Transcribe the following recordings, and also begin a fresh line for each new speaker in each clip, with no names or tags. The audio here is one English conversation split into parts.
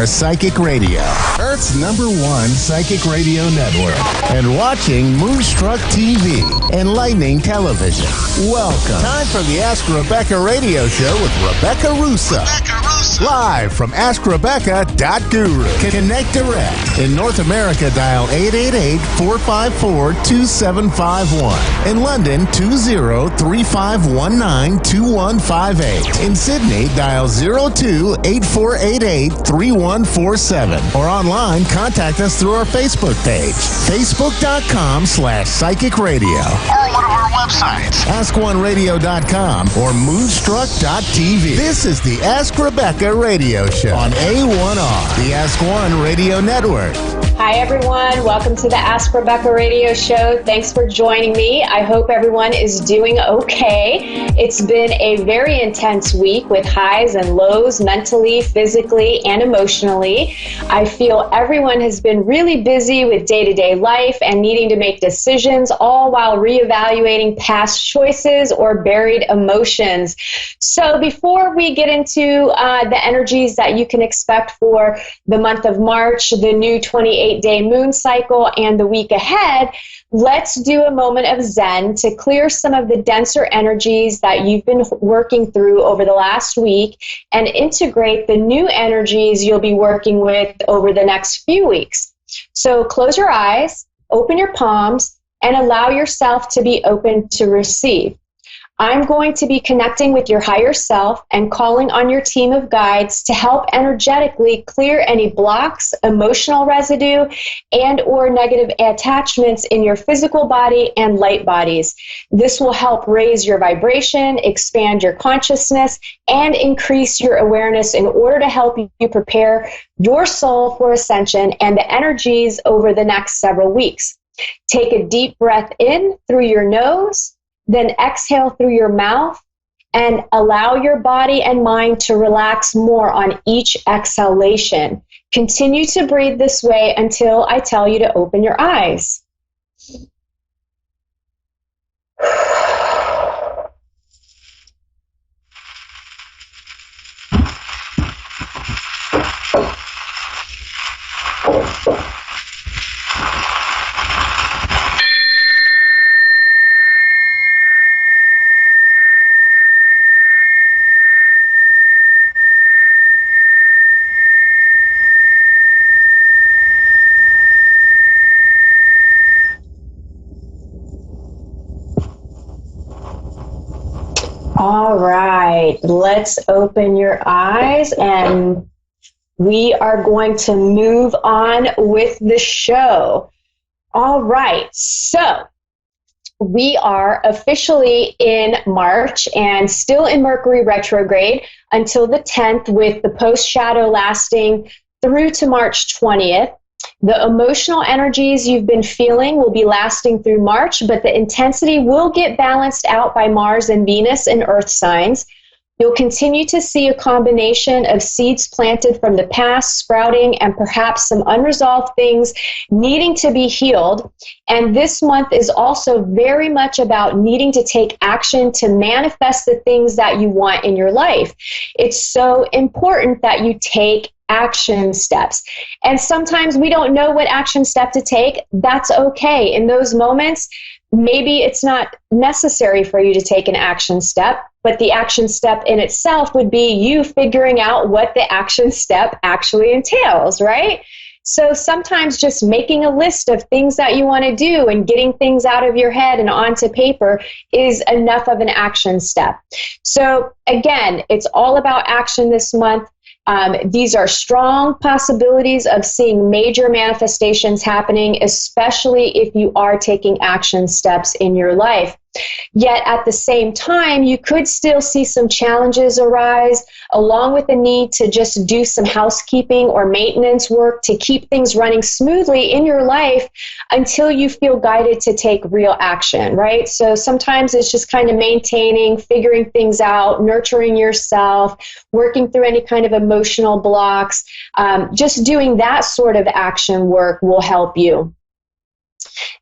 are Psychic Radio, Earth's #1 psychic radio network, and watching Moonstruck TV, enlightening television. Welcome. Time for the Ask Rebecca radio show with Rebecca Russo. Live from AskRebecca.guru. Connect direct. In North America, dial 888-454-2751. In London, 20-3519-2158. In Sydney, dial 02-8488-3147. Or online, contact us through our Facebook page, facebook.com/psychic radio. Or one of our websites, askoneradio.com or moonstruck.tv. This is the Ask Rebecca radio show on A1R, the Ask One Radio Network.
Hi, everyone. Welcome to the Ask Rebecca radio show. Thanks for joining me. I hope everyone is doing okay. It's been a very intense week with highs and lows mentally, physically, and emotionally. I feel everyone has been really busy with day-to-day life and needing to make decisions, all while reevaluating past choices or buried emotions. So before we get into the energies that you can expect for the month of March, the new 28-day moon cycle, and the week ahead, let's do a moment of Zen to clear some of the denser energies that you've been working through over the last week and integrate the new energies you'll be working with over the next few weeks. So close your eyes, open your palms, and allow yourself to be open to receive. I'm going to be connecting with your higher self and calling on your team of guides to help energetically clear any blocks, emotional residue, and or negative attachments in your physical body and light bodies. This will help raise your vibration, expand your consciousness, and increase your awareness in order to help you prepare your soul for ascension and the energies over the next several weeks. Take a deep breath in through your nose, then exhale through your mouth and allow your body and mind to relax more on each exhalation. Continue to breathe this way until I tell you to open your eyes. All right, let's open your eyes and we are going to move on with the show. All right, so we are officially in March and still in Mercury retrograde until the 10th, with the post-shadow lasting through to March 20th. The emotional energies you've been feeling will be lasting through March, but the intensity will get balanced out by Mars and Venus in Earth signs. You'll continue to see a combination of seeds planted from the past sprouting and perhaps some unresolved things needing to be healed. And this month is also very much about needing to take action to manifest the things that you want in your life. It's so important that you take action steps. And sometimes we don't know what action step to take. That's okay. In those moments, maybe it's not necessary for you to take an action step, but the action step in itself would be you figuring out what the action step actually entails, right? So sometimes just making a list of things that you want to do and getting things out of your head and onto paper is enough of an action step. So again, it's all about action this month. These are strong possibilities of seeing major manifestations happening, especially if you are taking action steps in your life. Yet at the same time, you could still see some challenges arise, along with the need to just do some housekeeping or maintenance work to keep things running smoothly in your life until you feel guided to take real action, right? So sometimes it's just kind of maintaining, figuring things out, nurturing yourself, working through any kind of emotional blocks. Just doing that sort of action work will help you.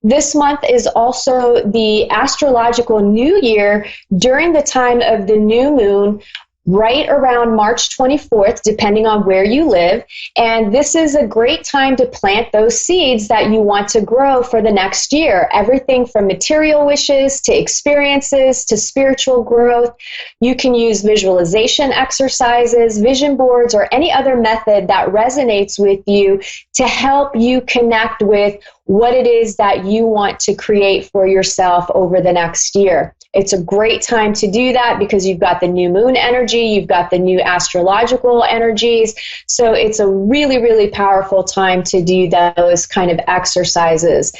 This month is also the astrological new year during the time of the new moon right around March 24th, depending on where you live. And this is a great time to plant those seeds that you want to grow for the next year. Everything from material wishes to experiences to spiritual growth. You can use visualization exercises, vision boards, or any other method that resonates with you to help you connect with what it is that you want to create for yourself over the next year. It's a great time to do that because you've got the new moon energy, you've got the new astrological energies. So it's a really, really powerful time to do those kind of exercises.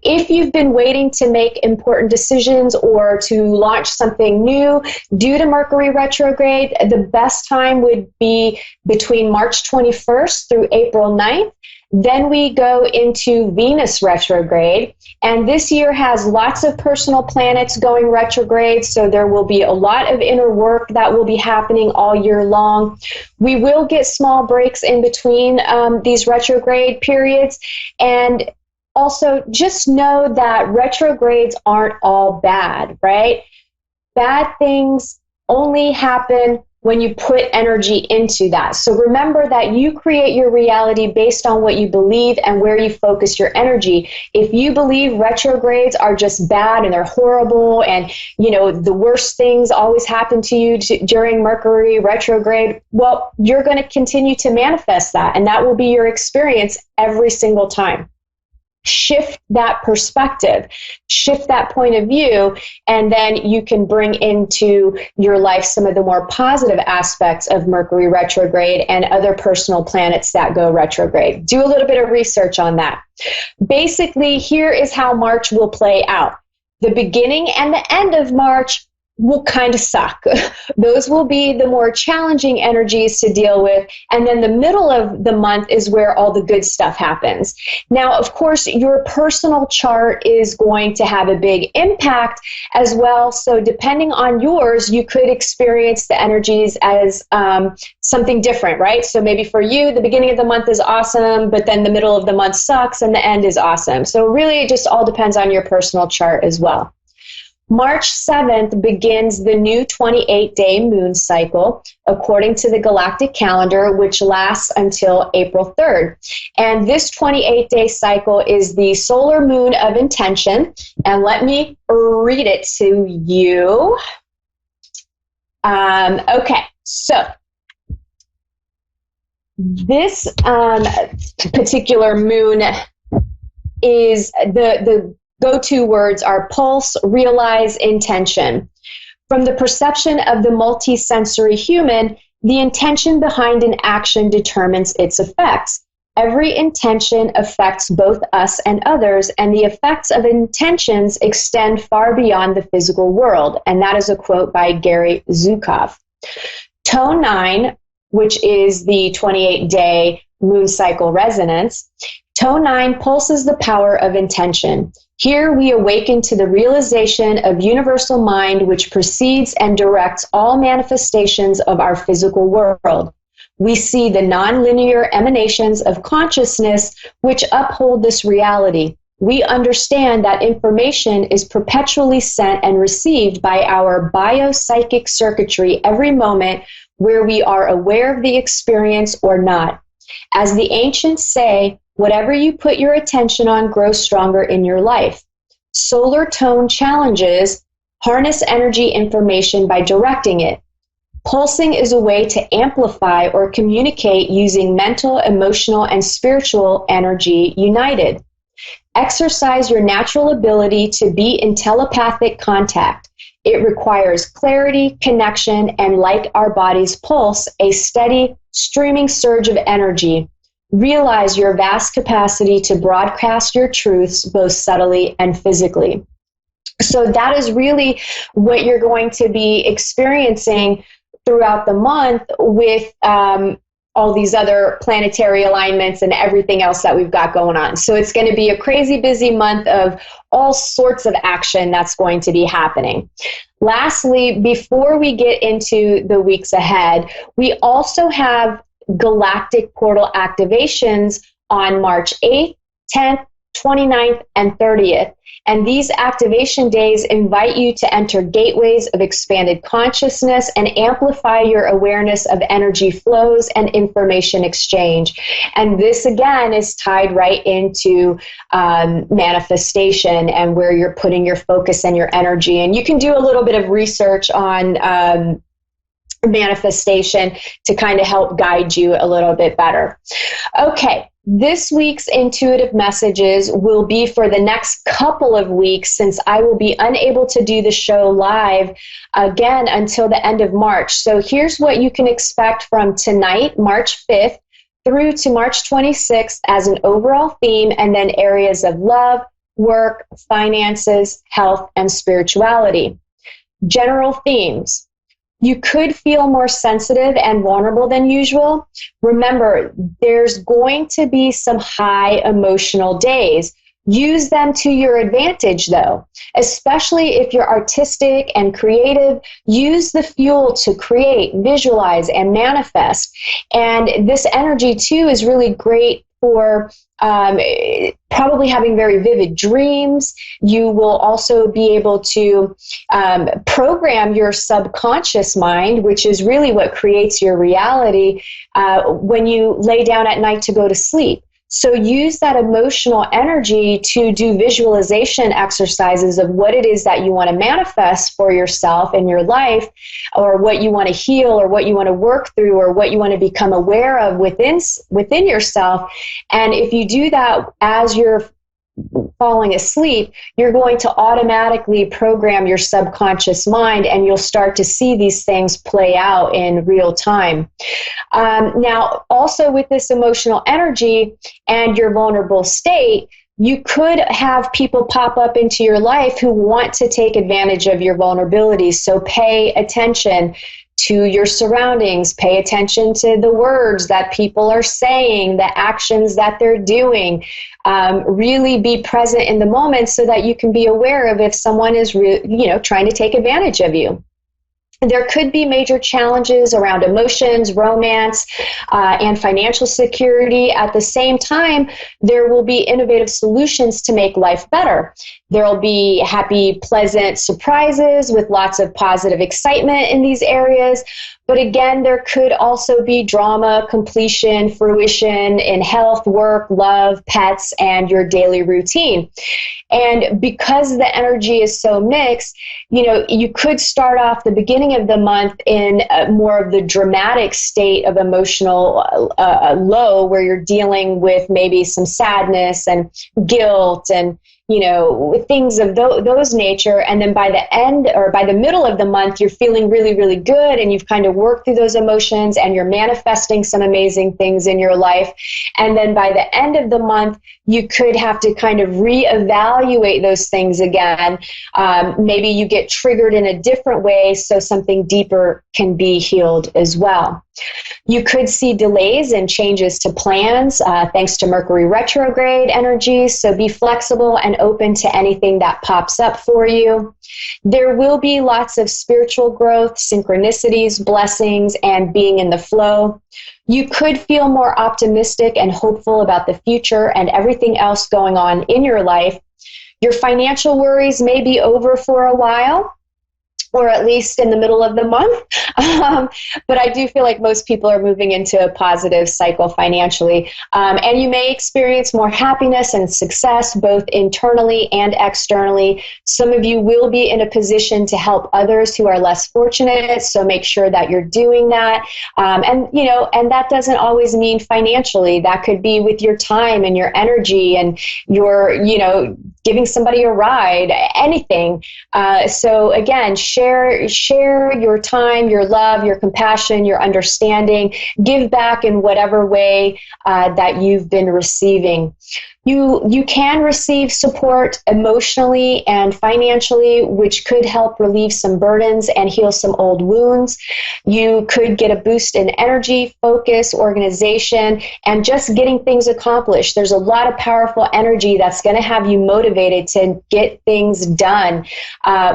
If you've been waiting to make important decisions or to launch something new due to Mercury retrograde, the best time would be between March 21st through April 9th. Then we go into Venus retrograde, and this year has lots of personal planets going retrograde, so there will be a lot of inner work that will be happening all year long. We will get small breaks in between these retrograde periods, and also just know that retrogrades aren't all bad, right? Bad things only happen when you put energy into that. So remember that you create your reality based on what you believe and where you focus your energy. If you believe retrogrades are just bad and they're horrible and, you know, the worst things always happen to you during Mercury retrograde, well, you're going to continue to manifest that, and that will be your experience every single time. Shift that perspective, shift that point of view, and then you can bring into your life some of the more positive aspects of Mercury retrograde and other personal planets that go retrograde. Do a little bit of research on that. Basically, here is how March will play out. The beginning and the end of March will kind of suck. Those will be the more challenging energies to deal with. And then the middle of the month is where all the good stuff happens. Now, of course, your personal chart is going to have a big impact as well. So depending on yours, you could experience the energies as something different, right? So maybe for you, the beginning of the month is awesome, but then the middle of the month sucks and the end is awesome. So really, it just all depends on your personal chart as well. March 7th begins the new 28-day moon cycle, according to the galactic calendar, which lasts until April 3rd. And this 28-day cycle is the solar moon of intention. And let me read it to you. Okay, so this particular moon is the go-to words are pulse, realize, intention. From the perception of the multisensory human, the intention behind an action determines its effects. Every intention affects both us and others, and the effects of intentions extend far beyond the physical world. And that is a quote by Gary Zukov. Tone 9, which is the 28-day moon cycle resonance, Tone 9 pulses the power of intention. Here we awaken to the realization of universal mind, which precedes and directs all manifestations of our physical world. We see the nonlinear emanations of consciousness which uphold this reality. We understand that information is perpetually sent and received by our biopsychic circuitry every moment, where we are aware of the experience or not. As the ancients say, whatever you put your attention on grows stronger in your life. Solar tone challenges harness energy information by directing it. Pulsing is a way to amplify or communicate using mental, emotional, and spiritual energy united. Exercise your natural ability to be in telepathic contact. It requires clarity, connection, and like our body's pulse, a steady, streaming surge of energy. Realize your vast capacity to broadcast your truths both subtly and physically. So that is really what you're going to be experiencing throughout the month with all these other planetary alignments and everything else that we've got going on. So it's going to be a crazy busy month of all sorts of action that's going to be happening. Lastly, before we get into the weeks ahead, we also have galactic portal activations on March 8th, 10th, 29th, and 30th. And these activation days invite you to enter gateways of expanded consciousness and amplify your awareness of energy flows and information exchange. And this, again, is tied right into manifestation and where you're putting your focus and your energy. And you can do a little bit of research on manifestation to kind of help guide you a little bit better. Okay. This week's intuitive messages will be for the next couple of weeks, since I will be unable to do the show live again until the end of March. So here's what you can expect from tonight, March 5th, through to March 26th as an overall theme, and then areas of love, work, finances, health, and spirituality. General themes. You could feel more sensitive and vulnerable than usual. Remember, there's going to be some high emotional days. Use them to your advantage, though, especially if you're artistic and creative. Use the fuel to create, visualize, and manifest. And this energy, too, is really great for probably having very vivid dreams. You will also be able to program your subconscious mind, which is really what creates your reality, when you lay down at night to go to sleep. So use that emotional energy to do visualization exercises of what it is that you want to manifest for yourself in your life, or what you want to heal, or what you want to work through, or what you want to become aware of within yourself. And if you do that as you're falling asleep, you're going to automatically program your subconscious mind, and you'll start to see these things play out in real time. Now, also with this emotional energy and your vulnerable state, you could have people pop up into your life who want to take advantage of your vulnerabilities. So pay attention to your surroundings, pay attention to the words that people are saying, the actions that they're doing. Really be present in the moment so that you can be aware of if someone is trying to take advantage of you. There could be major challenges around emotions, romance, and financial security. At the same time, there will be innovative solutions to make life better. There will be happy, pleasant surprises with lots of positive excitement in these areas. But again, there could also be drama, completion, fruition in health, work, love, pets, and your daily routine. And because the energy is so mixed, you could start off the beginning of the month in more of the dramatic state of emotional low, where you're dealing with maybe some sadness and guilt and things of those nature. And then by the end, or by the middle of the month, you're feeling really, really good, and you've kind of worked through those emotions, and you're manifesting some amazing things in your life. And then by the end of the month, you could have to kind of reevaluate those things again. Maybe you get triggered in a different way, so something deeper can be healed as well. You could see delays and changes to plans thanks to Mercury retrograde energies, so be flexible and open to anything that pops up for you. There will be lots of spiritual growth, synchronicities, blessings, and being in the flow. You could feel more optimistic and hopeful about the future and everything else going on in your life. Your financial worries may be over for a while, or at least in the middle of the month. But I do feel like most people are moving into a positive cycle financially. And you may experience more happiness and success, both internally and externally. Some of you will be in a position to help others who are less fortunate, so make sure that you're doing that. And that doesn't always mean financially. That could be with your time and your energy and your, giving somebody a ride, anything. So again, share your time, your love, your compassion, your understanding. Give back in whatever way that you've been receiving. You can receive support emotionally and financially, which could help relieve some burdens and heal some old wounds. You could get a boost in energy, focus, organization, and just getting things accomplished. There's a lot of powerful energy that's going to have you motivated to get things done,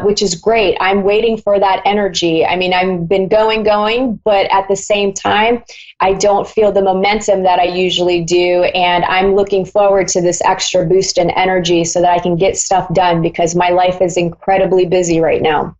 which is great. I'm waiting for that energy. I mean, I've been going, but at the same time, I don't feel the momentum that I usually do. And I'm looking forward to this extra boost in energy so that I can get stuff done because my life is incredibly busy right now.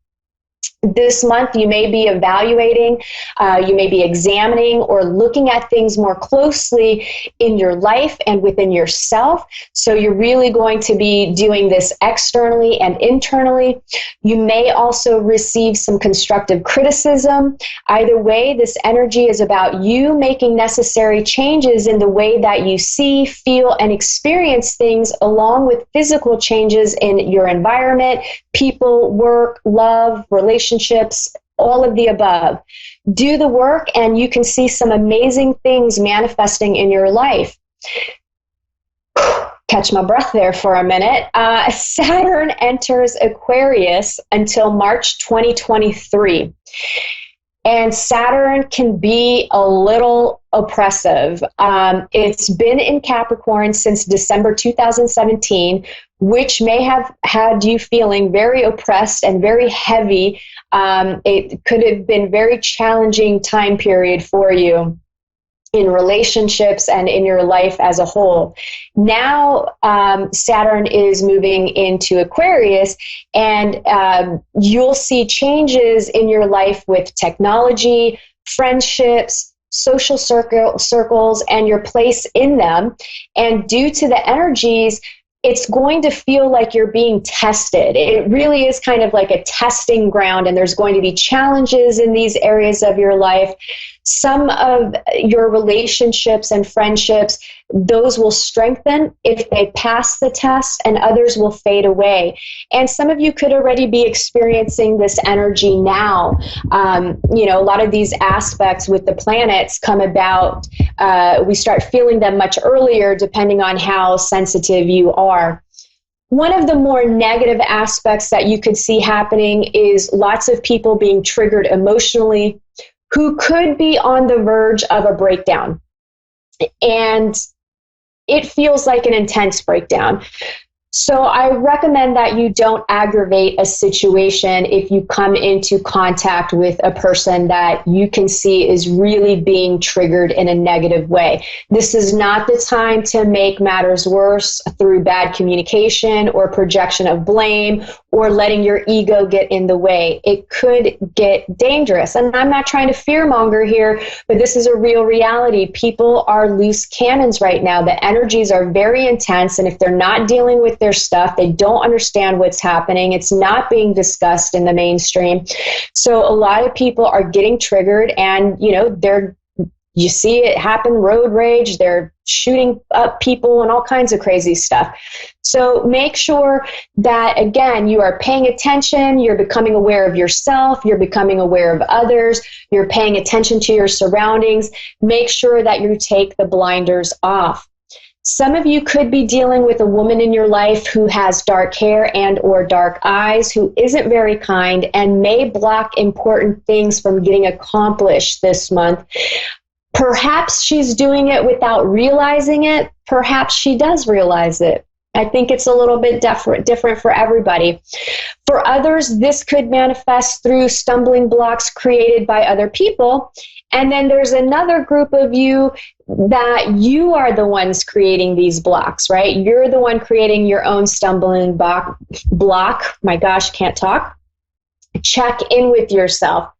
This month, you may be evaluating, you may be examining or looking at things more closely in your life and within yourself. So you're really going to be doing this externally and internally. You may also receive some constructive criticism. Either way, this energy is about you making necessary changes in the way that you see, feel, and experience things, along with physical changes in your environment, people, work, love, relationships, all of the above. Do the work and you can see some amazing things manifesting in your life. Catch my breath there for a minute. Saturn enters Aquarius until March 2023. And Saturn can be a little oppressive. It's been in Capricorn since December 2017, which may have had you feeling very oppressed and very heavy. It could have been a very challenging time period for you in relationships and in your life as a whole. Now, Saturn is moving into Aquarius, and you'll see changes in your life with technology, friendships, social circles, and your place in them. And due to the energies, it's going to feel like you're being tested. It really is kind of like a testing ground, and there's going to be challenges in these areas of your life. Some of your relationships and friendships, those will strengthen if they pass the test, and others will fade away. And some of you could already be experiencing this energy now. A lot of these aspects with the planets come about, we start feeling them much earlier depending on how sensitive you are. One of the more negative aspects that you could see happening is lots of people being triggered emotionally who could be on the verge of a breakdown. And it feels like an intense breakdown. So I recommend that you don't aggravate a situation if you come into contact with a person that you can see is really being triggered in a negative way. This is not the time to make matters worse through bad communication or projection of blame or letting your ego get in the way. It could get dangerous. And I'm not trying to fearmonger here, but this is a real reality. People are loose cannons right now. The energies are very intense, and if they're not dealing with their stuff, they don't understand what's happening. It's not being discussed in the mainstream. So a lot of people are getting triggered, and you see it happen, road rage, they're shooting up people and all kinds of crazy stuff. So make sure that, again, you are paying attention, you're becoming aware of yourself, you're becoming aware of others, you're paying attention to your surroundings. Make sure that you take the blinders off. Some of you could be dealing with a woman in your life who has dark hair and or dark eyes, who isn't very kind and may block important things from getting accomplished this month. Perhaps she's doing it without realizing it. Perhaps she does realize it. I think it's a little bit different for everybody. For others, this could manifest through stumbling blocks created by other people. And then there's another group of you that you are the ones creating these blocks, right? You're the one creating your own stumbling block. My gosh, can't talk. Check in with yourself.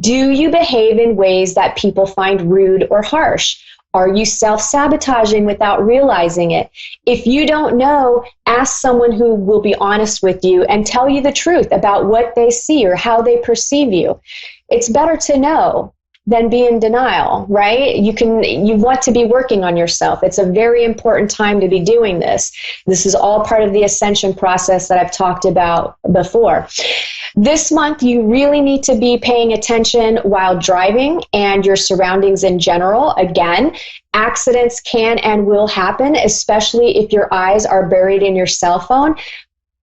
Do you behave in ways that people find rude or harsh? Are you self-sabotaging without realizing it? If you don't know, ask someone who will be honest with you and tell you the truth about what they see or how they perceive you. It's better to know than be in denial, right? You want to be working on yourself. It's a very important time to be doing this. This is all part of the ascension process that I've talked about before. This month, you really need to be paying attention while driving and your surroundings in general. Again, accidents can and will happen, especially if your eyes are buried in your cell phone.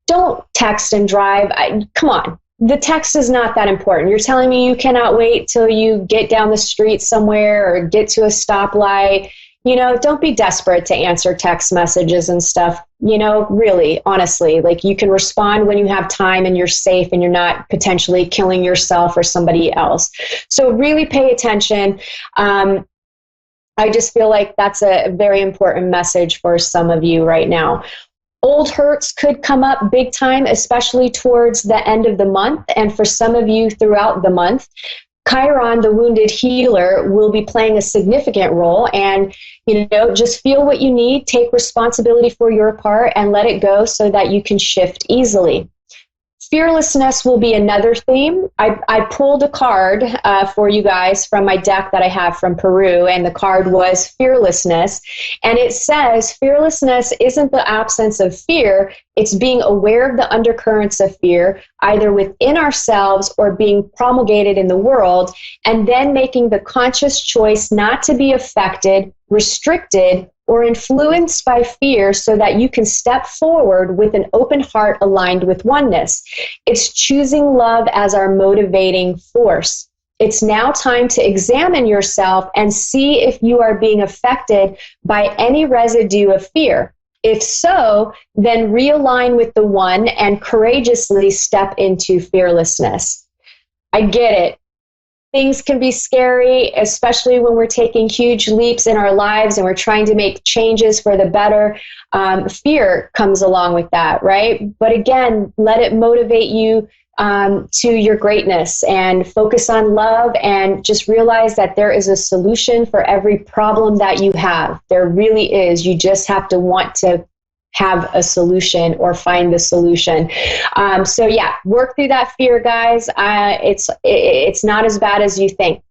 Don't text and drive. Come on. The text is not that important. You're telling me you cannot wait till you get down the street somewhere or get to a stoplight. Don't be desperate to answer text messages and stuff. Really, honestly, like, you can respond when you have time and you're safe and you're not potentially killing yourself or somebody else. So really pay attention. I just feel like that's a very important message for some of you right now. Old hurts could come up big time, especially towards the end of the month, and for some of you throughout the month. Chiron, the wounded healer, will be playing a significant role, and just feel what you need, take responsibility for your part, and let it go so that you can shift easily. Fearlessness will be another theme. I pulled a card for you guys from my deck that I have from Peru, and the card was fearlessness. And it says fearlessness isn't the absence of fear, it's being aware of the undercurrents of fear, either within ourselves or being promulgated in the world, and then making the conscious choice not to be affected, restricted, or influenced by fear so that you can step forward with an open heart aligned with oneness. It's choosing love as our motivating force. It's now time to examine yourself and see if you are being affected by any residue of fear. If so, then realign with the one and courageously step into fearlessness. I get it. Things can be scary, especially when we're taking huge leaps in our lives and we're trying to make changes for the better. Fear comes along with that, right? But again, let it motivate you to your greatness, and focus on love, and just realize that there is a solution for every problem that you have. There really is. You just have to want to have a solution or find the solution. So yeah, work through that fear, guys. It's not as bad as you think.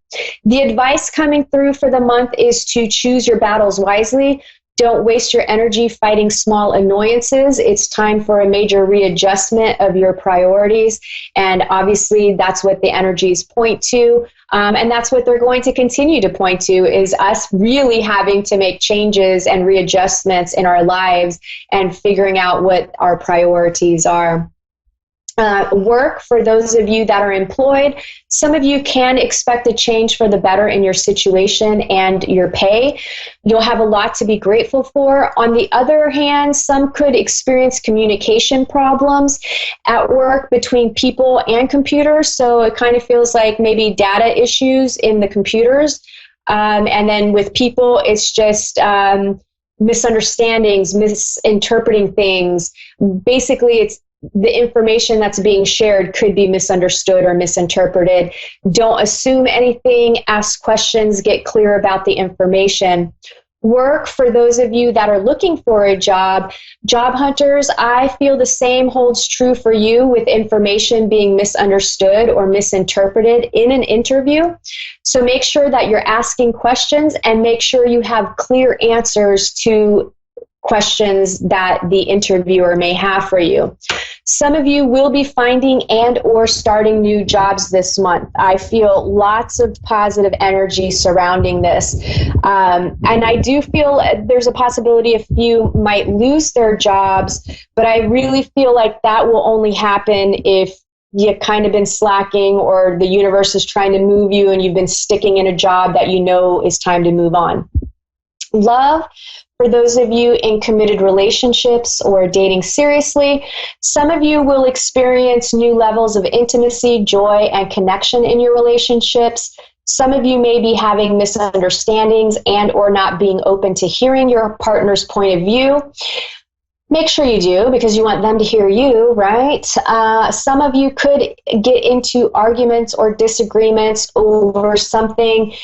The advice coming through for the month is to choose your battles wisely. Don't waste your energy fighting small annoyances. It's time for a major readjustment of your priorities. And obviously that's what the energies point to. And that's what they're going to continue to point to, is us really having to make changes and readjustments in our lives and figuring out what our priorities are. Work, for those of you that are employed, some of you can expect a change for the better in your situation and your pay. You'll have a lot to be grateful for. On the other hand, some could experience communication problems at work between people and computers. So it kind of feels like maybe data issues in the computers. And then with people, it's just misunderstandings, misinterpreting things. Basically, it's the information that's being shared could be misunderstood or misinterpreted. Don't assume anything, ask questions, get clear about the information. Work, for those of you that are looking for a job hunters, I feel the same holds true for you with information being misunderstood or misinterpreted in an interview. So make sure that you're asking questions, and make sure you have clear answers to questions that the interviewer may have for you. Some of you will be finding and or starting new jobs this month. I feel lots of positive energy surrounding this. And I do feel there's a possibility a few might lose their jobs, but I really feel like that will only happen if you've kind of been slacking, or the universe is trying to move you and you've been sticking in a job that you know is time to move on. Love, for those of you in committed relationships or dating seriously, some of you will experience new levels of intimacy, joy, and connection in your relationships. Some of you may be having misunderstandings and or not being open to hearing your partner's point of view. Make sure you do, because you want them to hear you, right? Some of you could get into arguments or disagreements over something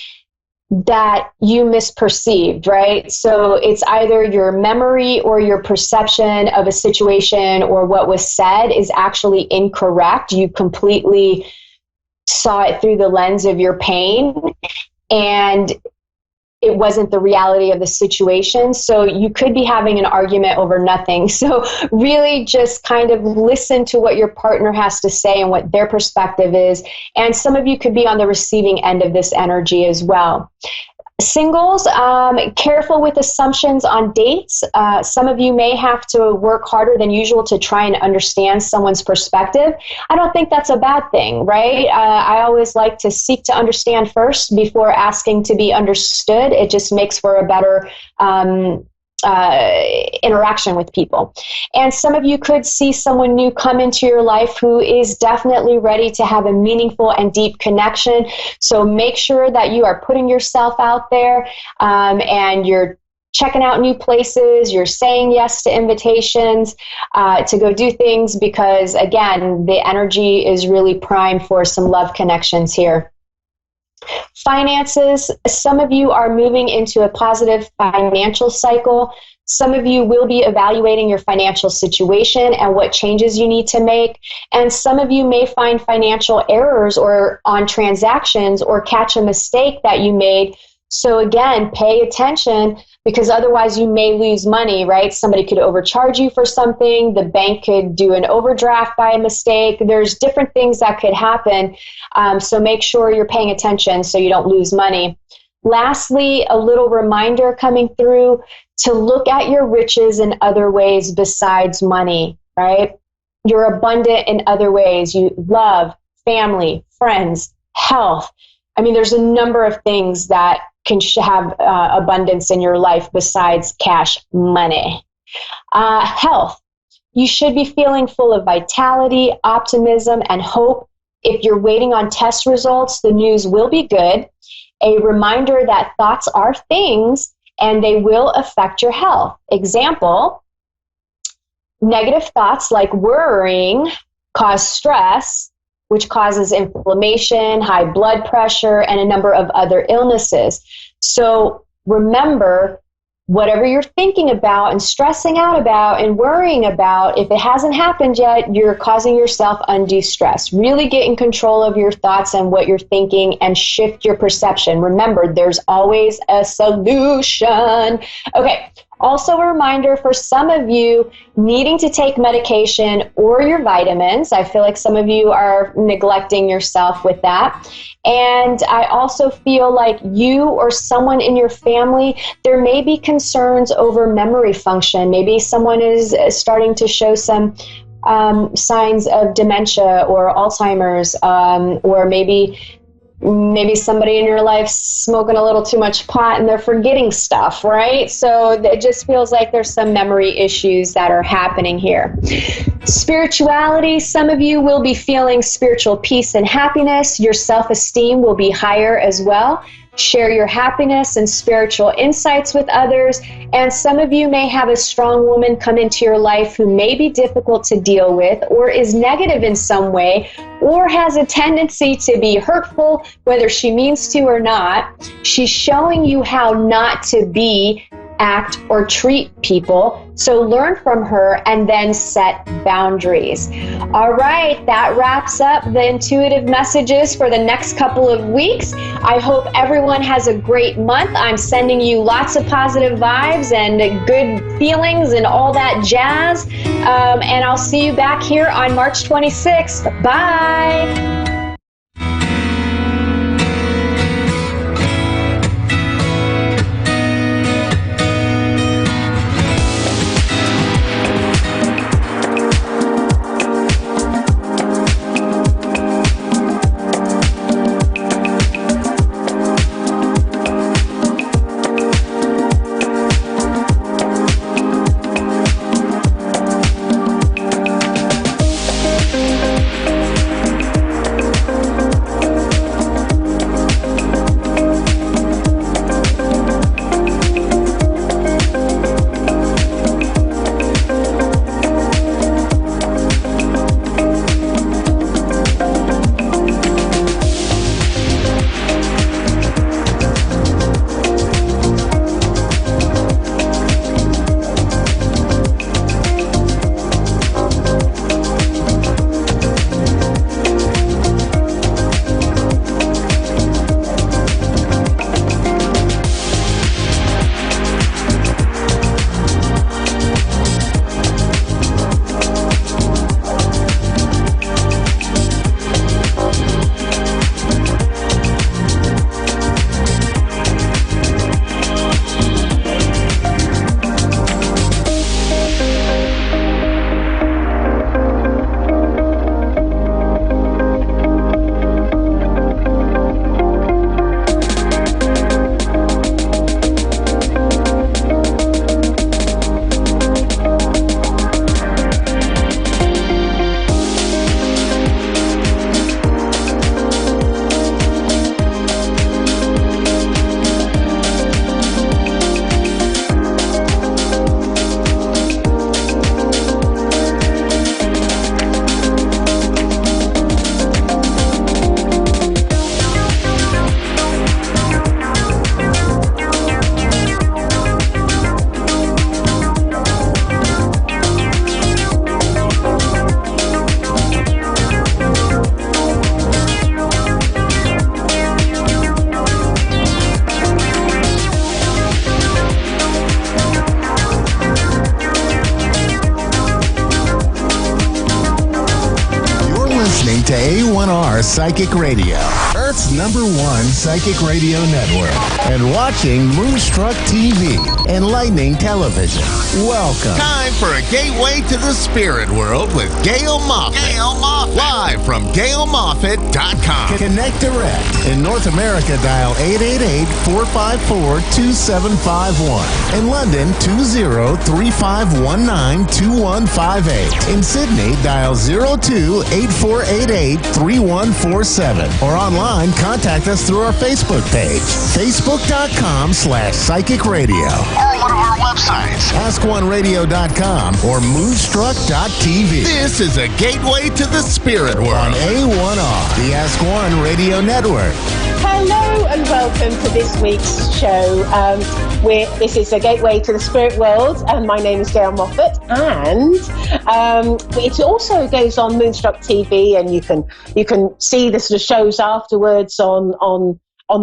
that you misperceived, right? So it's either your memory or your perception of a situation or what was said is actually incorrect. You completely saw it through the lens of your pain, and it wasn't the reality of the situation. So you could be having an argument over nothing. So really just kind of listen to what your partner has to say and what their perspective is. And some of you could be on the receiving end of this energy as well. Singles, careful with assumptions on dates. Some of you may have to work harder than usual to try and understand someone's perspective. I don't think that's a bad thing, right? I always like to seek to understand first before asking to be understood. It just makes for a better interaction with people. And some of you could see someone new come into your life who is definitely ready to have a meaningful and deep connection. So make sure that you are putting yourself out there, and you're checking out new places, you're saying yes to invitations to go do things, because again, the energy is really prime for some love connections here. Finances, some of you are moving into a positive financial cycle. Some of you will be evaluating your financial situation and what changes you need to make. And some of you may find financial errors or on transactions or catch a mistake that you made. So again, pay attention, because otherwise you may lose money, right? Somebody could overcharge you for something. The bank could do an overdraft by a mistake. There's different things that could happen. So make sure you're paying attention so you don't lose money. Lastly, a little reminder coming through to look at your riches in other ways besides money, right? You're abundant in other ways. You love, family, friends, health. I mean, there's a number of things that can have abundance in your life besides cash money. Health. You should be feeling full of vitality, optimism, and hope. If you're waiting on test results, the news will be good. A reminder that thoughts are things and they will affect your health. Example, negative thoughts like worrying cause stress, which causes inflammation, high blood pressure, and a number of other illnesses. So remember, whatever you're thinking about and stressing out about and worrying about, if it hasn't happened yet, you're causing yourself undue stress. Really get in control of your thoughts and what you're thinking and shift your perception. Remember, there's always a solution. Okay. Also a reminder for some of you needing to take medication or your vitamins. I feel like some of you are neglecting yourself with that. And I also feel like you or someone in your family, there may be concerns over memory function. Maybe someone is starting to show some signs of dementia or Alzheimer's, or maybe somebody in your life smoking a little too much pot and they're forgetting stuff, right? So it just feels like there's some memory issues that are happening here. Spirituality, some of you will be feeling spiritual peace and happiness. Your self-esteem will be higher as well. Share your happiness and spiritual insights with others. And some of you may have a strong woman come into your life who may be difficult to deal with, or is negative in some way, or has a tendency to be hurtful, whether she means to or not. She's showing you how not to be, act, or treat people. So learn from her and then set boundaries. All right, that wraps up the intuitive messages for the next couple of weeks. I hope everyone has a great month. I'm sending you lots of positive vibes and good feelings and all that jazz. And I'll see you back here on March 26th. Bye.
listening to A1R Psychic Radio, Earth's #1 psychic radio network, and watching Moonstruck TV, Enlightening Television. Welcome. Time for a gateway to the spirit world with Gail Moffat. Live from GailMoffat.com. Connect direct. In North America, dial 888-454-2751. In London, 20-3519-2158. In Sydney, dial 02-8488-3147. Or online, contact us through our Facebook page, facebook.com/psychic radio. Or one of our websites, askoneradio.com or moonstruck.tv. This is a gateway to the spirit world on A1R, the Ask One Radio Network.
Hello and welcome to this week's show. This is a gateway to the spirit world, and my name is Gail Moffat, and it also goes on Moonstruck TV, and you can see the sort of shows afterwards on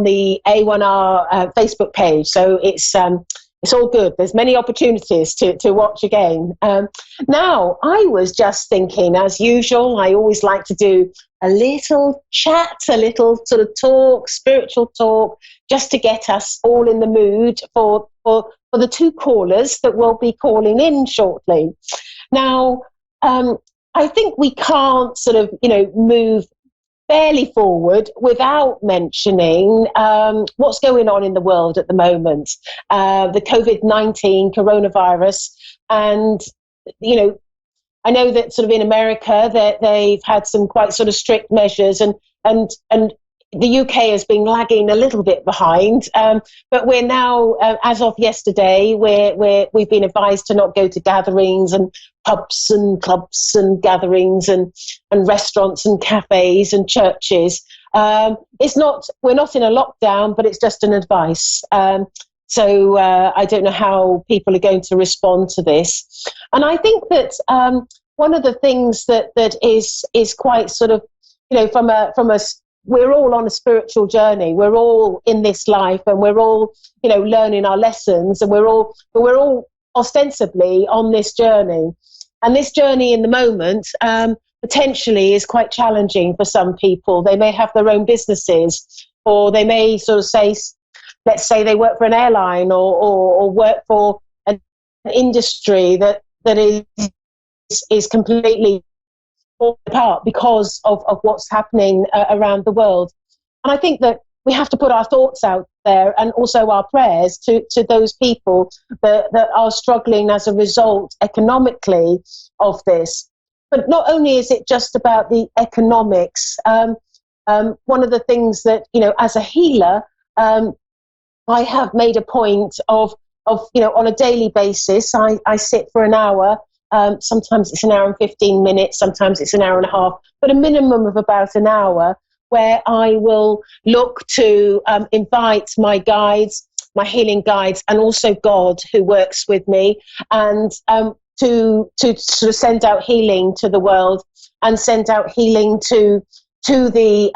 the A1R Facebook page. So it's all good. There's many opportunities to watch again. Now, I was just thinking, as usual, I always like to do a little chat, a little sort of talk, spiritual talk, just to get us all in the mood for the two callers that will be calling in shortly. Now, I think we can't sort of, move fairly forward without mentioning what's going on in the world at the moment, the COVID-19 coronavirus. And, I know that sort of in America that they've had some quite sort of strict measures, and the UK has been lagging a little bit behind. But we're now, as of yesterday, we've been advised to not go to gatherings and pubs and clubs and gatherings and restaurants and cafes and churches. We're not in a lockdown, but it's just an advice. So I don't know how people are going to respond to this. And I think that one of the things that is quite sort of, we're all on a spiritual journey. We're all in this life, and we're all, learning our lessons, and we're all ostensibly on this journey. And this journey in the moment potentially is quite challenging for some people. They may have their own businesses, or they may sort of say, let's say they work for an airline or work for an industry that is completely falling apart because of what's happening around the world. And I think that we have to put our thoughts out there, and also our prayers to those people that are struggling as a result economically of this. But not only is it just about the economics, one of the things that, as a healer, I have made a point of on a daily basis, I sit for an hour. Sometimes it's an hour and 15 minutes, sometimes it's an hour and a half, but a minimum of about an hour, where I will look to invite my guides, my healing guides, and also God who works with me, and to sort of send out healing to the world, and send out healing to the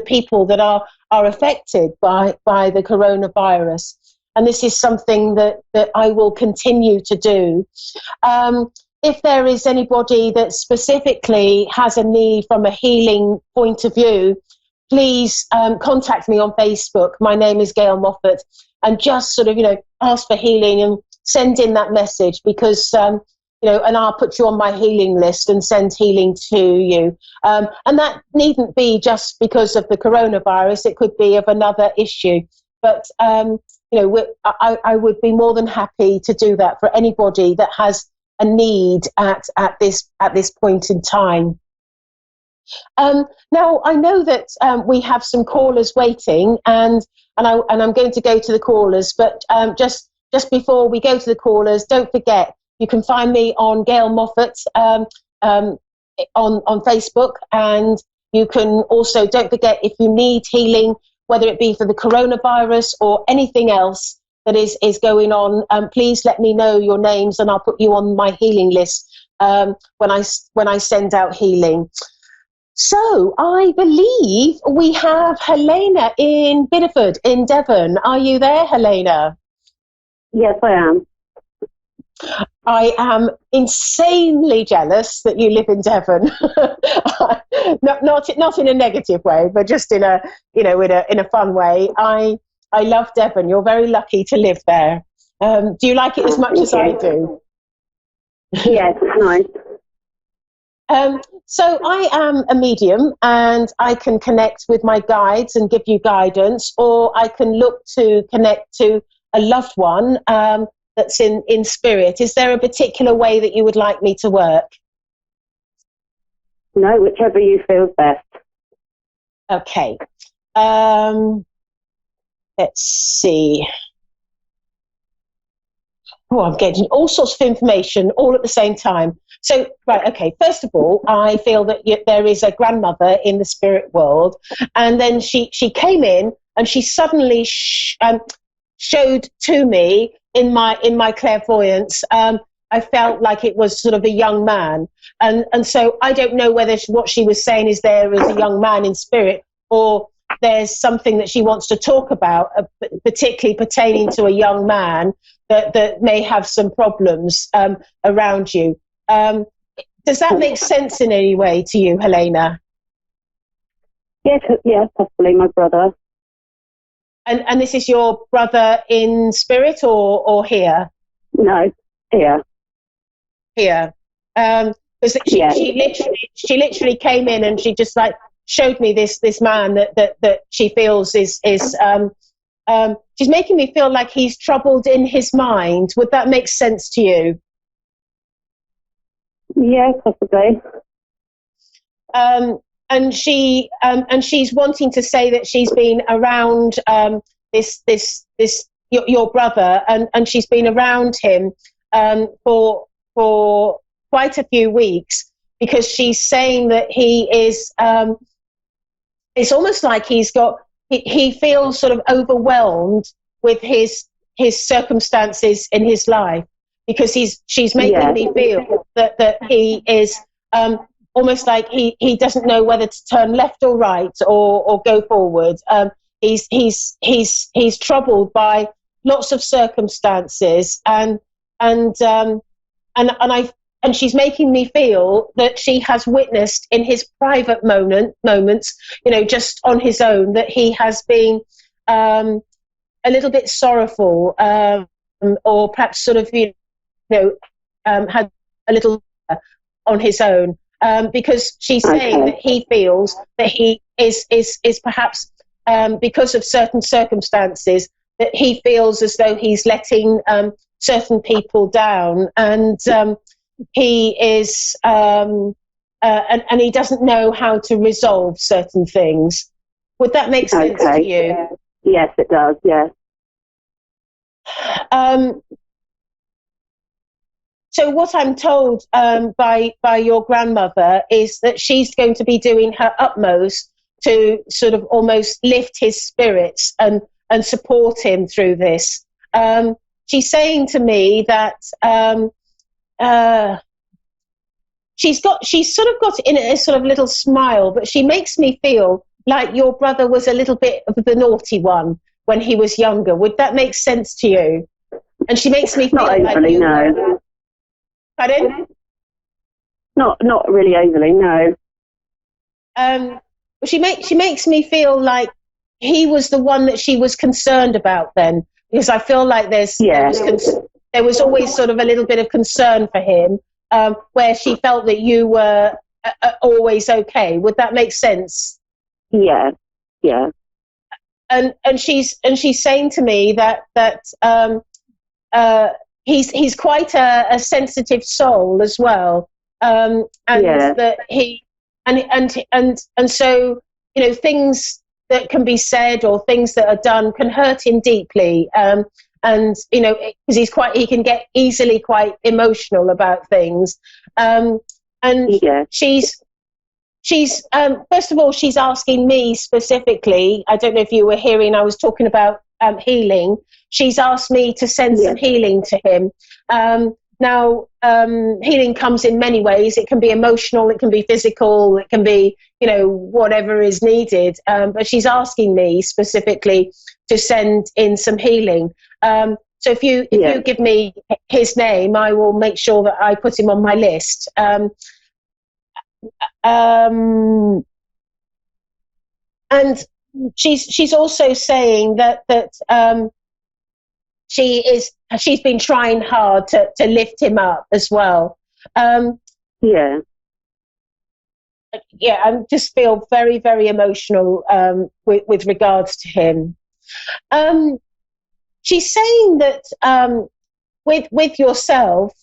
people that are affected by the coronavirus. And this is something that I will continue to do. If there is anybody that specifically has a need from a healing point of view, please contact me on Facebook. My name is Gail Moffat, and just sort of, ask for healing and send in that message, because, and I'll put you on my healing list and send healing to you. And that needn't be just because of the coronavirus. It could be of another issue. But, I would be more than happy to do that for anybody that has a need at this point in time. Now, I know that we have some callers waiting, and I'm going to go to the callers. But just before we go to the callers, don't forget, you can find me on Gail Moffat on Facebook, and you can also, don't forget, if you need healing, whether it be for the coronavirus or anything else that is going on, please let me know your names, and I'll put you on my healing list when I send out healing. So I believe we have Helena in Bideford in Devon. Are you there, Helena?
Yes, I am.
I am insanely jealous that you live in Devon. not in a negative way, but just in a fun way. I love Devon. You're very lucky to live there. Do you like it as much as I do?
Yes, it's nice.
So I am a medium, and I can connect with my guides and give you guidance, or I can look to connect to a loved one that's in spirit. Is there a particular way that you would like me to work?
No, whichever you feel best.
Okay. Let's see. Oh, I'm getting all sorts of information all at the same time. So, right, okay. First of all, I feel that there is a grandmother in the spirit world, and then she came in and she suddenly showed to me in my clairvoyance. I felt like it was sort of a young man, and so I don't know whether what she was saying is there is a young man in spirit, or there's something that she wants to talk about, particularly pertaining to a young man that may have some problems around you. Does that make sense in any way to you, Helena?
Yes, possibly my brother.
And this is your brother in spirit or here?
No, here.
Here. Because she literally came in and she just like showed me this man that she feels is she's making me feel like he's troubled in his mind. Would that make sense to you?
Yeah, possibly.
And she's wanting to say that she's been around your brother, and she's been around him for quite a few weeks, because she's saying that he is. It's almost like he feels sort of overwhelmed with his circumstances in his life, because she's making me feel that he is almost like he doesn't know whether to turn left or right or go forward. He's troubled by lots of circumstances, and she's making me feel that she has witnessed in his private moments, just on his own, that he has been a little bit sorrowful, or perhaps sort of, had a little on his own, because she's saying that he feels that he is perhaps because of certain circumstances, that he feels as though he's letting certain people down, and he is and he doesn't know how to resolve certain things. Would that make sense to you?
Yes, it does. Yes.
So what I'm told by your grandmother is that she's going to be doing her utmost to sort of almost lift his spirits and support him through this. She's saying to me that she's sort of got in a sort of little smile, but she makes me feel like your brother was a little bit of the naughty one when he was younger. Would that make sense to you? And she makes me feel
not overly,
like
no.
Pardon?
Not really overly, no.
She makes me feel like he was the one that she was concerned about then, because I feel like there was always sort of a little bit of concern for him, where she felt that you were always okay. Would that make sense?
Yeah.
And she's saying to me that he's quite a sensitive soul as well, that he and so things that can be said or things that are done can hurt him deeply, because he can get easily quite emotional about things, she's first of all, she's asking me specifically. I don't know if you were hearing, I was talking about healing. She's asked me to send some healing to him. Now, healing comes in many ways. It can be emotional, it can be physical, it can be, whatever is needed. But she's asking me specifically to send in some healing. So if you give me his name, I will make sure that I put him on my list. And she's also saying that she's been trying hard to lift him up as well. Yeah, I just feel very, very emotional with regards to him. She's saying that with yourself,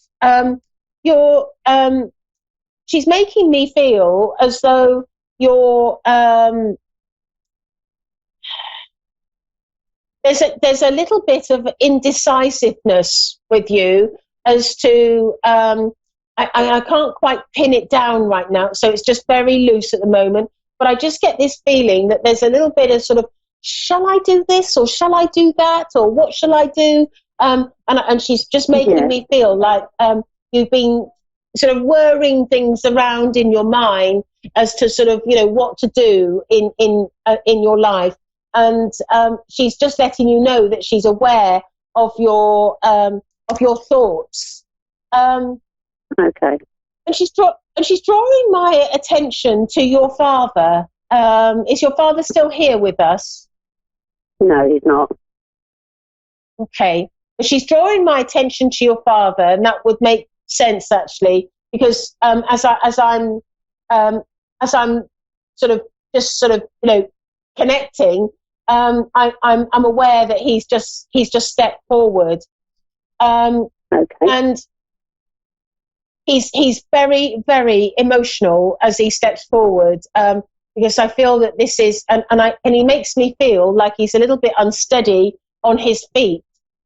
she's making me feel as though you're there's a little bit of indecisiveness with you as to I can't quite pin it down right now, so it's just very loose at the moment, but I just get this feeling that there's a little bit of sort of, shall I do this or shall I do that, or what shall I do, and she's just making me feel like you've been sort of whirring things around in your mind as to sort of, what to do in your life. And she's just letting you know that she's aware of your thoughts. Okay. And she's drawing my attention to your father. Is your father still here with us?
No, he's not.
Okay. But she's drawing my attention to your father, and that would make sense actually, because as I'm sort of connecting. I'm aware that he's just stepped forward, okay. And he's very, very emotional as he steps forward, because I feel that this is and he makes me feel like he's a little bit unsteady on his feet,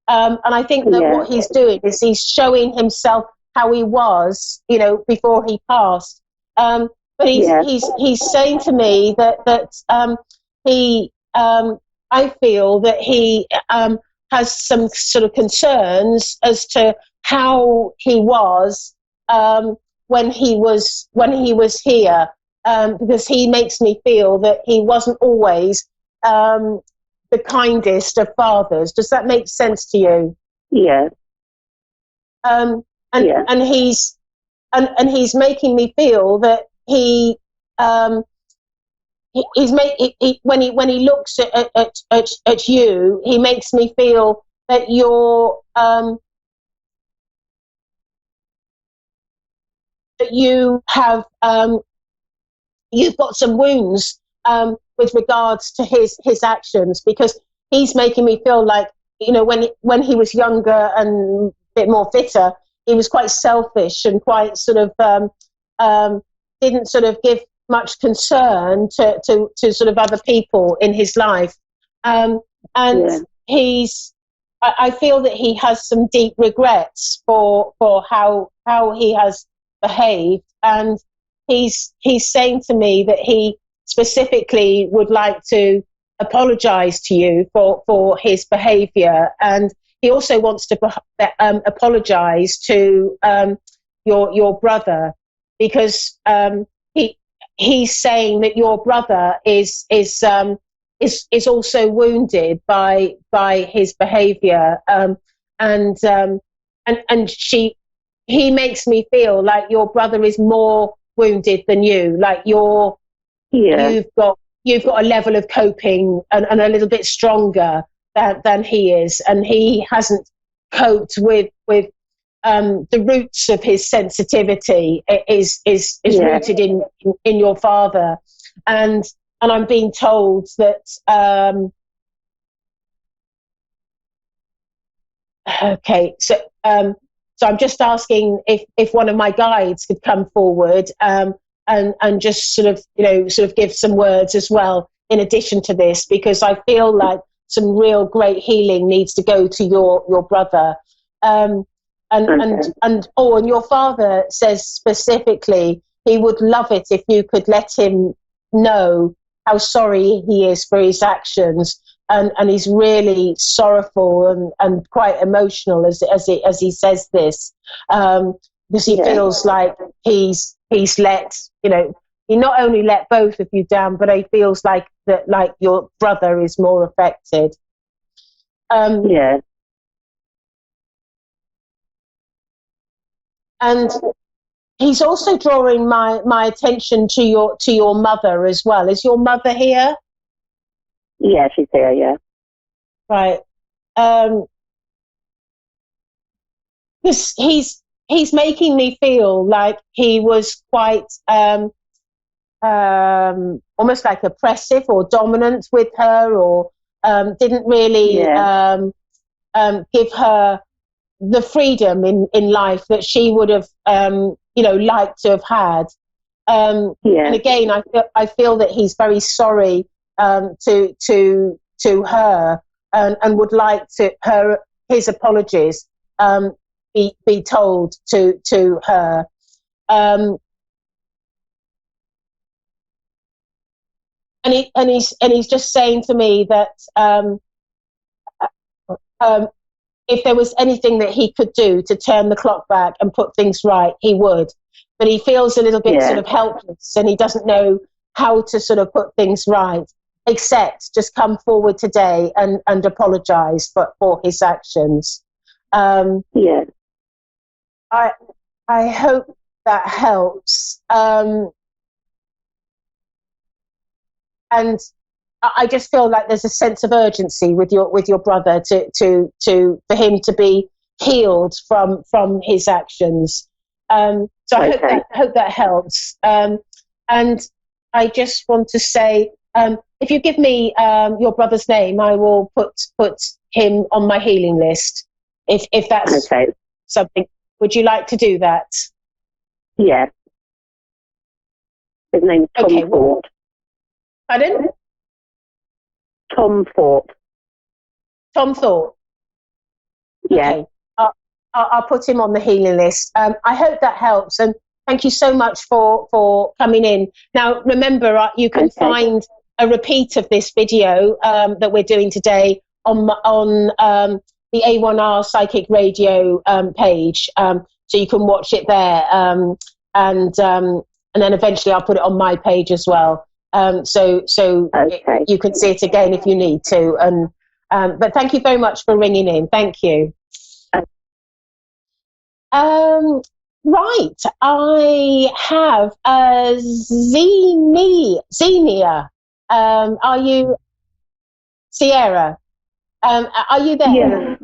and I think that what he's doing is he's showing himself how he was, before he passed, but he's saying to me that he. I feel that he has some sort of concerns as to how he was when he was here, because he makes me feel that he wasn't always the kindest of fathers. Does that make sense to you?
Yeah.
And he's making me feel that he. When he looks at you, he makes me feel that you're that you have you've got some wounds with regards to his actions, because he's making me feel like, when he was younger and a bit more fitter, he was quite selfish and quite sort of didn't sort of give much concern to sort of other people in his life, and I feel that he has some deep regrets for how he has behaved, and he's saying to me that he specifically would like to apologize to you for his behavior, and he also wants to apologize to your brother, because he's saying that your brother is also wounded by his behaviour, and he makes me feel like your brother is more wounded than you, like you've got a level of coping and a little bit stronger than he is, and he hasn't coped with the roots of his sensitivity is rooted in your father, and I'm being told that okay, so I'm just asking if one of my guides could come forward and just sort of give some words as well in addition to this, because I feel like some real great healing needs to go to your brother. And your father says specifically he would love it if you could let him know how sorry he is for his actions, and he's really sorrowful and quite emotional as he says this, because he feels like he's let, he not only let both of you down, but he feels like that, like your brother is more affected. And he's also drawing my attention to your mother as well. Is your mother here?
Yeah, she's here, yeah.
Right. Because he's making me feel like he was quite almost like oppressive or dominant with her, or didn't really give her the freedom in life that she would have liked to have had. And again, I feel that he's very sorry to her, and would like his apologies be told to her. And he's just saying to me that if there was anything that he could do to turn the clock back and put things right, he would. But he feels a little bit sort of helpless, and he doesn't know how to sort of put things right, except just come forward today and apologise for his actions. I hope that helps. And I just feel like there's a sense of urgency with your brother for him to be healed from his actions. So I hope that helps. And I just want to say, if you give me your brother's name, I will put him on my healing list. If that's something, would you like to do that?
Yeah. His name's Tom Ford.
Pardon?
Tom Thorpe.
Tom Thorpe.
Yeah.
Okay. I'll put him on the healing list. I hope that helps, and thank you so much for coming in. Now, remember, you can find a repeat of this video that we're doing today on the A1R Psychic Radio page, so you can watch it there, and then eventually I'll put it on my page as well. So you can see it again if you need to. And but thank you very much for ringing in. Thank you. Right, I have Xenia. Are you Sierra? Are you there?
Yeah.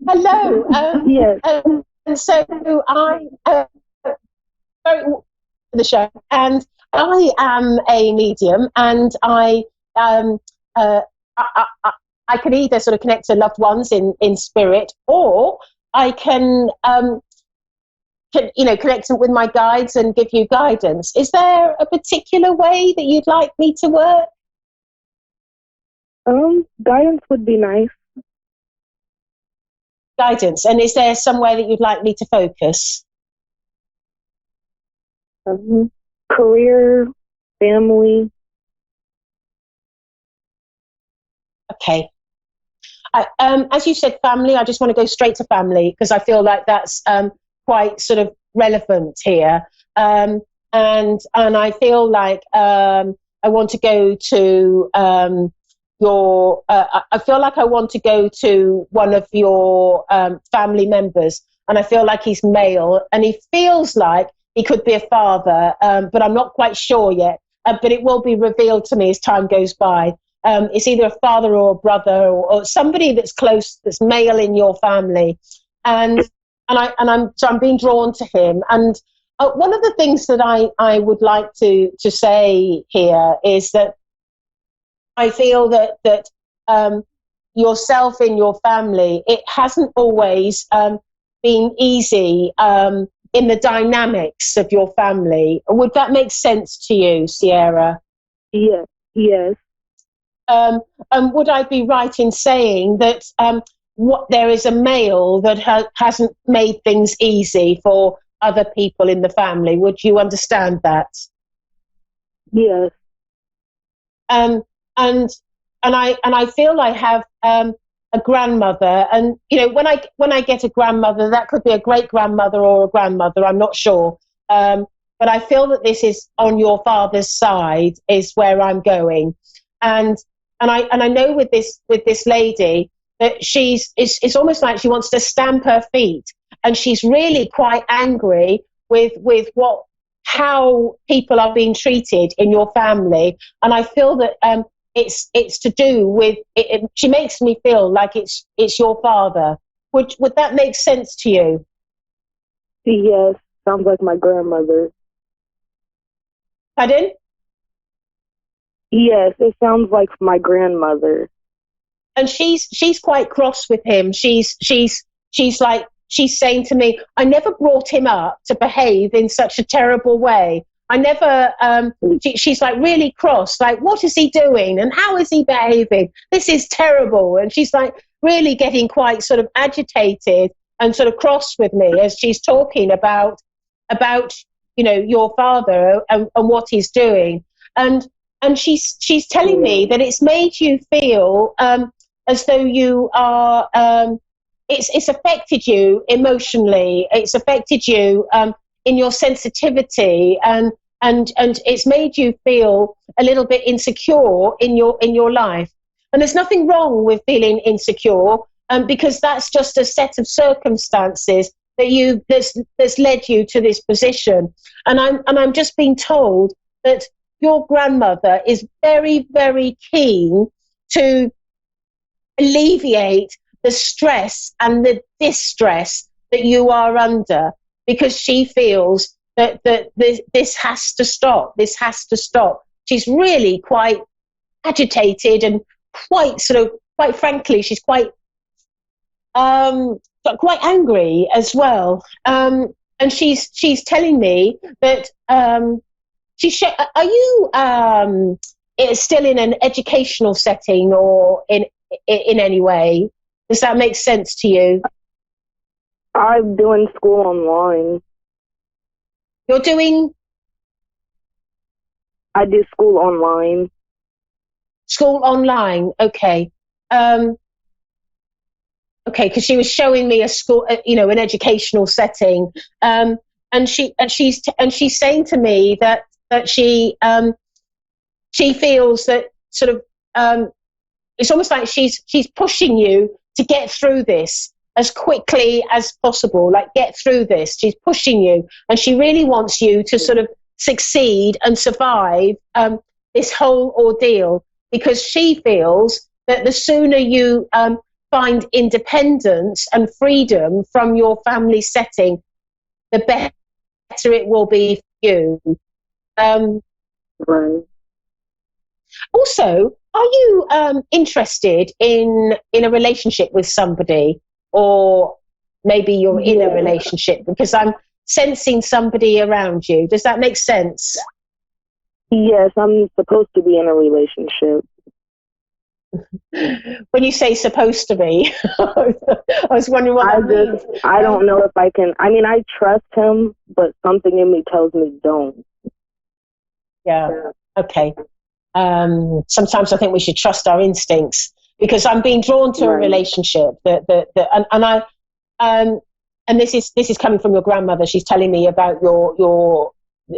Hello.
Yes.
And so I the show, and I am a medium, and I can either sort of connect to loved ones in spirit, or I can connect with my guides and give you guidance. Is there a particular way that you'd like me to work?
Guidance would be nice.
Guidance. And is there somewhere that you'd like me to focus?
Career, family.
Okay. As you said, family, I just want to go straight to family, because I feel like that's quite sort of relevant here. And I feel like I want to go to I feel like I want to go to one of your family members, and I feel like he's male, and he feels like he could be a father, but I'm not quite sure yet. But it will be revealed to me as time goes by. It's either a father or a brother, or somebody that's close, that's male in your family, and I'm being drawn to him. And one of the things that I would like to say here is that I feel that yourself in your family, it hasn't always been easy in the dynamics of your family. Would that make sense to you, Sierra?
Yes. Yes.
Would I be right in saying that there is a male that hasn't made things easy for other people in the family? Would you understand that?
Yes.
And I feel I have a grandmother, and when I get a grandmother, that could be a great grandmother or a grandmother, I'm not sure. But I feel that this is on your father's side is where I'm going, and I know with this lady that it's almost like she wants to stamp her feet and she's really quite angry with how people are being treated in your family. And I feel that it's to do with it. She makes me feel like it's your father. Would that make sense to you?
Yes, sounds like my grandmother.
Pardon?
Yes, it sounds like my grandmother.
And she's quite cross with him. She's saying to me, I never brought him up to behave in such a terrible way. I never, she's like really cross, like, what is he doing? And how is he behaving? This is terrible. And she's like really getting quite sort of agitated and sort of cross with me as she's talking about, your father and what he's doing. And she's telling me that it's made you feel as though you are, it's affected you emotionally. It's affected you in your sensitivity, and it's made you feel a little bit insecure in your life. And there's nothing wrong with feeling insecure, because that's just a set of circumstances that's led you to this position. And I'm just being told that your grandmother is very, very keen to alleviate the stress and the distress that you are under, because she feels that this has to stop. This has to stop. She's really quite agitated and quite frankly, she's quite angry as well. And she's telling me that are you still in an educational setting or in any way? Does that make sense to you?
I'm doing school online.
You're doing?
I do school online.
School online, okay. Okay, because she was showing me a school, an educational setting, and she's saying to me that she feels that sort of it's almost like she's pushing you to get through this as quickly as possible, like get through this. She's pushing you, and she really wants you to sort of succeed and survive this whole ordeal, because she feels that the sooner you find independence and freedom from your family setting, the better it will be for you.
Right.
Also, are you interested in a relationship with somebody, or maybe you're in a relationship? Because I'm sensing somebody around you. Does that make sense?
Yes, I'm supposed to be in a relationship.
When you say supposed to be, I was wondering what that means.
I don't know if I can. I mean, I trust him, but something in me tells me don't.
Yeah. Okay. Sometimes I think we should trust our instincts, because I'm being drawn to a relationship and this is coming from your grandmother. She's telling me about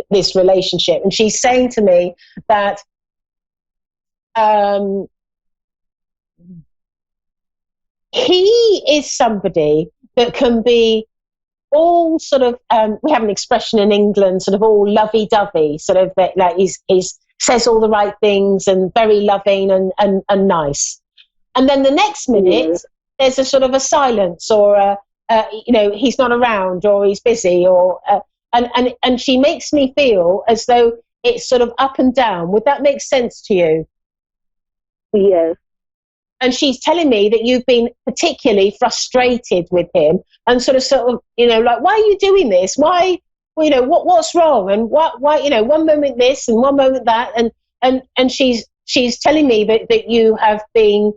this relationship, and she's saying to me that he is somebody that can be all sort of we have an expression in England, sort of all lovey-dovey, sort of like he's says all the right things and very loving and nice. And then the next minute, there's a sort of a silence, or he's not around, or he's busy, or and she makes me feel as though it's sort of up and down. Would that make sense to you?
Yes.
And she's telling me that you've been particularly frustrated with him, and sort of, like, why are you doing this? Why? What's wrong? And why, one moment this and one moment that. And she's telling me that you have been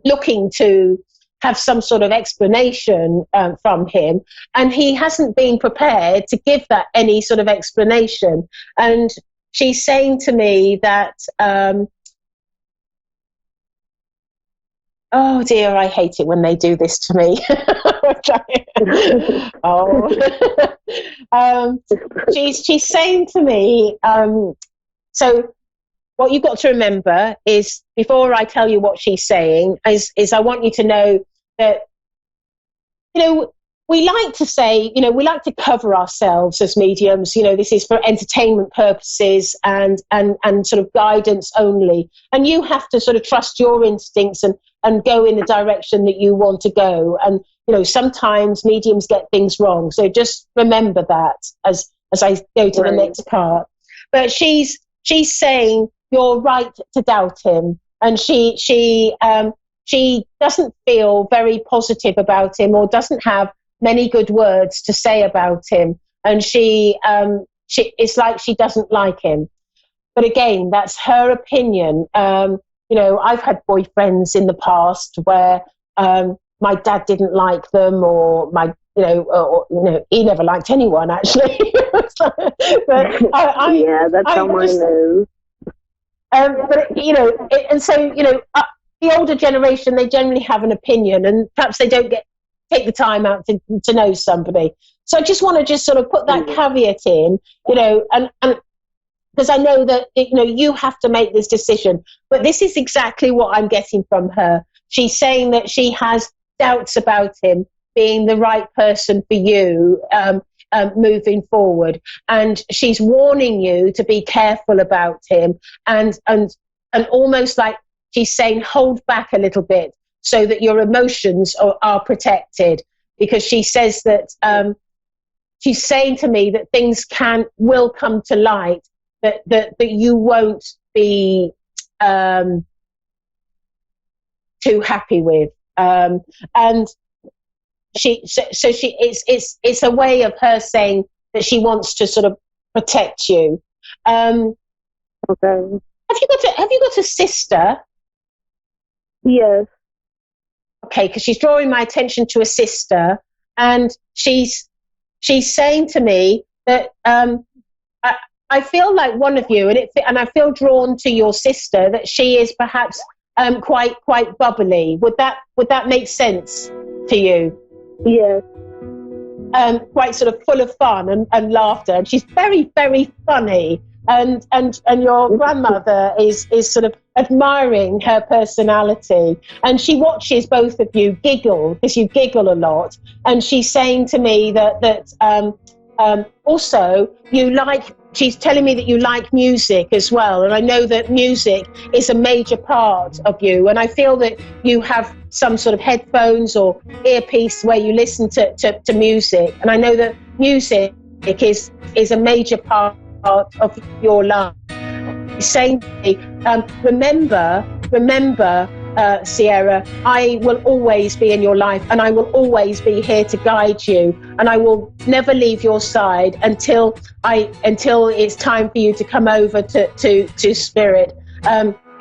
looking to have some sort of explanation from him, and he hasn't been prepared to give that any sort of explanation. And she's saying to me that, oh dear, I hate it when they do this to me. She's saying to me, so what you've got to remember is, before I tell you what she's saying, is I want you to know that, we like to say, we like to cover ourselves as mediums. This is for entertainment purposes and sort of guidance only. And you have to sort of trust your instincts and go in the direction that you want to go. And, sometimes mediums get things wrong. So just remember that as I go to the next part. But she's saying you're right to doubt him. And she doesn't feel very positive about him, or doesn't have many good words to say about him, and it's like she doesn't like him. But again, that's her opinion. I've had boyfriends in the past where my dad didn't like them, or he never liked anyone actually. But
that's how mine is.
And so the older generation, they generally have an opinion, and perhaps they don't take the time out to know somebody. So I just want to just sort of put that caveat in, and because I know that, you have to make this decision. But this is exactly what I'm getting from her. She's saying that she has doubts about him being the right person for you moving forward. And she's warning you to be careful about him, and almost like she's saying, hold back a little bit, so that your emotions are protected, because she says that she's saying to me that things will come to light that you won't be too happy with, and it's a way of her saying that she wants to sort of protect you.
Okay.
Have you got a sister?
Yes.
Okay, because she's drawing my attention to a sister, and she's saying to me that I feel like one of you, and I feel drawn to your sister, that she is perhaps quite bubbly. Would that make sense to you?
Yes.
Quite sort of full of fun and laughter, and she's very, very funny. And your grandmother is sort of admiring her personality, and she watches both of you giggle, because you giggle a lot. And she's saying to me that also she's telling me that you like music as well, and I know that music is a major part of you, and I feel that you have some sort of headphones or earpiece where you listen to music, and I know that music is a major part of your life. Saying to me, remember, Sierra, I will always be in your life, and I will always be here to guide you, and I will never leave your side until it's time for you to come over to Spirit.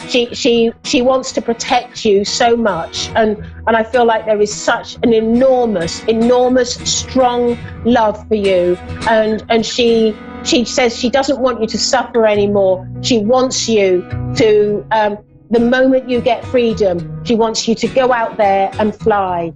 She wants to protect you so much, and I feel like there is such an enormous strong love for you, and she says she doesn't want you to suffer anymore. She wants you to, the moment you get freedom, she wants you to go out there and fly.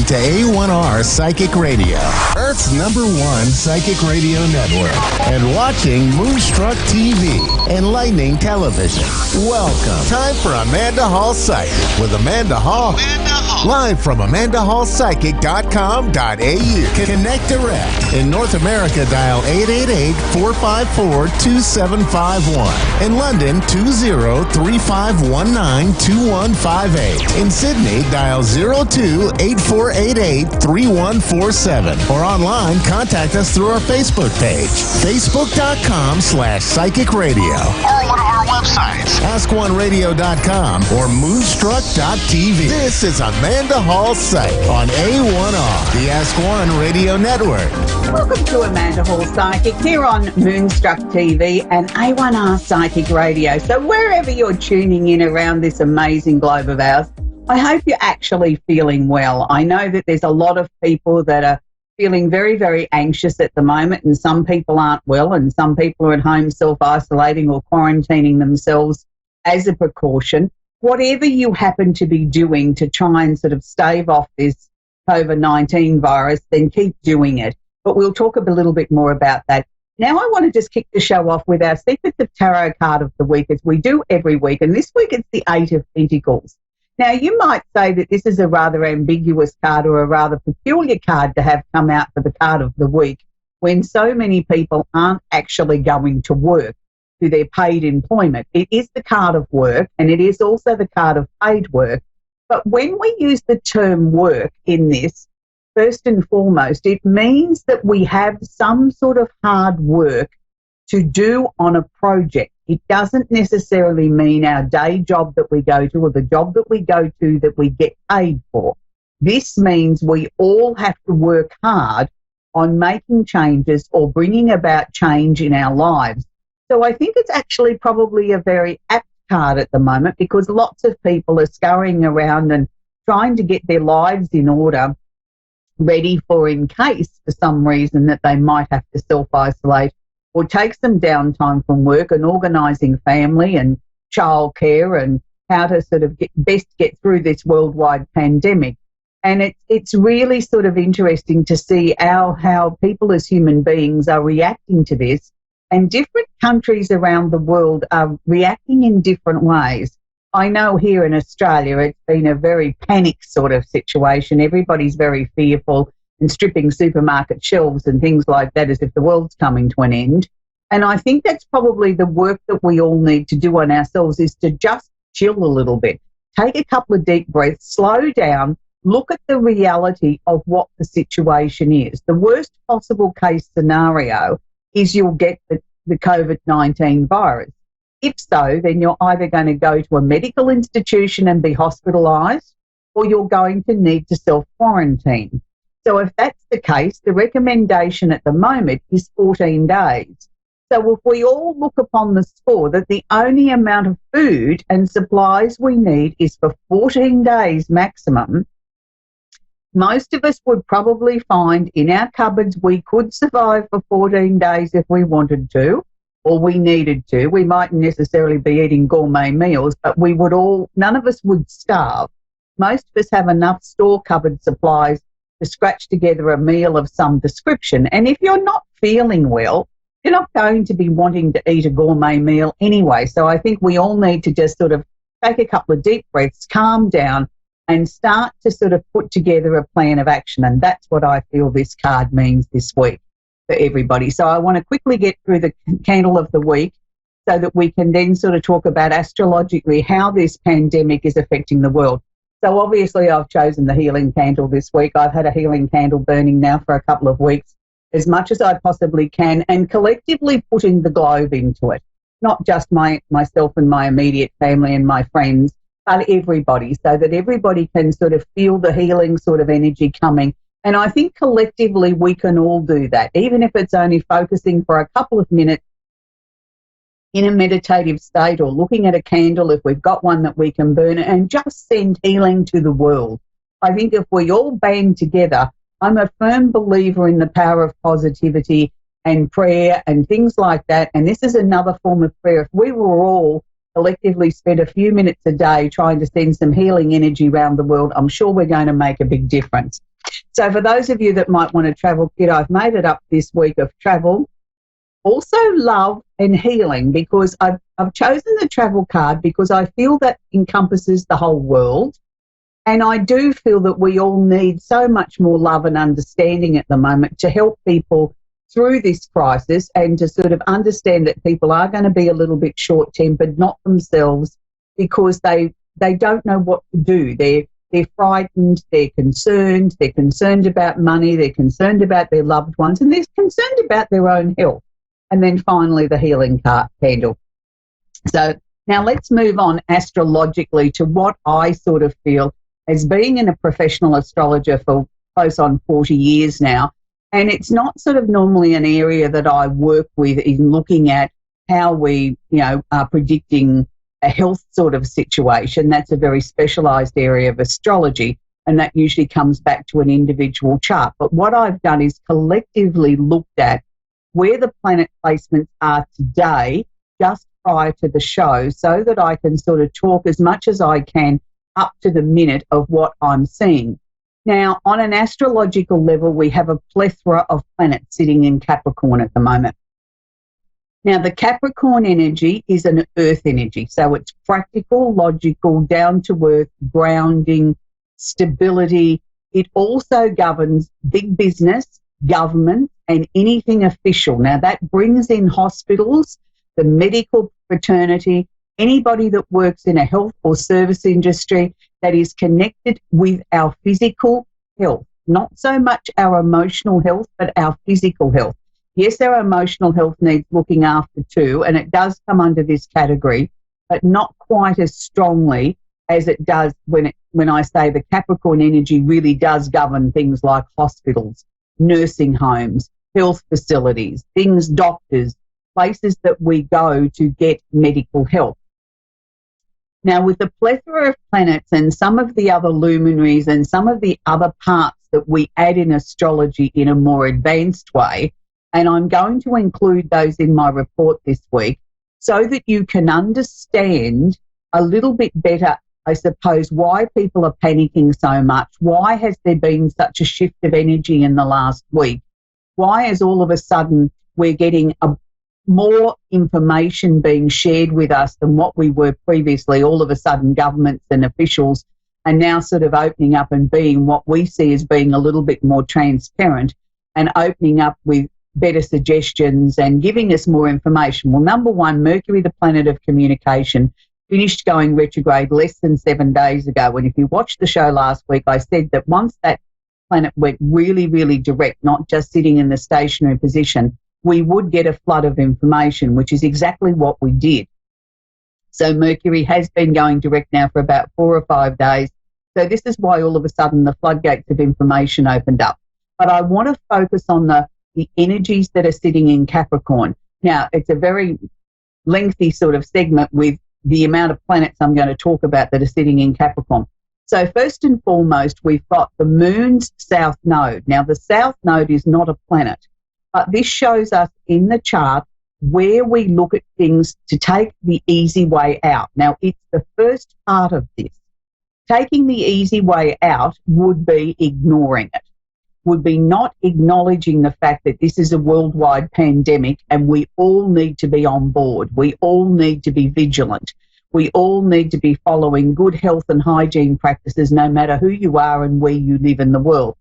to A1R Psychic Radio, Earth's #1 psychic radio network, and watching Moonstruck TV, Enlightening Television. Welcome. Time for Amanda Hall Psychic with Amanda Hall. Live from AmandaHallPsychic.com.au. Connect direct. In North America, dial 888-454-2751. In London, 20-3519-2158. In Sydney, dial 02-8488-3147. Or online, contact us through our Facebook page, facebook.com/Psychic Radio. Or one of our websites, askoneradio.com or moonstruck.tv. This is Amanda Hall Psych on A1R, the Ask One Radio Network.
Welcome to Amanda Hall Psychic here on Moonstruck TV and A1R Psychic Radio. So wherever you're tuning in around this amazing globe of ours, I hope you're actually feeling well. I know that there's a lot of people that are feeling very, very anxious at the moment, and some people aren't well, and some people are at home self-isolating or quarantining themselves as a precaution. Whatever you happen to be doing to try and sort of stave off this COVID-19 virus, then keep doing it. But we'll talk a little bit more about that. Now I want to just kick the show off with our Secrets of Tarot card of the week, as we do every week, and this week it's the Eight of Pentacles. Now, you might say that this is a rather ambiguous card or a rather peculiar card to have come out for the card of the week when so many people aren't actually going to work through their paid employment. It is the card of work, and it is also the card of paid work. But when we use the term work in this, first and foremost, it means that we have some sort of hard work to do on a project. It doesn't necessarily mean our day job that we go to or the job that we go to that we get paid for. This means we all have to work hard on making changes or bringing about change in our lives. So I think it's actually probably a very apt card at the moment, because lots of people are scurrying around and trying to get their lives in order, ready for in case for some reason that they might have to self-isolate or take some downtime from work, and organising family and childcare and how to sort of best get through this worldwide pandemic. And it's really sort of interesting to see how people as human beings are reacting to this, and different countries around the world are reacting in different ways. I know here in Australia it's been a very panic sort of situation. Everybody's very fearful and stripping supermarket shelves and things like that as if the world's coming to an end. And I think that's probably the work that we all need to do on ourselves, is to just chill a little bit. Take a couple of deep breaths, slow down, look at the reality of what the situation is. The worst possible case scenario is you'll get the COVID-19 virus. If so, then you're either going to go to a medical institution and be hospitalised, or you're going to need to self-quarantine. So if that's the case, the recommendation at the moment is 14 days. So if we all look upon the score that the only amount of food and supplies we need is for 14 days maximum, most of us would probably find in our cupboards we could survive for 14 days if we wanted to, or we needed to. We mightn't necessarily be eating gourmet meals, but none of us would starve. Most of us have enough store cupboard supplies to scratch together a meal of some description. And if you're not feeling well, you're not going to be wanting to eat a gourmet meal anyway. So I think we all need to just sort of take a couple of deep breaths, calm down, and start to sort of put together a plan of action. And that's what I feel this card means this week for everybody. So I want to quickly get through the candle of the week so that we can then sort of talk about astrologically how this pandemic is affecting the world. So obviously I've chosen the healing candle this week. I've had a healing candle burning now for a couple of weeks, as much as I possibly can, and collectively putting the globe into it. Not just myself and my immediate family and my friends, but everybody, so that everybody can sort of feel the healing sort of energy coming. And I think collectively we can all do that, even if it's only focusing for a couple of minutes in a meditative state, or looking at a candle if we've got one that we can burn, and just send healing to the world. I think if we all band together, I'm a firm believer in the power of positivity and prayer and things like that. And this is another form of prayer. If we were all collectively spend a few minutes a day trying to send some healing energy around the world, I'm sure we're going to make a big difference. So for those of you that might want to travel, kid, I've made it up this week of travel, also love and healing, because I've chosen the travel card because I feel that encompasses the whole world. And I do feel that we all need so much more love and understanding at the moment to help people through this crisis, and to sort of understand that people are going to be a little bit short-tempered, not themselves, because they don't know what to do. They're frightened, they're concerned about money, they're concerned about their loved ones, and they're concerned about their own health. And then finally, the healing candle. So now let's move on astrologically to what I sort of feel as being a professional astrologer for close on 40 years now. And it's not sort of normally an area that I work with in looking at how we, are predicting a health sort of situation. That's a very specialised area of astrology, and that usually comes back to an individual chart. But what I've done is collectively looked at where the planet placements are today, just prior to the show, so that I can sort of talk as much as I can up to the minute of what I'm seeing. Now, on an astrological level, we have a plethora of planets sitting in Capricorn at the moment. Now, the Capricorn energy is an earth energy, so it's practical, logical, down-to-earth, grounding, stability. It also governs big business, government, and anything official. Now, that brings in hospitals, the medical fraternity, anybody that works in a health or service industry that is connected with our physical health, not so much our emotional health, but our physical health. Yes, our emotional health needs looking after too, and it does come under this category, but not quite as strongly as it does when I say the Capricorn energy really does govern things like hospitals, nursing homes, health facilities, doctors, places that we go to get medical help. Now, with the plethora of planets and some of the other luminaries and some of the other parts that we add in astrology in a more advanced way, and I'm going to include those in my report this week so that you can understand a little bit better, I suppose, why people are panicking so much. Why has there been such a shift of energy in the last week? Why is all of a sudden we're getting more information being shared with us than what we were previously? All of a sudden, governments and officials are now sort of opening up and being what we see as being a little bit more transparent and opening up with better suggestions and giving us more information. Well, number one, Mercury, the planet of communication, finished going retrograde less than 7 days ago. And if you watched the show last week, I said that once that planet went really, really direct, not just sitting in the stationary position, we would get a flood of information, which is exactly what we did. So Mercury has been going direct now for about 4 or 5 days. So this is why all of a sudden the floodgates of information opened up. But I want to focus on the energies that are sitting in Capricorn. Now, it's a very lengthy sort of segment with the amount of planets I'm going to talk about that are sitting in Capricorn. So first and foremost, we've got the moon's south node. Now, the south node is not a planet, but this shows us in the chart where we look at things to take the easy way out. Now, it's the first part of this. Taking the easy way out would be ignoring it, would be not acknowledging the fact that this is a worldwide pandemic and we all need to be on board. We all need to be vigilant. We all need to be following good health and hygiene practices no matter who you are and where you live in the world.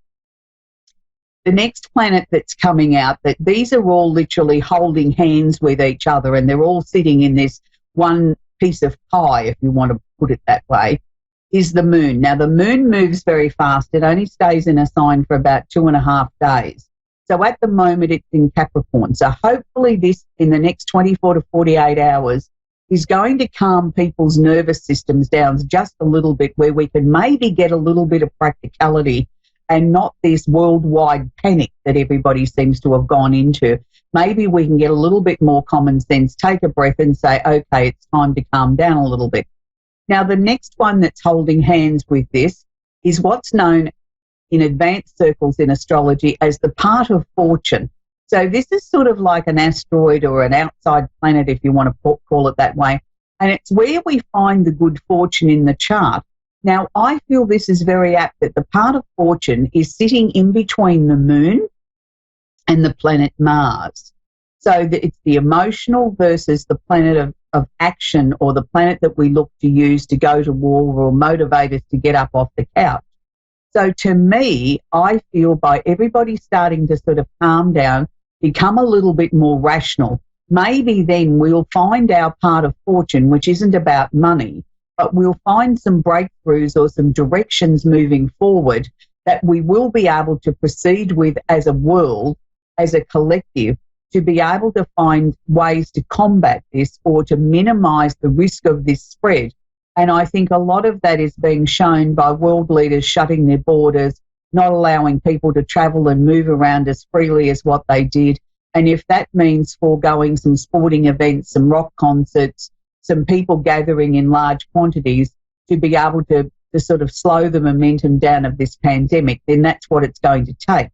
The next planet that's coming out, that these are all literally holding hands with each other and they're all sitting in this one piece of pie, if you want to put it that way, is the moon. Now, the moon moves very fast. It only stays in a sign for about 2.5 days. So at the moment, it's in Capricorn. So hopefully this, in the next 24 to 48 hours, is going to calm people's nervous systems down just a little bit, where we can maybe get a little bit of practicality and not this worldwide panic that everybody seems to have gone into. Maybe we can get a little bit more common sense, take a breath and say, okay, it's time to calm down a little bit. Now, the next one that's holding hands with this is what's known in advanced circles in astrology as the part of fortune. So this is sort of like an asteroid or an outside planet, if you want to call it that way, And it's where we find the good fortune in the chart. Now, I feel this is very apt that the part of fortune is sitting in between the moon and the planet Mars. So that it's the emotional versus the planet of action, or the planet that we look to use to go to war or motivate us to get up off the couch. So to me, I feel by everybody starting to sort of calm down, become a little bit more rational, maybe then we'll find our part of fortune, which isn't about money, but we'll find some breakthroughs or some directions moving forward that we will be able to proceed with as a world, as a collective, to be able to find ways to combat this or to minimise the risk of this spread. And I think a lot of that is being shown by world leaders shutting their borders, not allowing people to travel and move around as freely as what they did. And if that means foregoing some sporting events, some rock concerts, some people gathering in large quantities to be able to sort of slow the momentum down of this pandemic, then that's what it's going to take.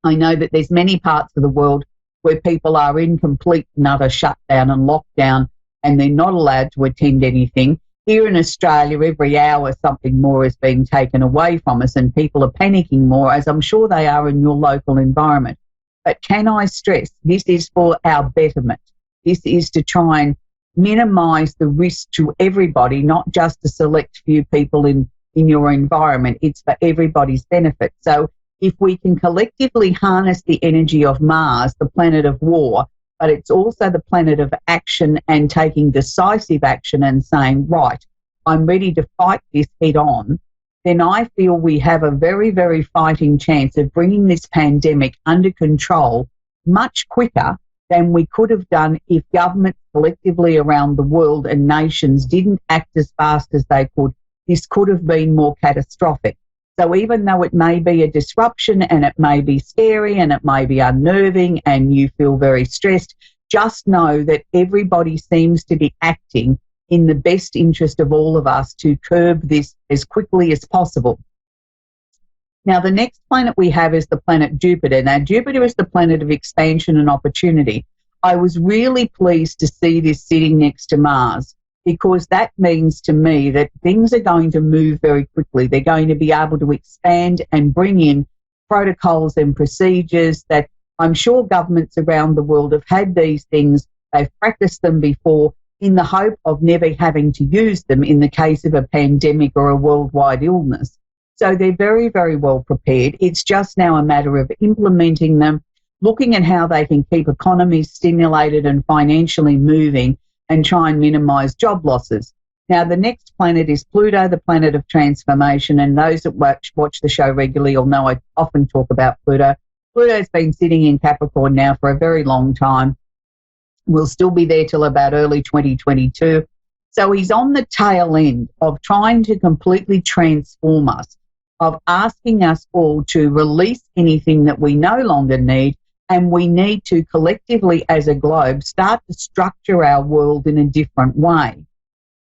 I know that there's many parts of the world where people are in complete and utter shutdown and lockdown, and they're not allowed to attend anything. Here in Australia, every hour something more is being taken away from us, and people are panicking more, as I'm sure they are in your local environment. But can I stress, this is for our betterment. This is to try and minimise the risk to everybody, not just a select few people in your environment. It's for everybody's benefit. So if we can collectively harness the energy of Mars, the planet of war, but it's also the planet of action and taking decisive action and saying, right, I'm ready to fight this head on, then I feel we have a very, very fighting chance of bringing this pandemic under control much quicker than we could have done if governments collectively around the world and nations didn't act as fast as they could. This could have been more catastrophic. So even though it may be a disruption and it may be scary and it may be unnerving and you feel very stressed, just know that everybody seems to be acting in the best interest of all of us to curb this as quickly as possible. Now, the next planet we have is the planet Jupiter. Now, Jupiter is the planet of expansion and opportunity. I was really pleased to see this sitting next to Mars, because that means to me that things are going to move very quickly. They're going to be able to expand and bring in protocols and procedures that I'm sure governments around the world have had these things. They've practiced them before in the hope of never having to use them in the case of a pandemic or a worldwide illness. So they're very, very well prepared. It's just now a matter of implementing them, looking at how they can keep economies stimulated and financially moving, and try and minimise job losses. Now, the next planet is Pluto, the planet of transformation, and those that watch the show regularly will know I often talk about Pluto. Pluto's been sitting in Capricorn now for a very long time. We'll still be there till about early 2022. So he's on the tail end of trying to completely transform us, of asking us all to release anything that we no longer need, and we need to collectively as a globe start to structure our world in a different way.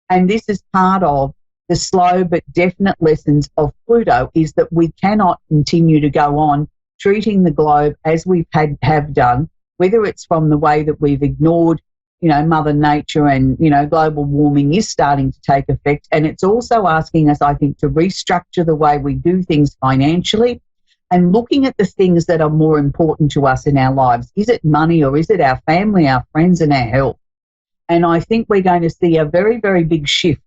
And this is part of the slow but definite lessons of Pluto, is that we cannot continue to go on treating the globe as we have done, whether it's from the way that we've ignored, Mother Nature, and, global warming is starting to take effect. And it's also asking us, I think, to restructure the way we do things financially, and looking at the things that are more important to us in our lives. Is it money, or is it our family, our friends, and our health? And I think we're going to see a very, very big shift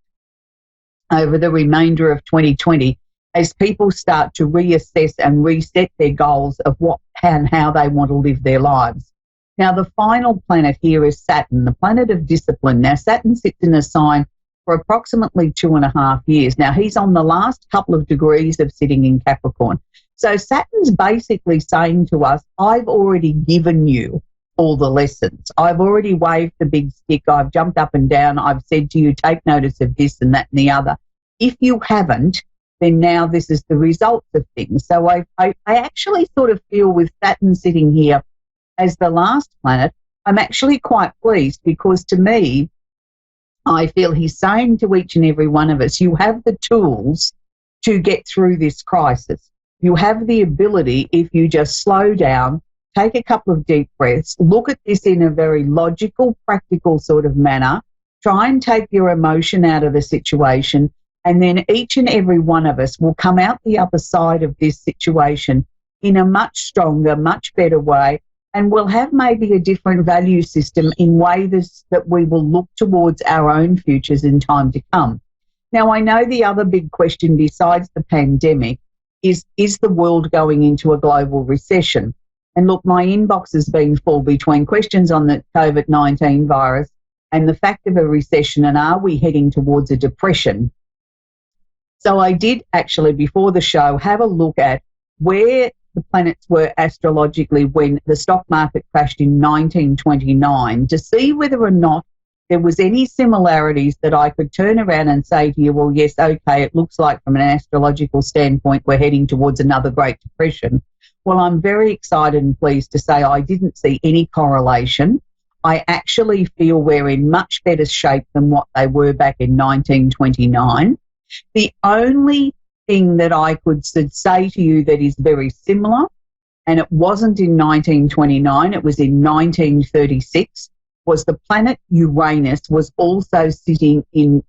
over the remainder of 2020 as people start to reassess and reset their goals of what and how they want to live their lives. Now, the final planet here is Saturn, the planet of discipline. Now, Saturn sits in a sign for approximately 2.5 years. Now, he's on the last couple of degrees of sitting in Capricorn. So Saturn's basically saying to us, I've already given you all the lessons. I've already waved the big stick. I've jumped up and down. I've said to you, take notice of this and that and the other. If you haven't, then now this is the result of things. So I actually sort of feel with Saturn sitting here as the last planet, I'm actually quite pleased, because to me, I feel he's saying to each and every one of us, you have the tools to get through this crisis. You have the ability, if you just slow down, take a couple of deep breaths, look at this in a very logical, practical sort of manner, try and take your emotion out of the situation, and then each and every one of us will come out the other side of this situation in a much stronger, much better way, and we'll have maybe a different value system in ways that we will look towards our own futures in time to come. Now, I know the other big question besides the pandemic is the world going into a global recession? And look, my inbox has been full between questions on the COVID-19 virus and the fact of a recession, and are we heading towards a depression? So I did actually, before the show, have a look at where the planets were astrologically when the stock market crashed in 1929 to see whether or not there was any similarities that I could turn around and say to you, well, yes, okay, it looks like from an astrological standpoint we're heading towards another Great Depression. Well, I'm very excited and pleased to say I didn't see any correlation. I actually feel we're in much better shape than what they were back in 1929. The only thing that I could say to you that is very similar, and it wasn't in 1929, it was in 1936, was the planet Uranus was also sitting in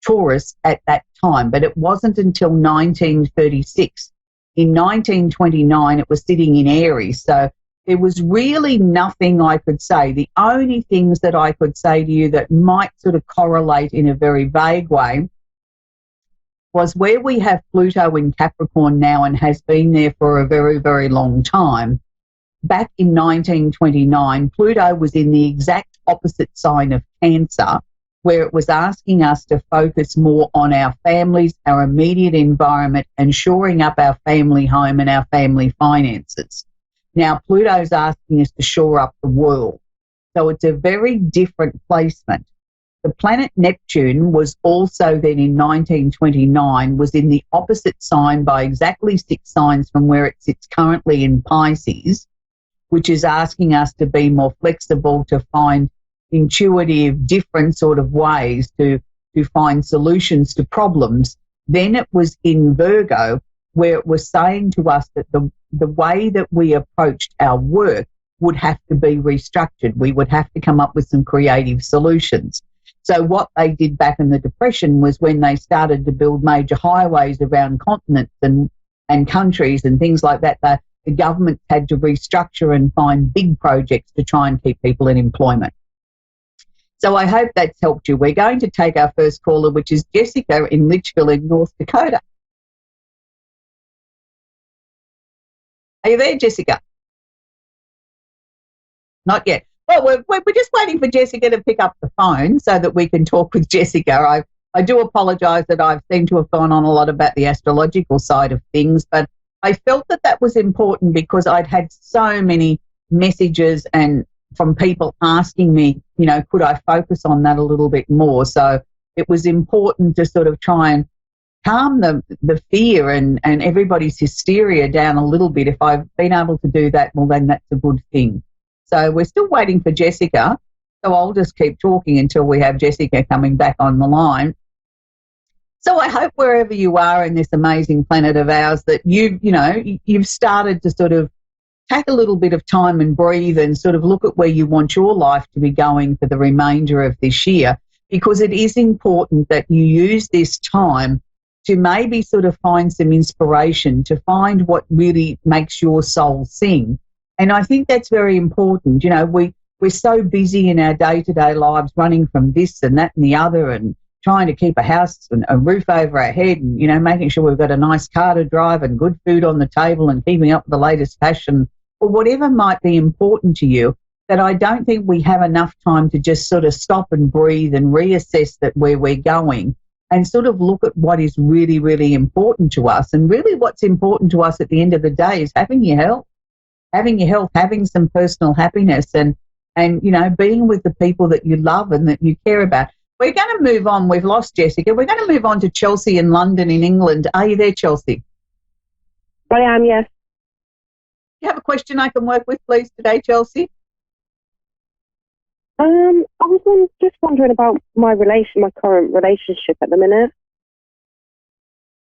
Taurus at that time, but it wasn't until 1936. In 1929, it was sitting in Aries. So there was really nothing I could say. The only things that I could say to you that might sort of correlate in a very vague way was where we have Pluto in Capricorn now and has been there for a very, very long time. Back in 1929, Pluto was in the exact opposite sign of Cancer, where it was asking us to focus more on our families, our immediate environment, and shoring up our family home and our family finances. Now, Pluto's asking us to shore up the world. So it's a very different placement. The planet Neptune was also then in 1929, was in the opposite sign by exactly 6 signs from where it sits currently in Pisces, which is asking us to be more flexible, to find intuitive, different sort of ways to find solutions to problems. Then it was in Virgo, where it was saying to us that the way that we approached our work would have to be restructured. We would have to come up with some creative solutions. So what they did back in the Depression was when they started to build major highways around continents and countries and things like that, the government had to restructure and find big projects to try and keep people in employment. So I hope that's helped you. We're going to take our first caller, which is Jessica in Litchfield in North Dakota. Are you there, Jessica? Not yet. Well, we're just waiting for Jessica to pick up the phone so that we can talk with Jessica. I do apologise that I've seemed to have gone on a lot about the astrological side of things, but I felt that was important because I'd had so many messages and from people asking me, could I focus on that a little bit more? So it was important to sort of try and calm the fear and everybody's hysteria down a little bit. If I've been able to do that, well, then that's a good thing. So we're still waiting for Jessica. So I'll just keep talking until we have Jessica coming back on the line. So I hope wherever you are in this amazing planet of ours that you've started to sort of take a little bit of time and breathe and sort of look at where you want your life to be going for the remainder of this year, because it is important that you use this time to maybe sort of find some inspiration, to find what really makes your soul sing. And I think that's very important. We're so busy in our day-to-day lives running from this and that and the other and trying to keep a house and a roof over our head and, making sure we've got a nice car to drive and good food on the table and keeping up with the latest fashion or whatever might be important to you, that I don't think we have enough time to just sort of stop and breathe and reassess that where we're going and sort of look at what is really, really important to us. And really what's important to us at the end of the day is having your health, having some personal happiness and being with the people that you love and that you care about. We're going to move on. We've lost Jessica. We're going to move on to Chelsea in London in England. Are you there, Chelsea?
I am, yes.
Do you have a question I can work with, please, today, Chelsea?
I was just wondering about my current relationship at the minute.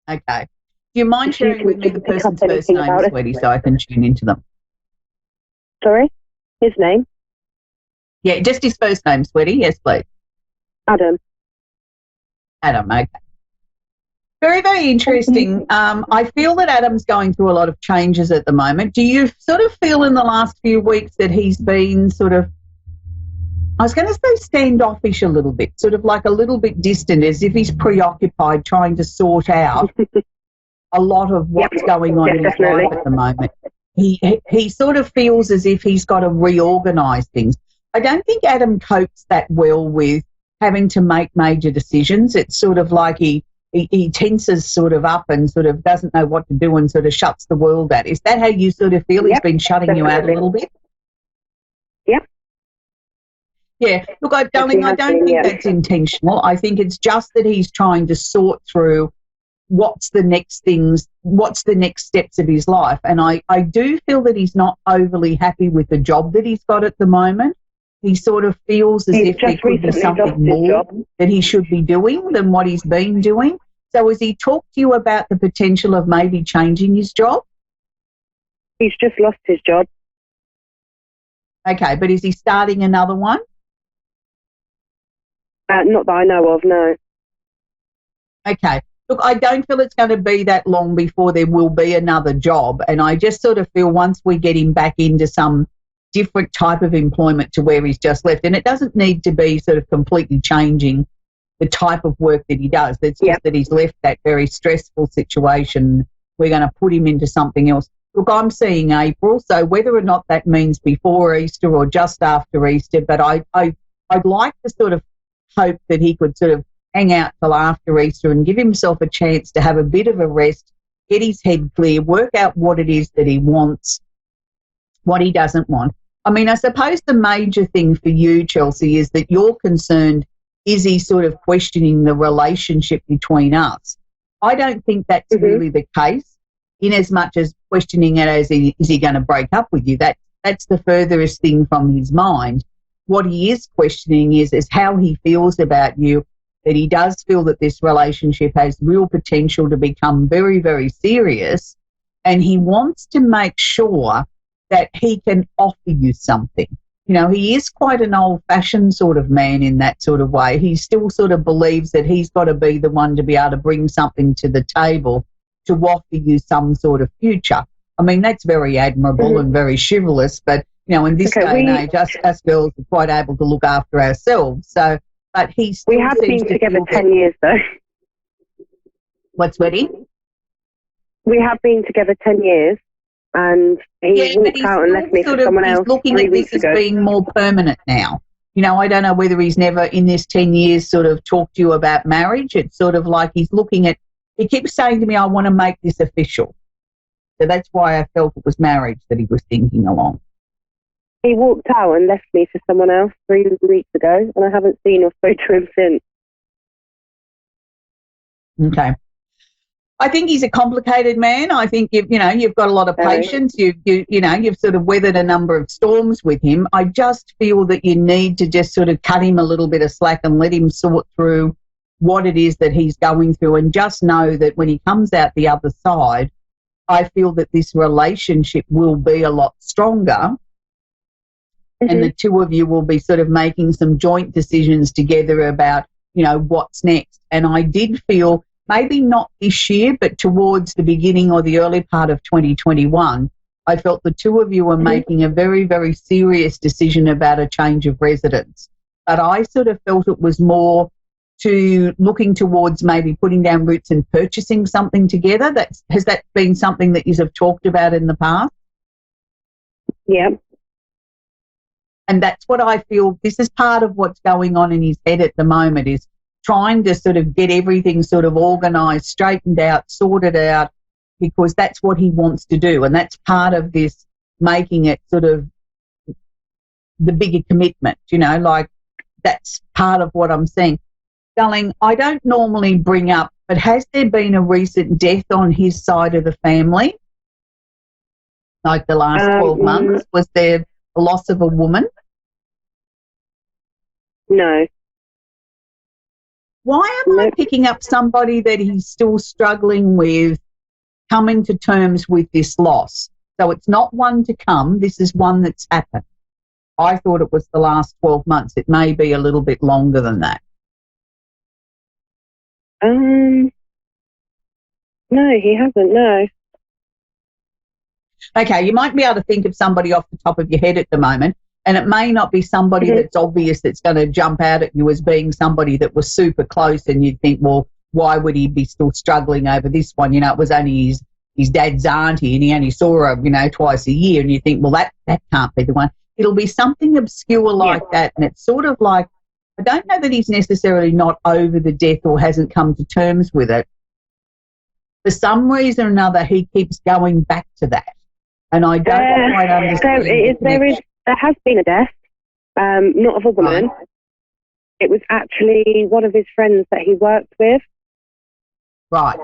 Okay. Do you mind sharing with me the person's first name, sweetie, so I can tune into them?
Sorry? His name?
Yeah, just his first name, sweetie. Yes, please.
Adam.
Adam, okay. Very, very interesting. I feel that Adam's going through a lot of changes at the moment. Do you sort of feel in the last few weeks that he's been sort of, I was going to say standoffish a little bit, sort of like a little bit distant, as if he's preoccupied trying to sort out a lot of what's going on in his life at the moment. He sort of feels as if he's got to reorganise things. I don't think Adam copes that well with having to make major decisions. It's sort of like he tenses sort of up and sort of doesn't know what to do and sort of shuts the world out. Is that how you sort of feel? He's been shutting you out a little bit?
Yep.
Yeah. Look, darling, I don't think that's intentional. I think it's just that he's trying to sort through what's the next steps of his life. And I do feel that he's not overly happy with the job that he's got at the moment. He sort of feels as if there could be something more that he should be doing than what he's been doing. So has he talked to you about the potential of maybe changing his job?
He's just lost his job.
Okay, but is he starting another one?
Not that I know of, no.
Okay. Look, I don't feel it's going to be that long before there will be another job. And I just sort of feel once we get him back into some different type of employment to where he's just left, and it doesn't need to be sort of completely changing the type of work that he does. It's just that he's left that very stressful situation. We're going to put him into something else. Look, I'm seeing April, so whether or not that means before Easter or just after Easter, but I'd like to sort of hope that he could sort of hang out till after Easter and give himself a chance to have a bit of a rest, get his head clear, work out what it is that he wants, what he doesn't want. I mean, I suppose the major thing for you, Chelsea, is that you're concerned, is he sort of questioning the relationship between us? I don't think that's really the case, in as much as questioning it as is he going to break up with you. That's the furthest thing from his mind. What he is questioning is how he feels about you, that he does feel that this relationship has real potential to become very, very serious, and he wants to make sure that he can offer you something. You know, he is quite an old-fashioned sort of man in that sort of way. He still sort of believes that he's got to be the one to be able to bring something to the table to offer you some sort of future. I mean, that's very admirable and very chivalrous, but, you know, in this day and age, us girls are quite able to look after ourselves. So, but he still
We have been together 10 years, though.
What's Weddy?
We have been together 10 years. And he walked out and left me for someone else 3 weeks ago. As being more permanent now. You know, I don't know whether he's never in this 10 years sort of talked to you about marriage. It's sort of like he's looking at, he keeps saying to me, I want to make this official. So that's why I felt it was marriage that he was thinking along. He walked out and left me for someone else 3 weeks ago, and I haven't seen or spoken to him since.
Okay. I think he's a complicated man. I think you've got a lot of patience. You've sort of weathered a number of storms with him. I just feel that you need to just sort of cut him a little bit of slack and let him sort through what it is that he's going through, and just know that when he comes out the other side, I feel that this relationship will be a lot stronger, and the two of you will be sort of making some joint decisions together about, you know, what's next. And I did feel, maybe not this year, but towards the beginning or the early part of 2021, I felt the two of you were making a very, very serious decision about a change of residence. But I sort of felt it was more to looking towards maybe putting down roots and purchasing something together. Has that been something that you have talked about in the past?
Yeah.
And that's what I feel, this is part of what's going on in his head at the moment, is trying to sort of get everything sort of organised, straightened out, sorted out, because that's what he wants to do. And that's part of this, making it sort of the bigger commitment, you know, like that's part of what I'm saying. Darling, I don't normally bring up, but has there been a recent death on his side of the family? Like the last 12 months? Was there a loss of a woman?
No.
Why am I picking up somebody that he's still struggling with coming to terms with this loss? So it's not one to come. This is one that's happened. I thought it was the last 12 months. It may be a little bit longer than that.
No, he hasn't, no.
Okay, you might be able to think of somebody off the top of your head at the moment, and it may not be somebody that's obvious that's going to jump out at you as being somebody that was super close, and you'd think, well, why would he be still struggling over this one? You know, it was only his dad's auntie, and he only saw her, you know, twice a year, and you think, well, that can't be the one. It'll be something obscure like that, and it's sort of like, I don't know that he's necessarily not over the death or hasn't come to terms with it. For some reason or another, he keeps going back to that. And I don't quite understand.
There has been a death, not of a woman. Right. It was actually one of his friends that he worked with.
Right.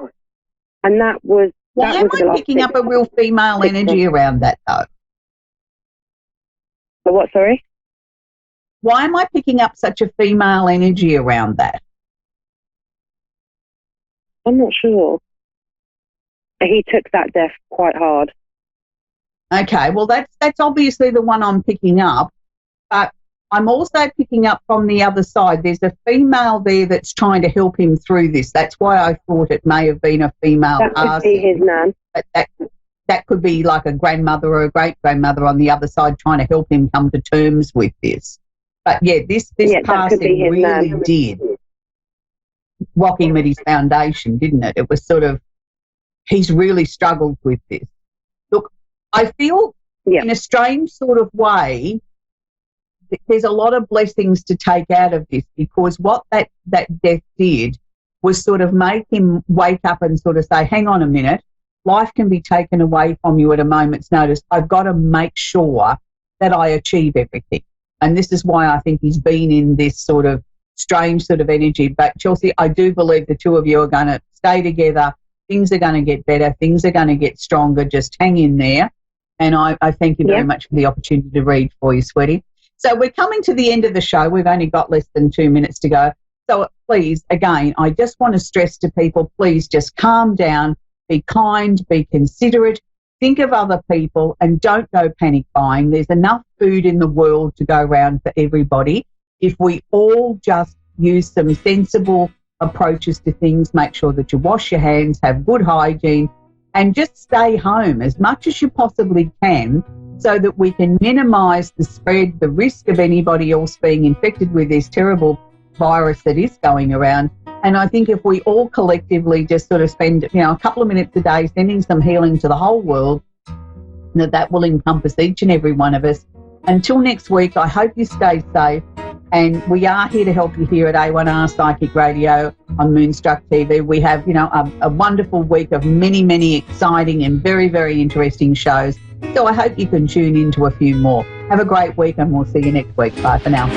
And that was...
Why am I picking up a real female energy around that, though?
The what, sorry?
Why am I picking up such a female energy around that?
I'm not sure. He took that death quite hard.
Okay, well, that's obviously the one I'm picking up, but I'm also picking up from the other side. There's a female there that's trying to help him through this. That's why I thought it may have been a female.
That could be his nan.
That could be like a grandmother or a great-grandmother on the other side trying to help him come to terms with this. But, yeah, this passing really did rock him at his foundation, didn't it? It was sort of, he's really struggled with this. Look, I feel in a strange sort of way there's a lot of blessings to take out of this, because what that death did was sort of make him wake up and sort of say, hang on a minute, life can be taken away from you at a moment's notice. I've got to make sure that I achieve everything. And this is why I think he's been in this sort of strange sort of energy. But Chelsea, I do believe the two of you are going to stay together. Things are going to get better. Things are going to get stronger. Just hang in there. And I thank you very much for the opportunity to read for you, sweetie. So we're coming to the end of the show. We've only got less than 2 minutes to go. So please, again, I just want to stress to people, please just calm down, be kind, be considerate, think of other people, and don't go panic buying. There's enough food in the world to go around for everybody. If we all just use some sensible approaches to things, make sure that you wash your hands, have good hygiene, and just stay home as much as you possibly can so that we can minimise the spread, the risk of anybody else being infected with this terrible virus that is going around. And I think if we all collectively just sort of spend, a couple of minutes a day sending some healing to the whole world, that will encompass each and every one of us. Until next week, I hope you stay safe. And we are here to help you here at A1R Psychic Radio on Moonstruck TV. We have, a wonderful week of many, many exciting and very, very interesting shows. So I hope you can tune into a few more. Have a great week, and we'll see you next week. Bye for now.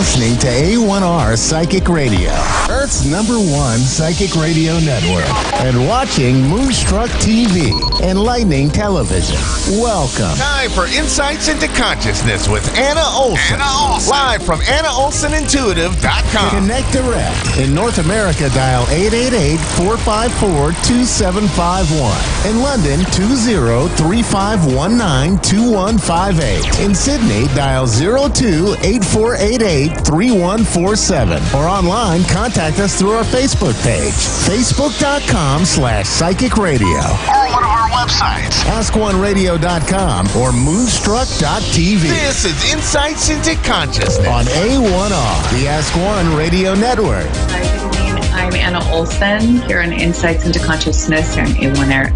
listening to A1R Psychic Radio, Earth's #1 psychic radio network, and watching Moonstruck TV, enlightening television. Welcome.
Time for Insights into Consciousness with Anna Olson. Live from AnnaOlsonIntuitive.com.
Connect direct. In North America, dial 888-454-2751. In London, 20-3519-2158. In Sydney, dial 02-8488-3147. Or online, contact us through our Facebook page, facebook.com/psychic radio.
Or one of our websites,
askoneradio.com or moonstruck.tv.
This is Insights into Consciousness
On A1R, the Ask One Radio Network.
Hi, good evening. I'm Anna Olson here on Insights into Consciousness here on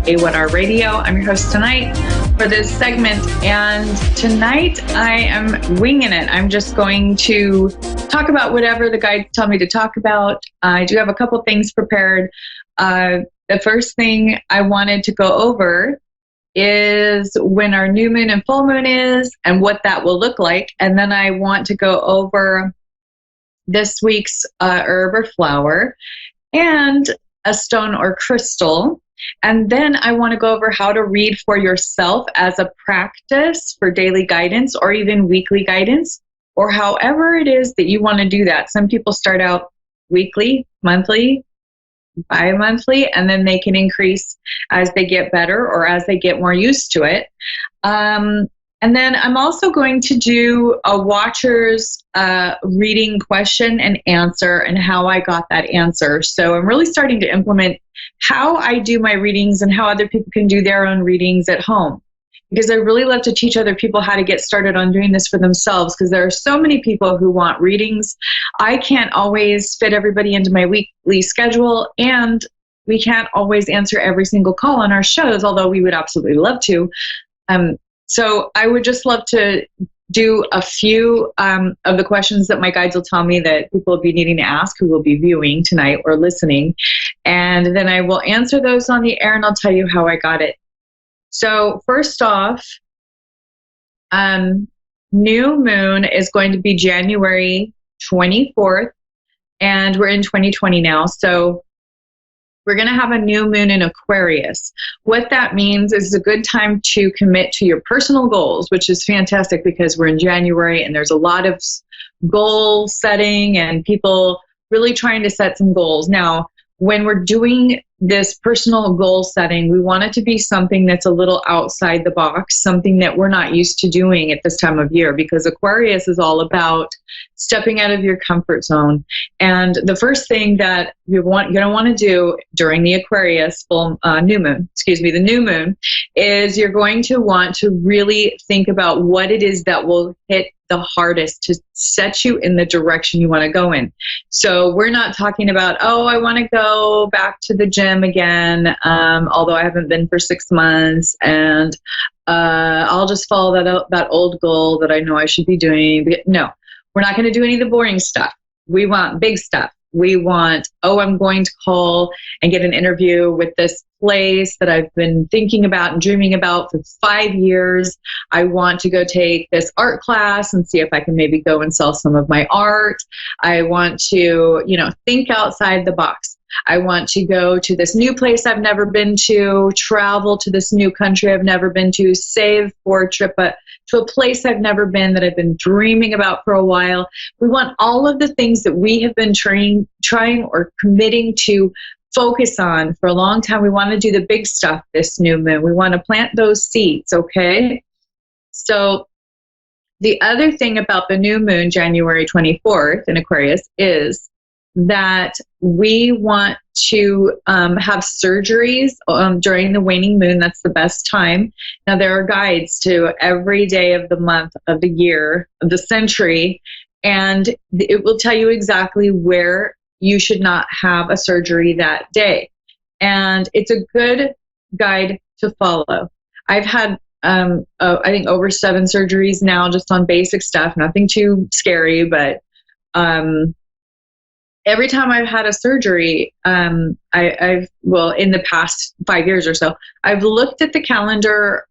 A1R Radio. I'm your host tonight for this segment, and tonight I am winging it. I'm just going to talk about whatever the guides tell me to talk about. I do have a couple things prepared. The first thing I wanted to go over is when our new moon and full moon is and what that will look like. And then I want to go over this week's herb or flower and a stone or crystal. And then I want to go over how to read for yourself as a practice for daily guidance or even weekly guidance, or however it is that you want to do that. Some people start out weekly, monthly, bi-monthly, and then they can increase as they get better or as they get more used to it. And then I'm also going to do a watcher's reading question and answer and how I got that answer. So I'm really starting to implement how I do my readings and how other people can do their own readings at home, because I really love to teach other people how to get started on doing this for themselves, because there are so many people who want readings. I can't always fit everybody into my weekly schedule, and we can't always answer every single call on our shows, although we would absolutely love to. So I would just love to do a few of the questions that my guides will tell me that people will be needing to ask who will be viewing tonight or listening. And then I will answer those on the air, and I'll tell you how I got it. So first off, new moon is going to be January 24th, and we're in 2020 now. So we're going to have a new moon in Aquarius. What that means is a good time to commit to your personal goals, which is fantastic because we're in January and there's a lot of goal setting and people really trying to set some goals. Now, when we're doing this personal goal setting, we want it to be something that's a little outside the box, something that we're not used to doing at this time of year, because Aquarius is all about stepping out of your comfort zone. And the first thing that you're going to want to do during the Aquarius the new moon, is you're going to want to really think about what it is that will hit the hardest to set you in the direction you want to go in. So we're not talking about, oh, I want to go back to the gym again, although I haven't been for 6 months, and I'll just follow that old goal that I know I should be doing. No, we're not going to do any of the boring stuff. We want big stuff. We want, I'm going to call and get an interview with this place that I've been thinking about and dreaming about for 5 years. I want to go take this art class and see if I can maybe go and sell some of my art. I want to, think outside the box. I want to go to this new place I've never been to, travel to this new country I've never been to, save for a trip to a place I've never been that I've been dreaming about for a while. We want all of the things that we have been trying or committing to focus on for a long time. We want to do the big stuff this new moon. We want to plant those seeds, okay? So the other thing about the new moon, January 24th in Aquarius, is that we want to have surgeries during the waning moon. That's the best time. Now, there are guides to every day of the month, of the year, of the century, and it will tell you exactly where you should not have a surgery that day. And it's a good guide to follow. I've had, I think, over 7 surgeries now just on basic stuff, nothing too scary, but every time I've had a surgery, in the past 5 years or so, I've looked at the calendar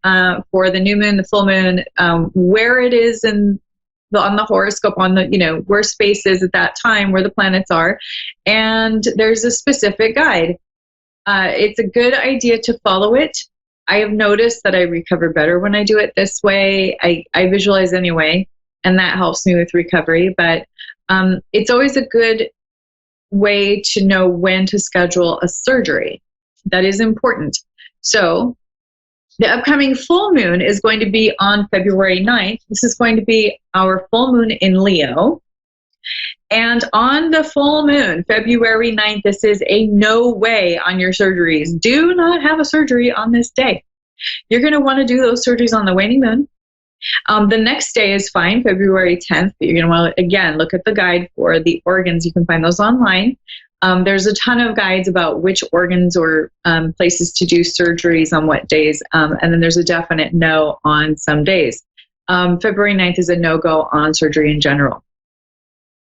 for the new moon, the full moon, where it is in on the horoscope, on the, where space is at that time, where the planets are. And there's a specific guide. It's a good idea to follow it. I have noticed that I recover better when I do it this way. I visualize anyway, and that helps me with recovery. But it's always a good way to know when to schedule a surgery. That is important. So the upcoming full moon is going to be on February 9th. This is going to be our full moon in Leo. And on the full moon, February 9th, this is a no way on your surgeries. Do not have a surgery on this day. You're going to want to do those surgeries on the waning moon. The next day is fine, February 10th. But you're going to want to, again, look at the guide for the organs. You can find those online. There's a ton of guides about which organs or places to do surgeries on what days. And then there's a definite no on some days. February 9th is a no-go on surgery in general.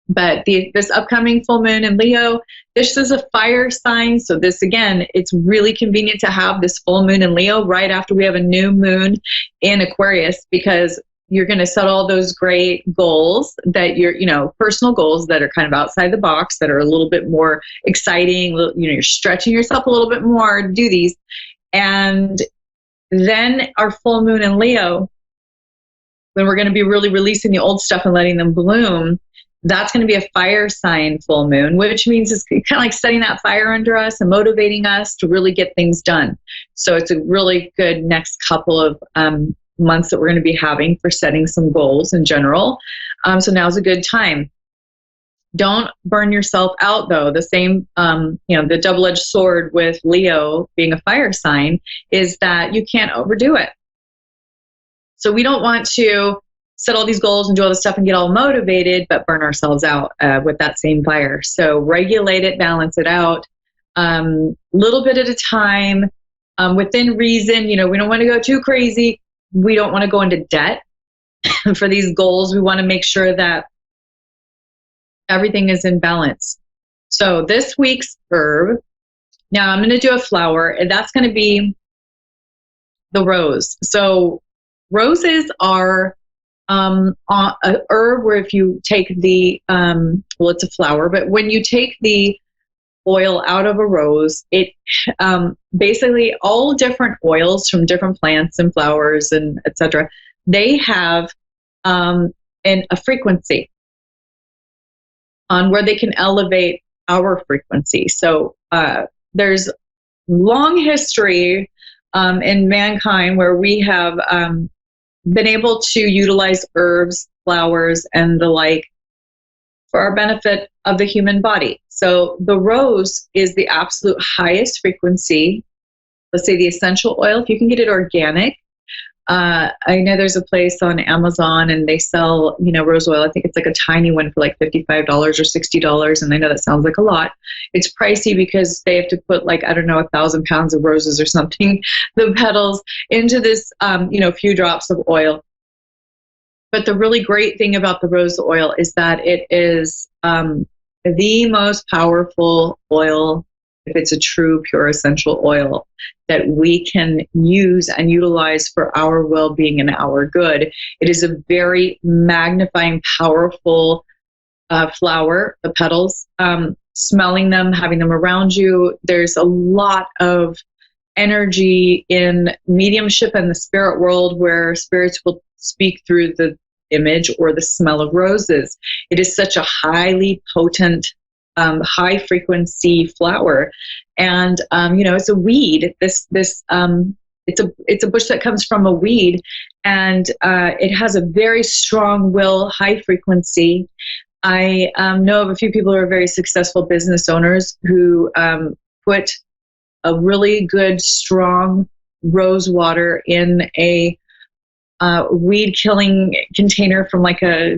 But this upcoming full moon in Leo, this is a fire sign. So this, again, it's really convenient to have this full moon in Leo right after we have a new moon in Aquarius, because you're going to set all those great goals that personal goals that are kind of outside the box, that are a little bit more exciting. You're stretching yourself a little bit more to do these. And then our full moon in Leo, when we're going to be really releasing the old stuff and letting them bloom, that's going to be a fire sign full moon, which means it's kind of like setting that fire under us and motivating us to really get things done. So it's a really good next couple of months that we're going to be having for setting some goals in general. So now's a good time. Don't burn yourself out, though. The same, the double-edged sword with Leo being a fire sign is that you can't overdo it. So we don't want to set all these goals and do all this stuff and get all motivated, but burn ourselves out with that same fire. So regulate it, balance it out, little bit at a time, within reason. We don't want to go too crazy. We don't want to go into debt for these goals. We want to make sure that everything is in balance. So this week's herb, now I'm going to do a flower, and that's going to be the rose. So roses are an herb where if you take the, it's a flower, but when you take the oil out of a rose, it basically all different oils from different plants and flowers and etc. They have a frequency on where they can elevate our frequency. So there's long history in mankind where we have been able to utilize herbs, flowers, and the like for our benefit of the human body. So the rose is the absolute highest frequency. Let's say the essential oil, if you can get it organic. I know there's a place on Amazon and they sell, rose oil. I think it's like a tiny one for like $55 or $60. And I know that sounds like a lot. It's pricey because they have to put 1,000 pounds of roses or something, the petals, into this, few drops of oil. But the really great thing about the rose oil is that it is the most powerful oil, if it's a true pure essential oil, that we can use and utilize for our well-being and our good. It is a very magnifying, powerful flower, the petals. Smelling them, having them around you, there's a lot of energy in mediumship and the spirit world where spirits will speak through the image or the smell of roses. It is such a highly potent, high frequency flower, and it's a weed. It's a bush that comes from a weed, and it has a very strong will, high frequency. I know of a few people who are very successful business owners who put a really good, strong rose water in a weed killing container from a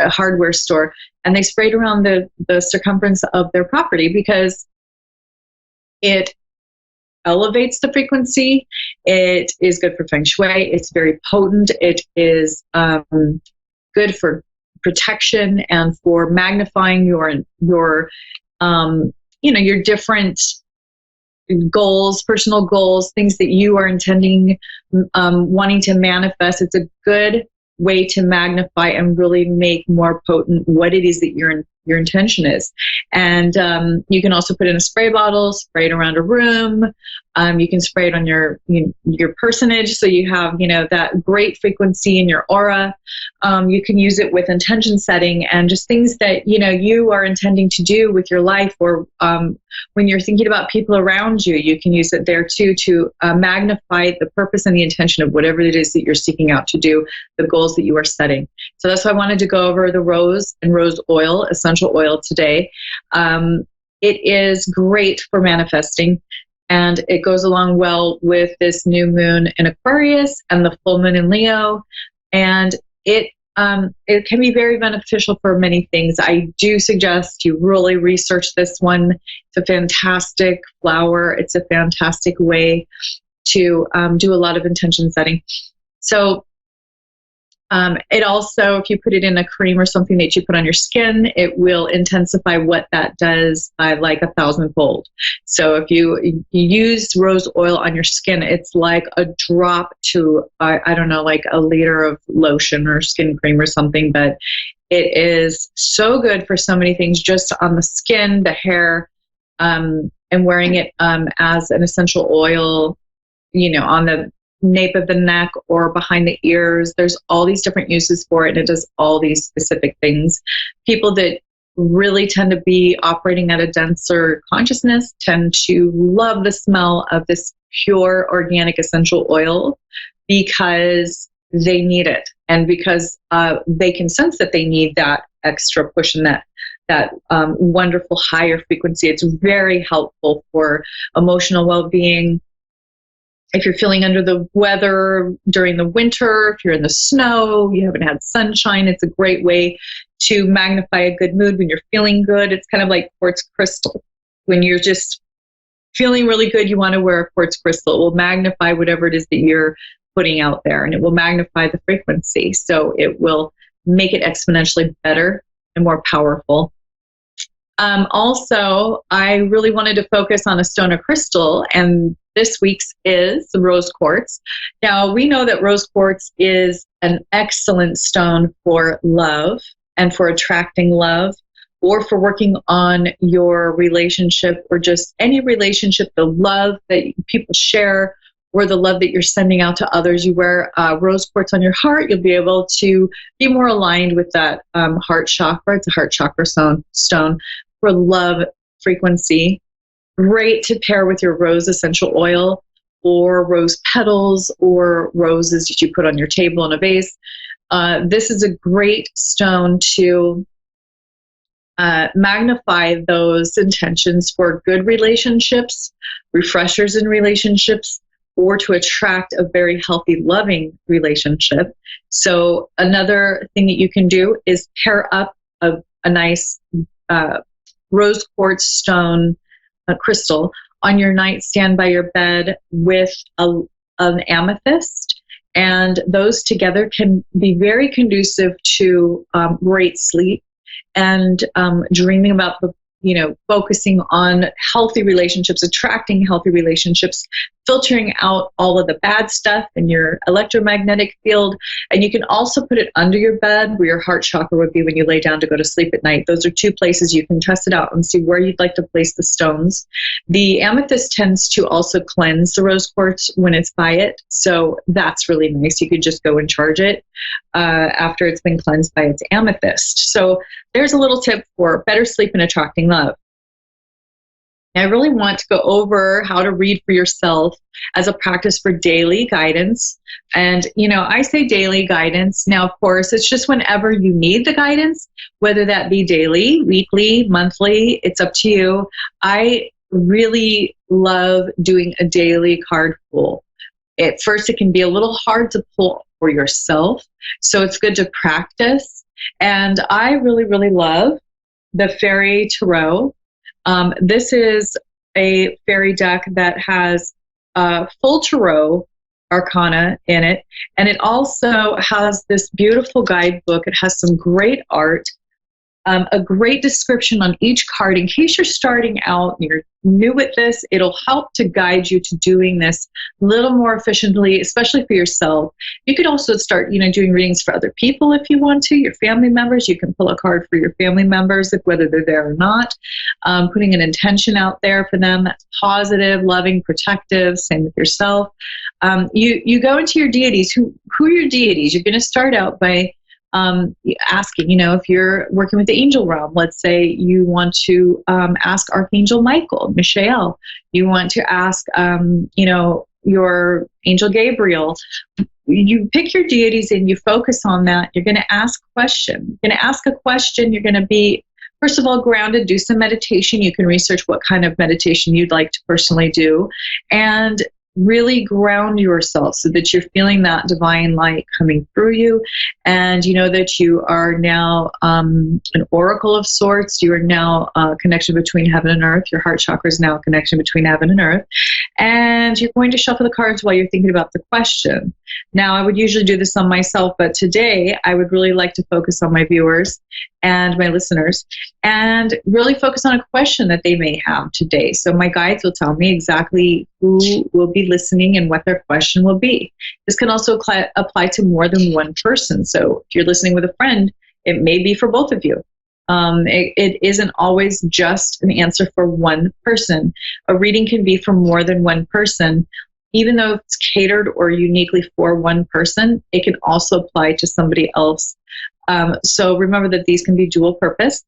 hardware store, and they sprayed around the circumference of their property because it elevates the frequency. It is good for feng shui. It's very potent. It is good for protection and for magnifying your different goals, personal goals, things that you are intending, wanting to manifest. It's a good way to magnify and really make more potent what it is that your intention is. And you can also put it in a spray bottle, spray it around a room. You can spray it on your personage, so you have that great frequency in your aura. You can use it with intention setting and just things that you are intending to do with your life, or when you're thinking about people around you, you can use it there too to magnify the purpose and the intention of whatever it is that you're seeking out to do, the goals that you are setting. So that's why I wanted to go over the rose and rose oil, essential oil today. It is great for manifesting, and it goes along well with this new moon in Aquarius and the full moon in Leo, and it can be very beneficial for many things. I do suggest you really research this one. It's a fantastic flower. It's a fantastic way to do a lot of intention setting. So it also, if you put it in a cream or something that you put on your skin, it will intensify what that does by like 1,000-fold. So if you use rose oil on your skin, it's like a drop to, I don't know, like a liter of lotion or skin cream or something, but it is so good for so many things, just on the skin, the hair, and wearing it as an essential oil, on the nape of the neck or behind the ears. There's all these different uses for it, and it does all these specific things. People that really tend to be operating at a denser consciousness tend to love the smell of this pure organic essential oil because they need it, and because they can sense that they need that extra push and that wonderful higher frequency. It's very helpful for emotional well-being. If you're feeling under the weather during the winter, if you're in the snow, you haven't had sunshine, it's a great way to magnify a good mood when you're feeling good. It's kind of like quartz crystal. When you're just feeling really good, you want to wear a quartz crystal. It will magnify whatever it is that you're putting out there, and it will magnify the frequency. So it will make it exponentially better and more powerful. Also, I really wanted to focus on a stone or crystal, and this week's is rose quartz. Now, we know that rose quartz is an excellent stone for love and for attracting love, or for working on your relationship, or just any relationship, the love that people share, or the love that you're sending out to others. You wear rose quartz on your heart, you'll be able to be more aligned with that heart chakra. It's a heart chakra stone for love frequency. Great to pair with your rose essential oil, or rose petals, or roses that you put on your table in a vase. This is a great stone to magnify those intentions for good relationships, refreshers in relationships, or to attract a very healthy, loving relationship. So another thing that you can do is pair up a nice rose quartz stone crystal on your nightstand by your bed with an amethyst, and those together can be very conducive to great sleep and dreaming about focusing on healthy relationships, attracting healthy relationships, filtering out all of the bad stuff in your electromagnetic field. And you can also put it under your bed, where your heart chakra would be when you lay down to go to sleep at night. Those are two places you can test it out and see where you'd like to place the stones. The amethyst tends to also cleanse the rose quartz when it's by it, so that's really nice. You could just go and charge it after it's been cleansed by its amethyst. So there's a little tip for better sleep and attracting love. I really want to go over how to read for yourself as a practice for daily guidance. And, I say daily guidance. Now, of course, it's just whenever you need the guidance, whether that be daily, weekly, monthly, it's up to you. I really love doing a daily card pull. At first, it can be a little hard to pull for yourself, so it's good to practice. And I really, really love the Fairy Tarot. This is a fairy deck that has full tarot arcana in it, and it also has this beautiful guidebook. It has some great art. a great description on each card in case you're starting out and you're new with this. It'll help to guide you to doing this a little more efficiently, especially for yourself. You could also start, doing readings for other people if you want to, your family members. You can pull a card for your family members, whether they're there or not, putting an intention out there for them that's positive, loving, protective. Same with yourself. You go into your deities. Who are your deities? You're going to start out by asking, if you're working with the angel realm, let's say you want to ask Archangel Michael. You want to ask, your Angel Gabriel. You pick your deities and you focus on that. You're going to ask a question. You're going to ask a question. You're going to be, first of all, grounded, do some meditation. You can research what kind of meditation you'd like to personally do, and really ground yourself so that you're feeling that divine light coming through you, and you know that you are now an oracle of sorts. You are now a connection between heaven and earth. Your heart chakra is now a connection between heaven and earth, and you're going to shuffle the cards while you're thinking about the question. Now, I would usually do this on myself, but today I would really like to focus on my viewers and my listeners and really focus on a question that they may have today. So my guides will tell me exactly who will be listening and what their question will be. This can also apply to more than one person. So if you're listening with a friend, it may be for both of you. It isn't always just an answer for one person. A reading can be for more than one person. Even though it's catered or uniquely for one person, it can also apply to somebody else. So remember that these can be dual purpose.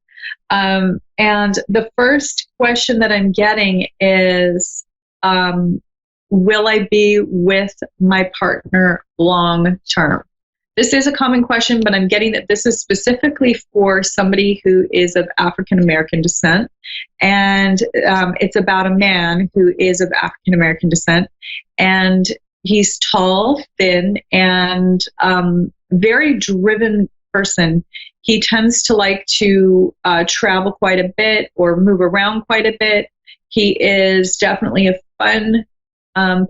And the first question that I'm getting is, will I be with my partner long term? This is a common question, but I'm getting that this is specifically for somebody who is of African American descent. And it's about a man who is of African American descent. And he's tall, thin, and very driven person. He tends to like to travel quite a bit or move around quite a bit. He is definitely a fun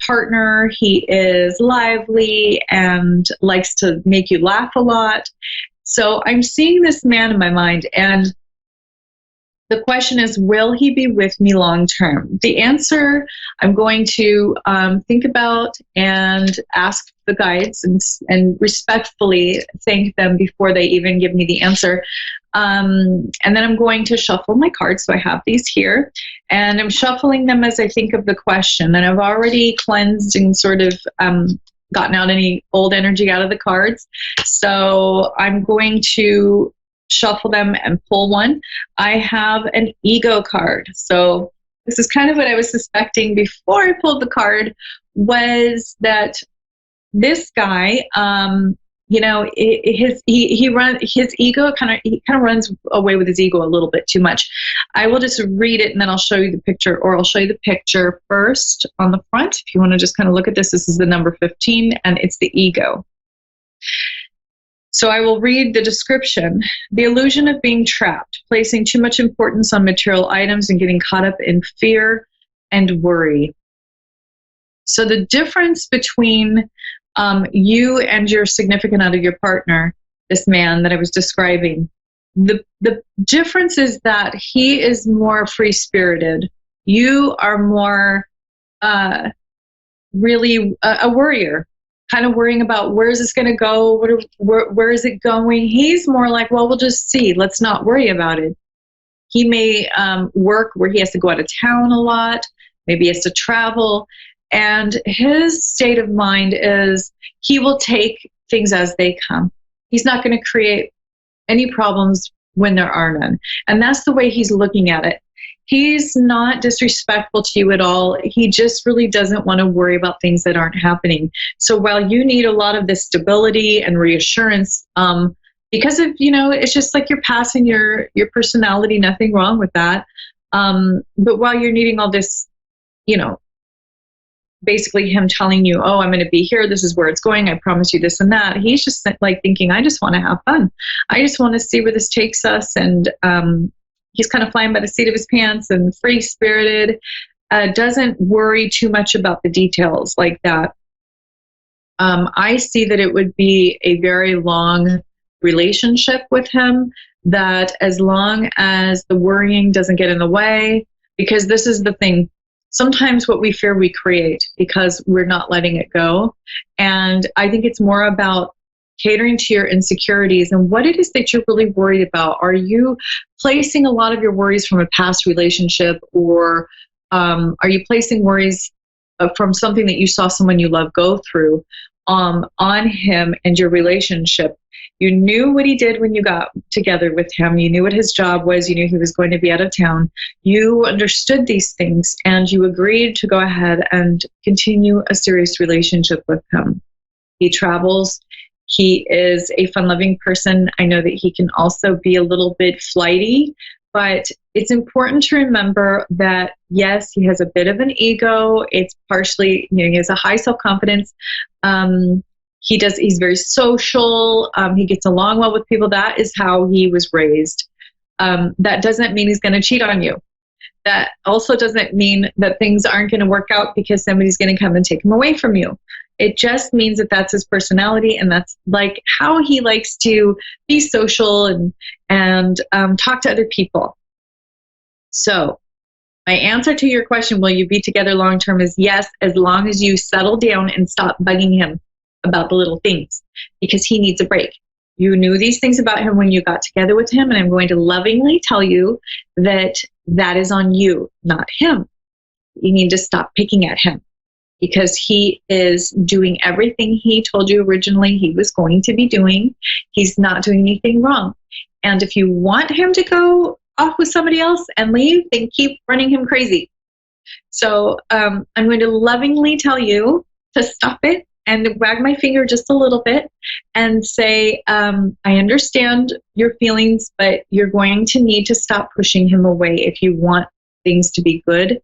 partner. He is lively and likes to make you laugh a lot. So I'm seeing this man in my mind, and the question is, will he be with me long term? The answer I'm going to think about and ask the guides and respectfully thank them before they even give me the answer. And then I'm going to shuffle my cards. So I have these here, and I'm shuffling them as I think of the question. And I've already cleansed and sort of gotten out any old energy out of the cards. So I'm going to shuffle them and pull one. I have an ego card. So this is kind of what I was suspecting before I pulled the card, was that this guy, his ego kind of runs away with his ego a little bit too much. I will just read it and then I'll show you the picture, or I'll show you the picture first on the front. If you want to just kind of look at this, this is the number 15 and it's the ego. So I will read the description. The illusion of being trapped, placing too much importance on material items and getting caught up in fear and worry. So the difference between you and your significant other, your partner, this man that I was describing, the difference is that he is more free-spirited. You are more really a worrier, kind of worrying about where is this going to go, where is it going. He's more like, well, we'll just see. Let's not worry about it. He may work where he has to go out of town a lot. Maybe he has to travel. And his state of mind is he will take things as they come. He's not going to create any problems when there are none. And that's the way he's looking at it. He's not disrespectful to you at all. He just really doesn't want to worry about things that aren't happening. So while you need a lot of this stability and reassurance, because of, it's just like you're passing your personality, nothing wrong with that. But while you're needing all this, basically him telling you, oh, I'm going to be here, this is where it's going, I promise you this and that, he's just like thinking, I just want to have fun. I just want to see where this takes us. And he's kind of flying by the seat of his pants and free-spirited, doesn't worry too much about the details like that. I see that it would be a very long relationship with him, that as long as the worrying doesn't get in the way, because this is the thing, sometimes what we fear we create because we're not letting it go. And I think it's more about catering to your insecurities and what it is that you're really worried about. Are you placing a lot of your worries from a past relationship, or are you placing worries from something that you saw someone you love go through on him and your relationship? You knew what he did when you got together with him. You knew what his job was. You knew he was going to be out of town. You understood these things, and you agreed to go ahead and continue a serious relationship with him. He travels. He is a fun-loving person. I know that he can also be a little bit flighty, but it's important to remember that, yes, he has a bit of an ego. It's partially, he has a high self-confidence. He's very social. He gets along well with people. That is how he was raised. That doesn't mean he's going to cheat on you. That also doesn't mean that things aren't going to work out because somebody's going to come and take him away from you. It just means that that's his personality, and that's like how he likes to be social and talk to other people. So my answer to your question, will you be together long term, is yes, as long as you settle down and stop bugging him about the little things, because he needs a break. You knew these things about him when you got together with him, and I'm going to lovingly tell you that that is on you, not him. You need to stop picking at him, because he is doing everything he told you originally he was going to be doing. He's not doing anything wrong. And if you want him to go off with somebody else and leave, then keep running him crazy. So I'm going to lovingly tell you to stop it and wag my finger just a little bit and say, I understand your feelings, but you're going to need to stop pushing him away if you want things to be good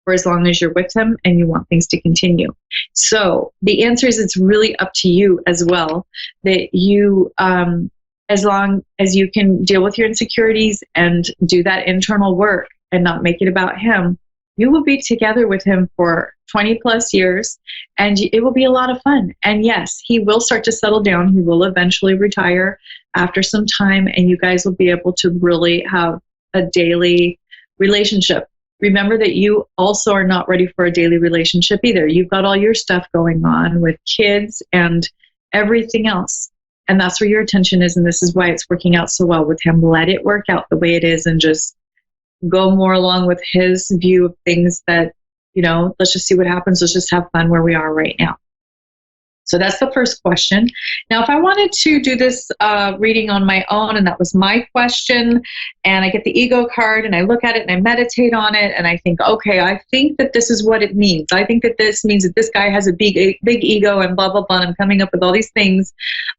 for as long as you're with him and you want things to continue. So the answer is, it's really up to you as well, that you, as long as you can deal with your insecurities and do that internal work and not make it about him, you will be together with him for 20 plus years, and it will be a lot of fun. And yes, he will start to settle down. He will eventually retire after some time, and you guys will be able to really have a daily relationship. Remember that you also are not ready for a daily relationship either. You've got all your stuff going on with kids and everything else. And that's where your attention is. And this is why it's working out so well with him. Let it work out the way it is and just go more along with his view of things that, let's just see what happens. Let's just have fun where we are right now. So that's the first question. Now, if I wanted to do this reading on my own, and that was my question, and I get the ego card and I look at it and I meditate on it and I think, okay, I think that this is what it means. I think that this means that this guy has a big ego and blah, blah, blah. And I'm coming up with all these things.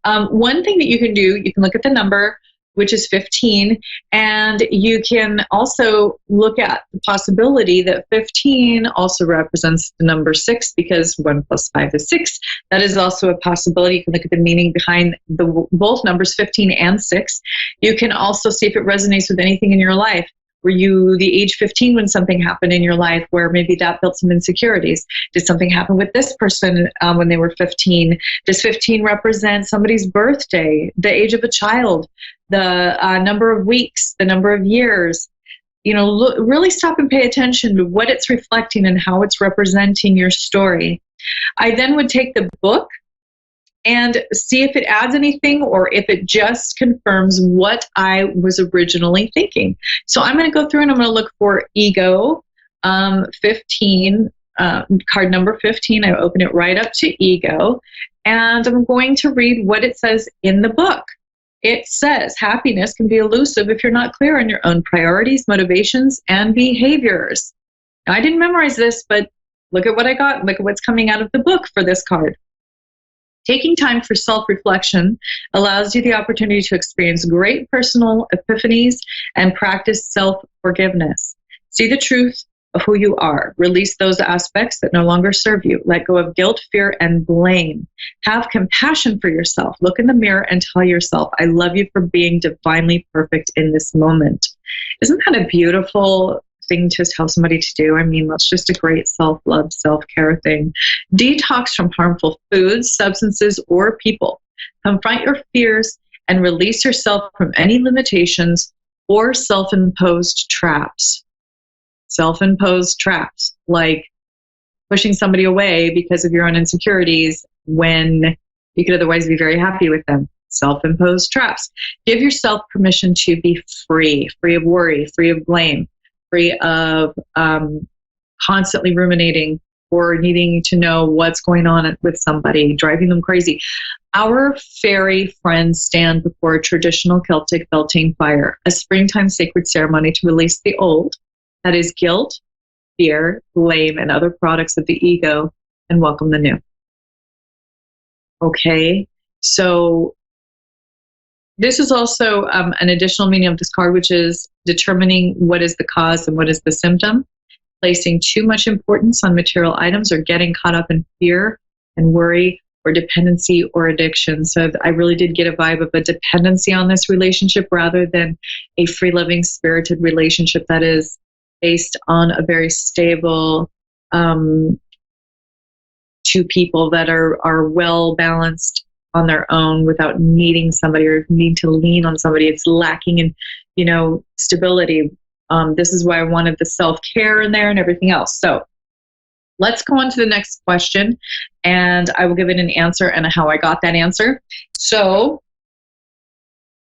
One thing that you can do, you can look at the number, which is 15. And you can also look at the possibility that 15 also represents the number 6, because 1 plus 5 is 6. That is also a possibility. You can look at the meaning behind both numbers, 15 and 6. You can also see if it resonates with anything in your life. Were you the age 15 when something happened in your life where maybe that built some insecurities? Did something happen with this person when they were 15? Does 15 represent somebody's birthday, the age of a child, the number of weeks, the number of years? Really stop and pay attention to what it's reflecting and how it's representing your story. I then would take the book and see if it adds anything or if it just confirms what I was originally thinking. So I'm going to go through and I'm going to look for ego 15, card number 15. I open it right up to ego, and I'm going to read what it says in the book. It says, happiness can be elusive if you're not clear on your own priorities, motivations, and behaviors. Now, I didn't memorize this, but look at what I got. Look at what's coming out of the book for this card. Taking time for self-reflection allows you the opportunity to experience great personal epiphanies and practice self-forgiveness. See the truth of who you are. Release those aspects that no longer serve you. Let go of guilt, fear, and blame. Have compassion for yourself. Look in the mirror and tell yourself, I love you for being divinely perfect in this moment. Isn't that a beautiful thing to tell somebody to do? I mean, that's just a great self-love, self-care thing. Detox from harmful foods, substances, or people. Confront your fears and release yourself from any limitations or self-imposed traps. Self-imposed traps, like pushing somebody away because of your own insecurities when you could otherwise be very happy with them. Self-imposed traps. Give yourself permission to be free of worry, free of blame, free of constantly ruminating or needing to know what's going on with somebody, driving them crazy. Our fairy friends stand before a traditional Celtic Beltane fire, a springtime sacred ceremony to release the old, that is guilt, fear, blame, and other products of the ego, and welcome the new. Okay, so this is also an additional meaning of this card, which is determining what is the cause and what is the symptom, placing too much importance on material items, or getting caught up in fear and worry or dependency or addiction. So I really did get a vibe of a dependency on this relationship rather than a free, loving, spirited relationship that is based on a very stable two people that are well balanced on their own without needing somebody or need to lean on somebody. It's lacking in, stability. This is why I wanted the self-care in there and everything else. So let's go on to the next question, and I will give it an answer and how I got that answer. So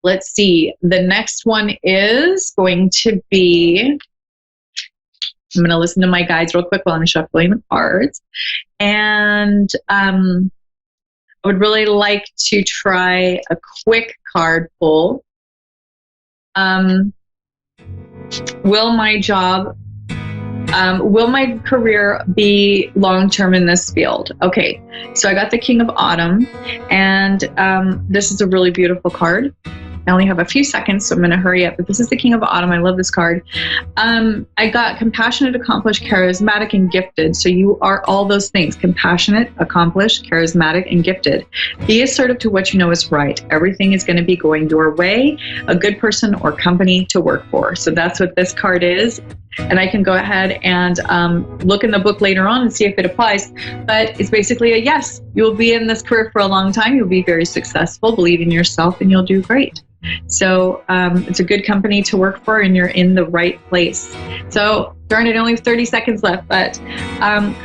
let's see. The next one is going to be, I'm going to listen to my guides real quick while I'm shuffling the cards. And I would really like to try a quick card pull. Will my career be long-term in this field? Okay, so I got the King of Autumn, and this is a really beautiful card. I only have a few seconds, so I'm going to hurry up. But this is the King of Autumn. I love this card. I got compassionate, accomplished, charismatic, and gifted. So you are all those things: compassionate, accomplished, charismatic, and gifted. Be assertive to what you know is right. Everything is going to be going your way. A good person or company to work for. So that's what this card is. And I can go ahead and look in the book later on and see if it applies. But it's basically a yes. You'll be in this career for a long time. You'll be very successful. Believe in yourself, and you'll do great. So it's a good company to work for, and you're in the right place. So darn it, only have 30 seconds left, but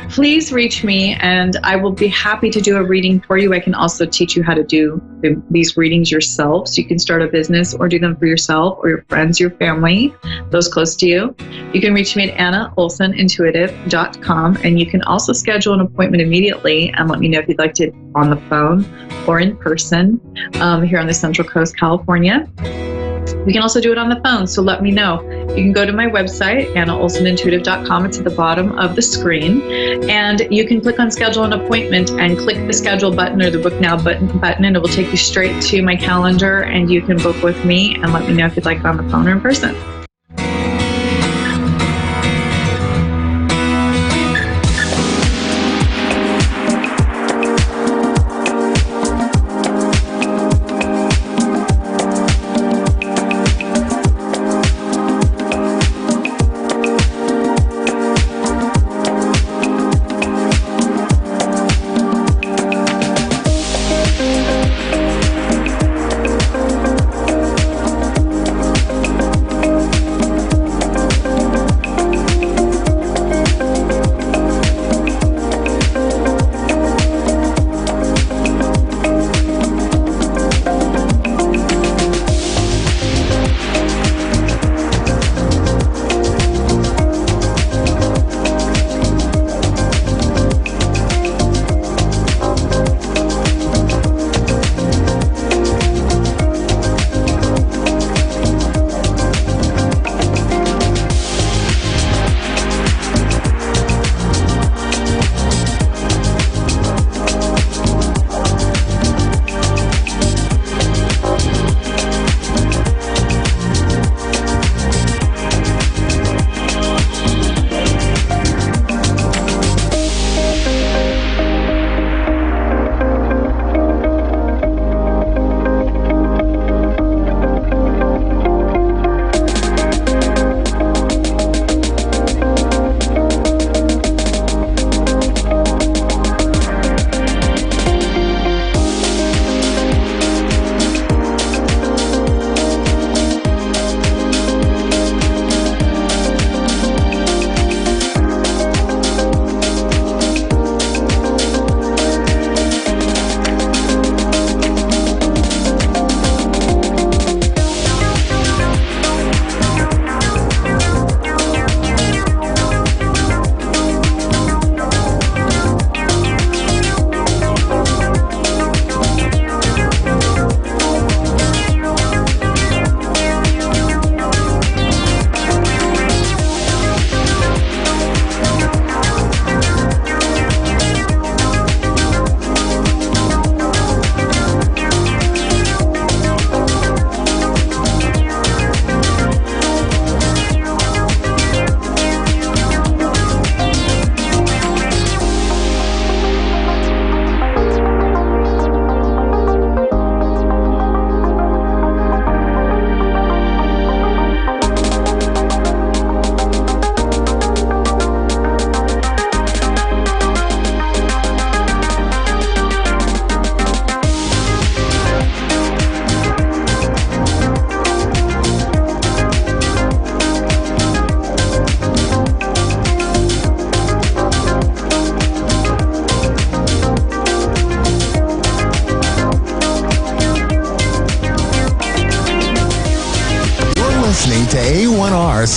please reach me and I will be happy to do a reading for you. I can also teach you how to do these readings yourself, so you can start a business or do them for yourself or your friends, your family, those close to you. You can reach me at AnnaOlsonIntuitive.com, and you can also schedule an appointment immediately and let me know if you'd like to on the phone or in person here on the Central Coast, California. We can also do it on the phone, so let me know. You can go to my website, AnnaOlsonIntuitive.com. It's at the bottom of the screen. And you can click on Schedule an Appointment and click the Schedule button or the Book Now button, and it will take you straight to my calendar, and you can book with me and let me know if you'd like it on the phone or in person.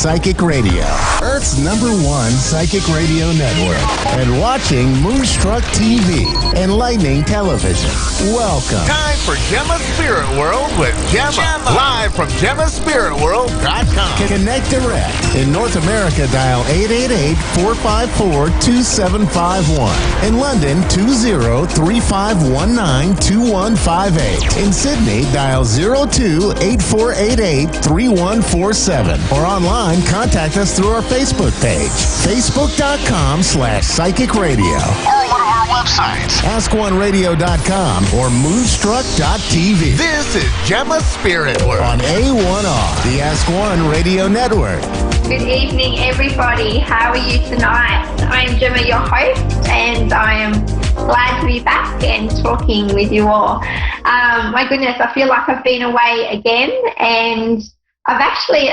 Psychic Radio, Earth's #1 psychic radio network, and watching Moonstruck TV, enlightening television. Welcome.
Time for Gemma's Spirit World with Gemma. Live from GemmaSpiritWorld.com.
Connect direct. In North America, dial 888-454-2751. In London, 20-3519-2158. In Sydney, dial 02-8488-3147. Or online, contact us through our Facebook page, facebook.com/Psychic Radio.
Or one of our websites,
AskOneRadio.com or Moonstruck.tv.
This is Gemma's Spirit World
On A1R, the Ask One Radio Network.
Good evening, everybody. How are you tonight? I am Gemma, your host, and I am glad to be back and talking with you all. My goodness, I feel like I've been away again, and I've actually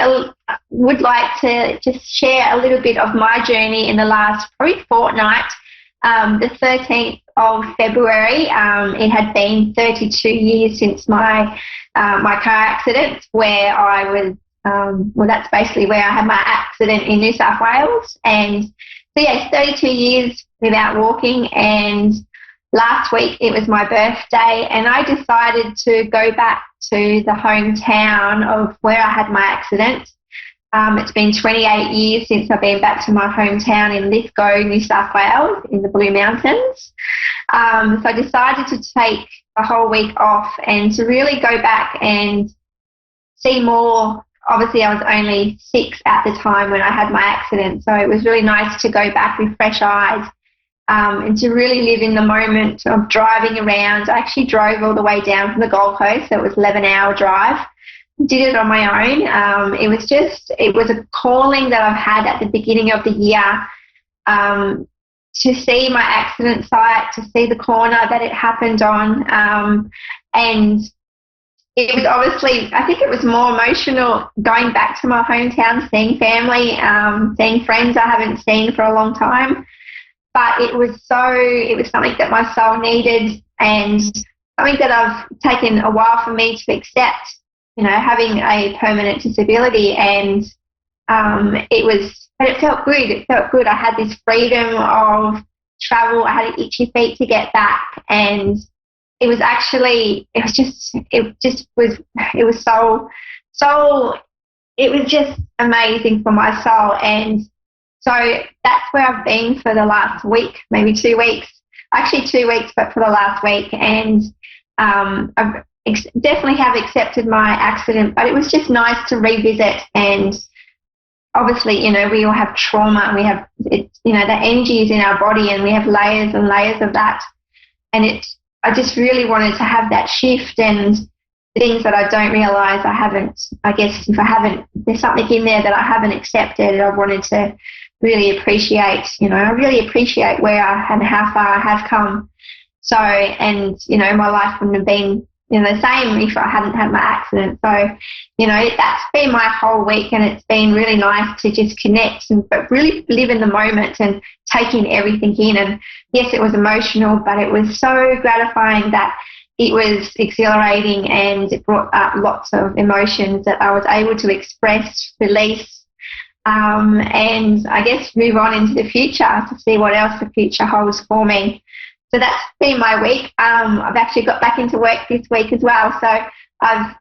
would like to just share a little bit of my journey in the last probably fortnight. The 13th of February, it had been 32 years since my car accident, where I was, that's basically where I had my accident in New South Wales. And so, yes, 32 years without walking. And last week it was my birthday, and I decided to go back to the hometown of where I had my accident. It's been 28 years since I've been back to my hometown in Lithgow, New South Wales, in the Blue Mountains. So I decided to take a whole week off and to really go back and see more. Obviously, I was only 6 at the time when I had my accident, so it was really nice to go back with fresh eyes and to really live in the moment of driving around. I actually drove all the way down from the Gold Coast, so it was an 11-hour drive. Did it on my own. It was a calling that I've had at the beginning of the year to see my accident site, to see the corner that it happened on. And it was obviously, I think it was more emotional going back to my hometown, seeing family, seeing friends I haven't seen for a long time. But it was something that my soul needed, and something that I've taken a while for me to accept. You know, having a permanent disability, and it felt good. It felt good. I had this freedom of travel. I had itchy feet to get back, and it was just amazing for my soul. And so that's where I've been for the last week, maybe 2 weeks. Actually 2 weeks, but for the last week, and I've definitely have accepted my accident, but it was just nice to revisit. And obviously, you know, we all have trauma, and we have, the energy is in our body, and we have layers and layers of that. And I just really wanted to have that shift, and things that I don't realise there's something in there that I haven't accepted, and I wanted to really appreciate, I really appreciate where and how far I have come. So, and, my life wouldn't have been the same if I hadn't had my accident. So, that's been my whole week, and it's been really nice to just connect but really live in the moment and take in everything in. And yes, it was emotional, but it was so gratifying that it was exhilarating, and it brought up lots of emotions that I was able to express, release, and I guess move on into the future to see what else the future holds for me. So that's been my week. I've actually got back into work this week as well. So I'm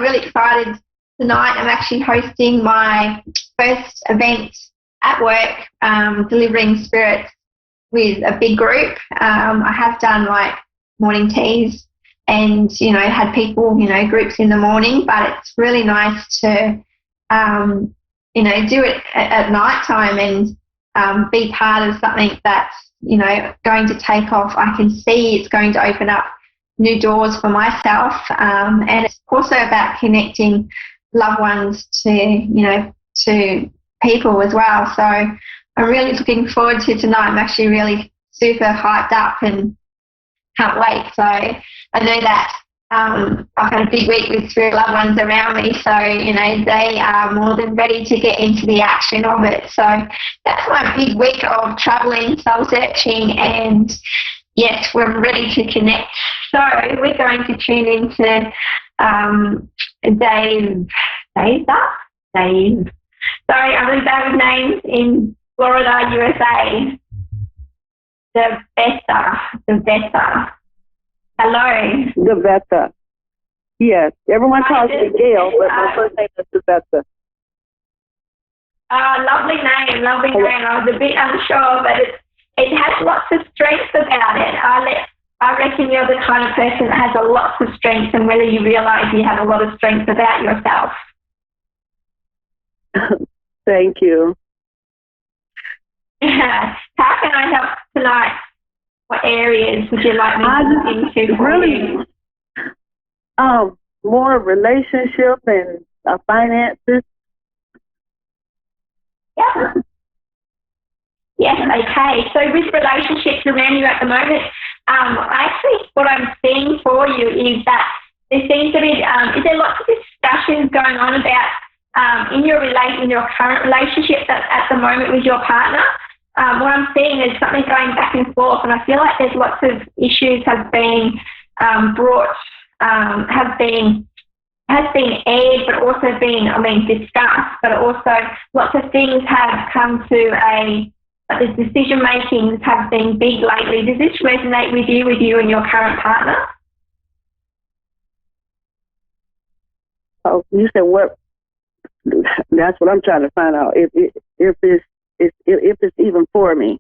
really excited. Tonight I'm actually hosting my first event at work, delivering spirits with a big group. I have done like morning teas and, had people, groups in the morning, but it's really nice to, do it at night time and be part of something that's, going to take off. I can see it's going to open up new doors for myself. And it's also about connecting loved ones to people as well. So I'm really looking forward to tonight. I'm actually really super hyped up and can't wait. So I know that I've had a big week with spirit loved ones around me, so they are more than ready to get into the action of it. So that's my big week of traveling, soul searching, and yes, we're ready to connect. So we're going to tune into Dave. Sorry, I'm really bad with names in Florida, USA. Devetta. Hello.
Devetta. Yes, everyone calls me Gail, but my first name is Devetta.
Lovely name. I was a bit unsure, but it has lots of strengths about it. I reckon you're the kind of person that has a lot of strengths, and whether you realise you have a lot of strengths about yourself.
Thank you.
How can I help tonight? What areas would you like me to look into for you?
More relationship and finances.
Yeah. Yes, okay. So with relationships around you at the moment, actually what I'm seeing for you is that there seems to be, is there lots of discussions going on about in your current relationship at the moment with your partner? What I'm seeing is something going back and forth, and I feel like there's lots of issues have been has been aired, but also been, discussed, but also lots of things have come to the decision makings have been big lately. Does this resonate with you and your current partner?
Oh, you said what? That's what I'm trying to find out. If it's even for me.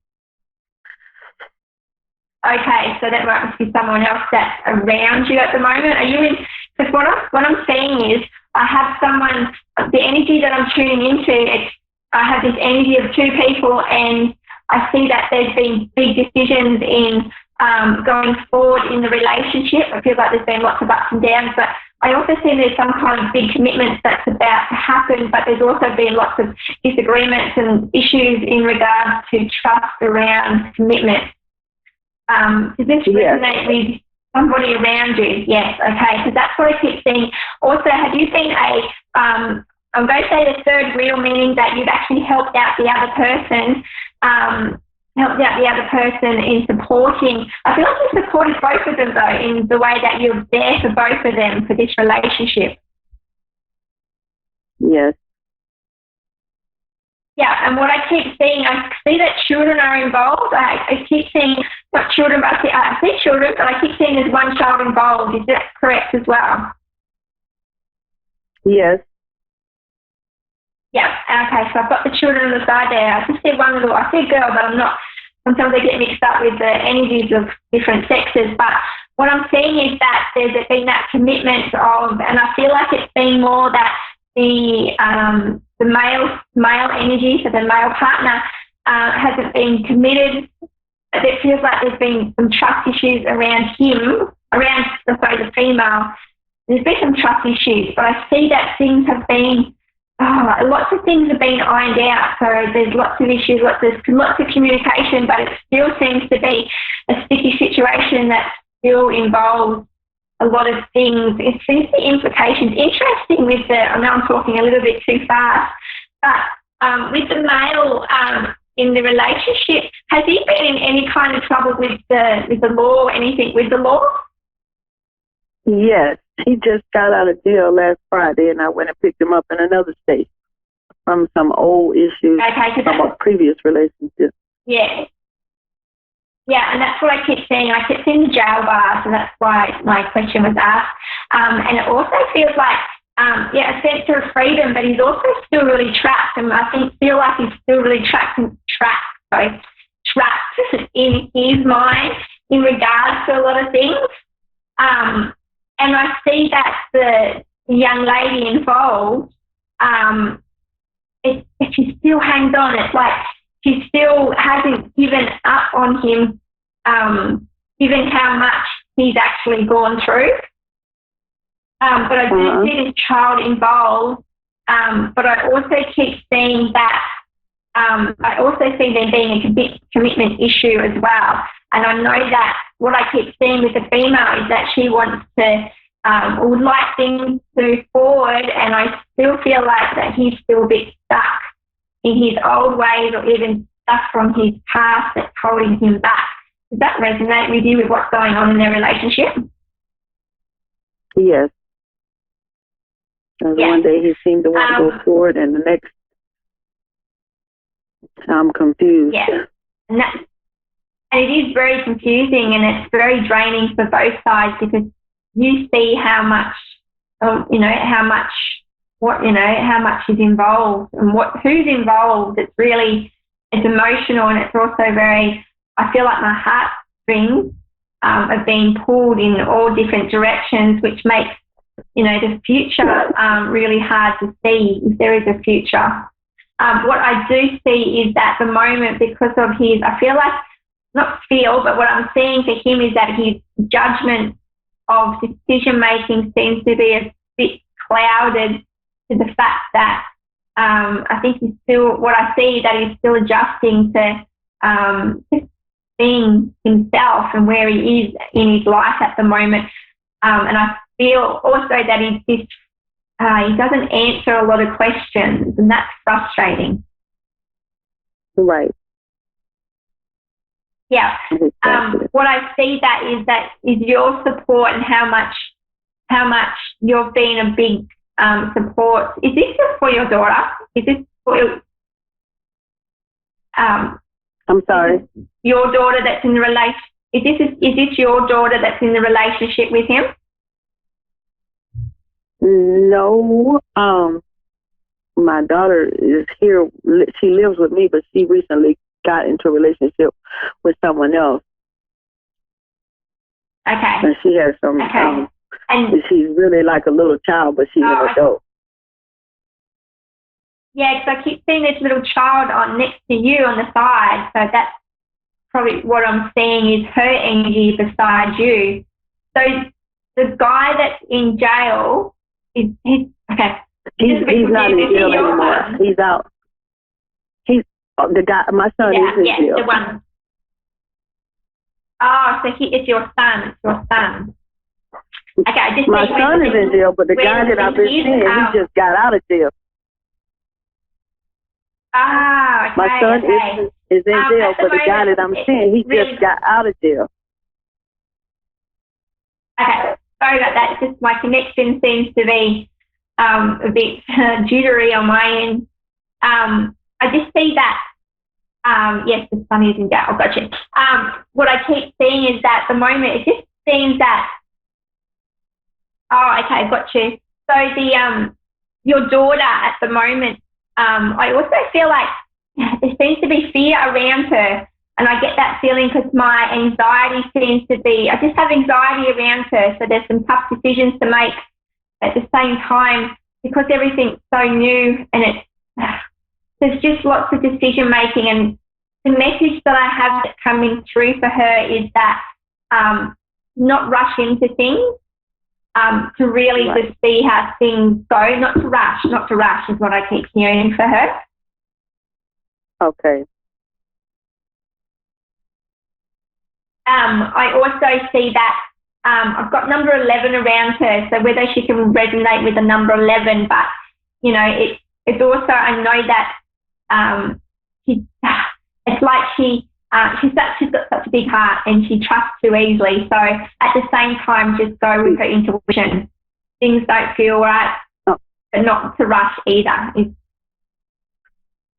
Okay, so that might be someone else that's around you at the moment. Are you in? Because what I'm seeing is I have someone. The energy that I'm tuning into, I have this energy of two people, and I see that there's been big decisions in going forward in the relationship. I feel like there's been lots of ups and downs, but I also see there's some kind of big commitments that's about to happen, but there's also been lots of disagreements and issues in regards to trust around commitment. Does this resonate with somebody around you? Yes, okay, so that's what I keep seeing. Also, have you seen I'm going to say the third wheel, meaning that you've actually helped out the other person, in supporting. I feel like you've supported both of them, though, in the way that you're there for both of them for this relationship.
Yes.
Yeah, and what I keep seeing, I see that children are involved. I keep seeing, not children, but I see children, but I keep seeing there's one child involved. Is that correct as well?
Yes.
Yeah, okay, so I've got the children on the side there. I just see I see a girl, but I'm not, sometimes I get mixed up with the energies of different sexes, but what I'm seeing is that there's been that commitment of, and I feel like it's been more that the male energy, so the male partner, hasn't been committed. It feels like there's been some trust issues around the female. There's been some trust issues, but I see that things have been, lots of things have been ironed out. So there's lots of issues, lots of communication, but it still seems to be a sticky situation that still involves a lot of things. It seems the implications interesting with I know I'm talking a little bit too fast, but with the male in the relationship, has he been in any kind of trouble with the law or anything with the law?
Yes, he just got out of jail last Friday, and I went and picked him up in another state from some old issues from a previous relationship.
Yeah. Yeah, and that's what I keep seeing. I keep seeing the jail bar, so that's why my question was asked. And it also feels like, a sense of freedom, but he's also still really trapped, and I feel like he's still really trapped in his mind in regards to a lot of things. And I see that the young lady involved, if she still hangs on, it's like she still hasn't given up on him, given how much he's actually gone through. But I do see this child involved, but I also keep seeing that, I also see there being a commitment issue as well. And I know that what I keep seeing with the female is that she wants to, would like things to move forward, and I still feel like that he's still a bit stuck in his old ways, or even stuff from his past that's holding him back. Does that resonate with you with what's going on in their relationship?
Yes. One day he seemed to want to go forward, and the next I'm confused.
Yeah. And it is very confusing, and it's very draining for both sides, because you see how much, how much is involved and who's involved. It's emotional, and it's also I feel like my heartstrings are being pulled in all different directions, which makes, the future really hard to see, if there is a future. What I do see is that the moment, because of but what I'm seeing for him is that his judgment of decision making seems to be a bit clouded to the fact that I think he's still adjusting to just being himself and where he is in his life at the moment. And I feel also that he doesn't answer a lot of questions, and that's frustrating.
Right.
Yeah. What I see is your support, and how much you've been a big support. Is this just for your daughter? Is this for your,
I'm sorry.
Your daughter that's in the relation? Is this your daughter that's in the relationship with him?
No. My daughter is here. She lives with me, but she recently got into a relationship with someone else.
Okay.
And she has some.
Okay.
And she's really like a little child, but she's an adult.
Yeah, because I keep seeing this little child next to you on the side, so that's probably what I'm seeing is her energy beside you. So the guy that's in jail he's okay.
He's not in jail anymore. He's out. He's the guy. My son is in jail.
The one. Oh, so it's your son. It's your son. Okay,
my son is in jail, but the guy that I've been seeing, he just got out of jail.
Ah, okay.
My son is in jail, but the guy that I'm seeing, he just got out of jail.
Okay, sorry about that. Just my connection seems to be a bit jittery on my end. I just see that. Yes, the son is in jail. Gotcha. What I keep seeing is that at the moment it just seems that. Oh, okay, got you. So your daughter at the moment, I also feel like there seems to be fear around her, and I get that feeling because my anxiety seems to be, I just have anxiety around her, so there's some tough decisions to make at the same time because everything's so new, and there's just lots of decision making, and the message that I have that's coming through for her is that not rush into things. To really just see how things go, not to rush is what I keep hearing for her.
Okay.
I also see that I've got number 11 around her, so whether she can resonate with the number 11, but, it's also, I know that it's like she's got such a big heart and she trusts too easily. So at the same time, just go with her intuition. Things don't feel right, but not to rush either is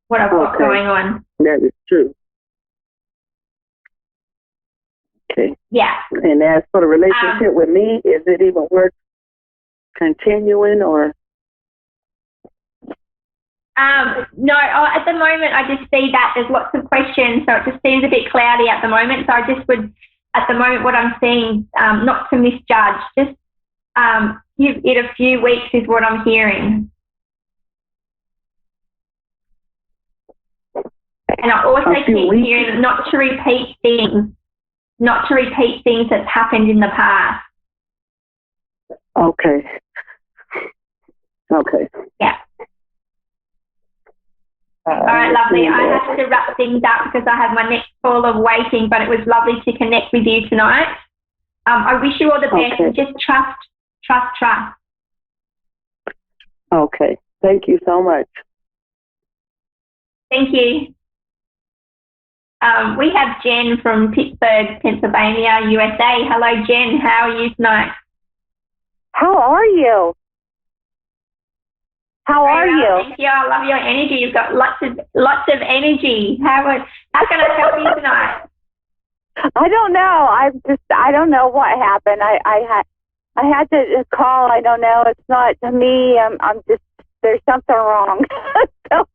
what I've got going on.
That is true. Okay.
Yeah.
And as for the relationship with me, is it even worth continuing or?
No, at the moment I just see that there's lots of questions, so it just seems a bit cloudy at the moment. So I just would, at the moment, what I'm seeing, not to misjudge, just give it a few weeks is what I'm hearing. And I also keep hearing not to repeat things that's happened in the past.
Okay.
Yeah. All right, lovely. I have to wrap things up because I have my next call of waiting, but it was lovely to connect with you tonight. I wish you all the best. And just trust.
Okay. Thank you so much.
Thank you. We have Jen from Pittsburgh, Pennsylvania, USA. Hello, Jen. How are you tonight?
How are you? How are you?
Thank you. I love your energy. You've got lots of energy. How can I help you tonight?
I don't know. I don't know what happened. I had to call. I don't know. It's not me. I'm just, there's something wrong. So.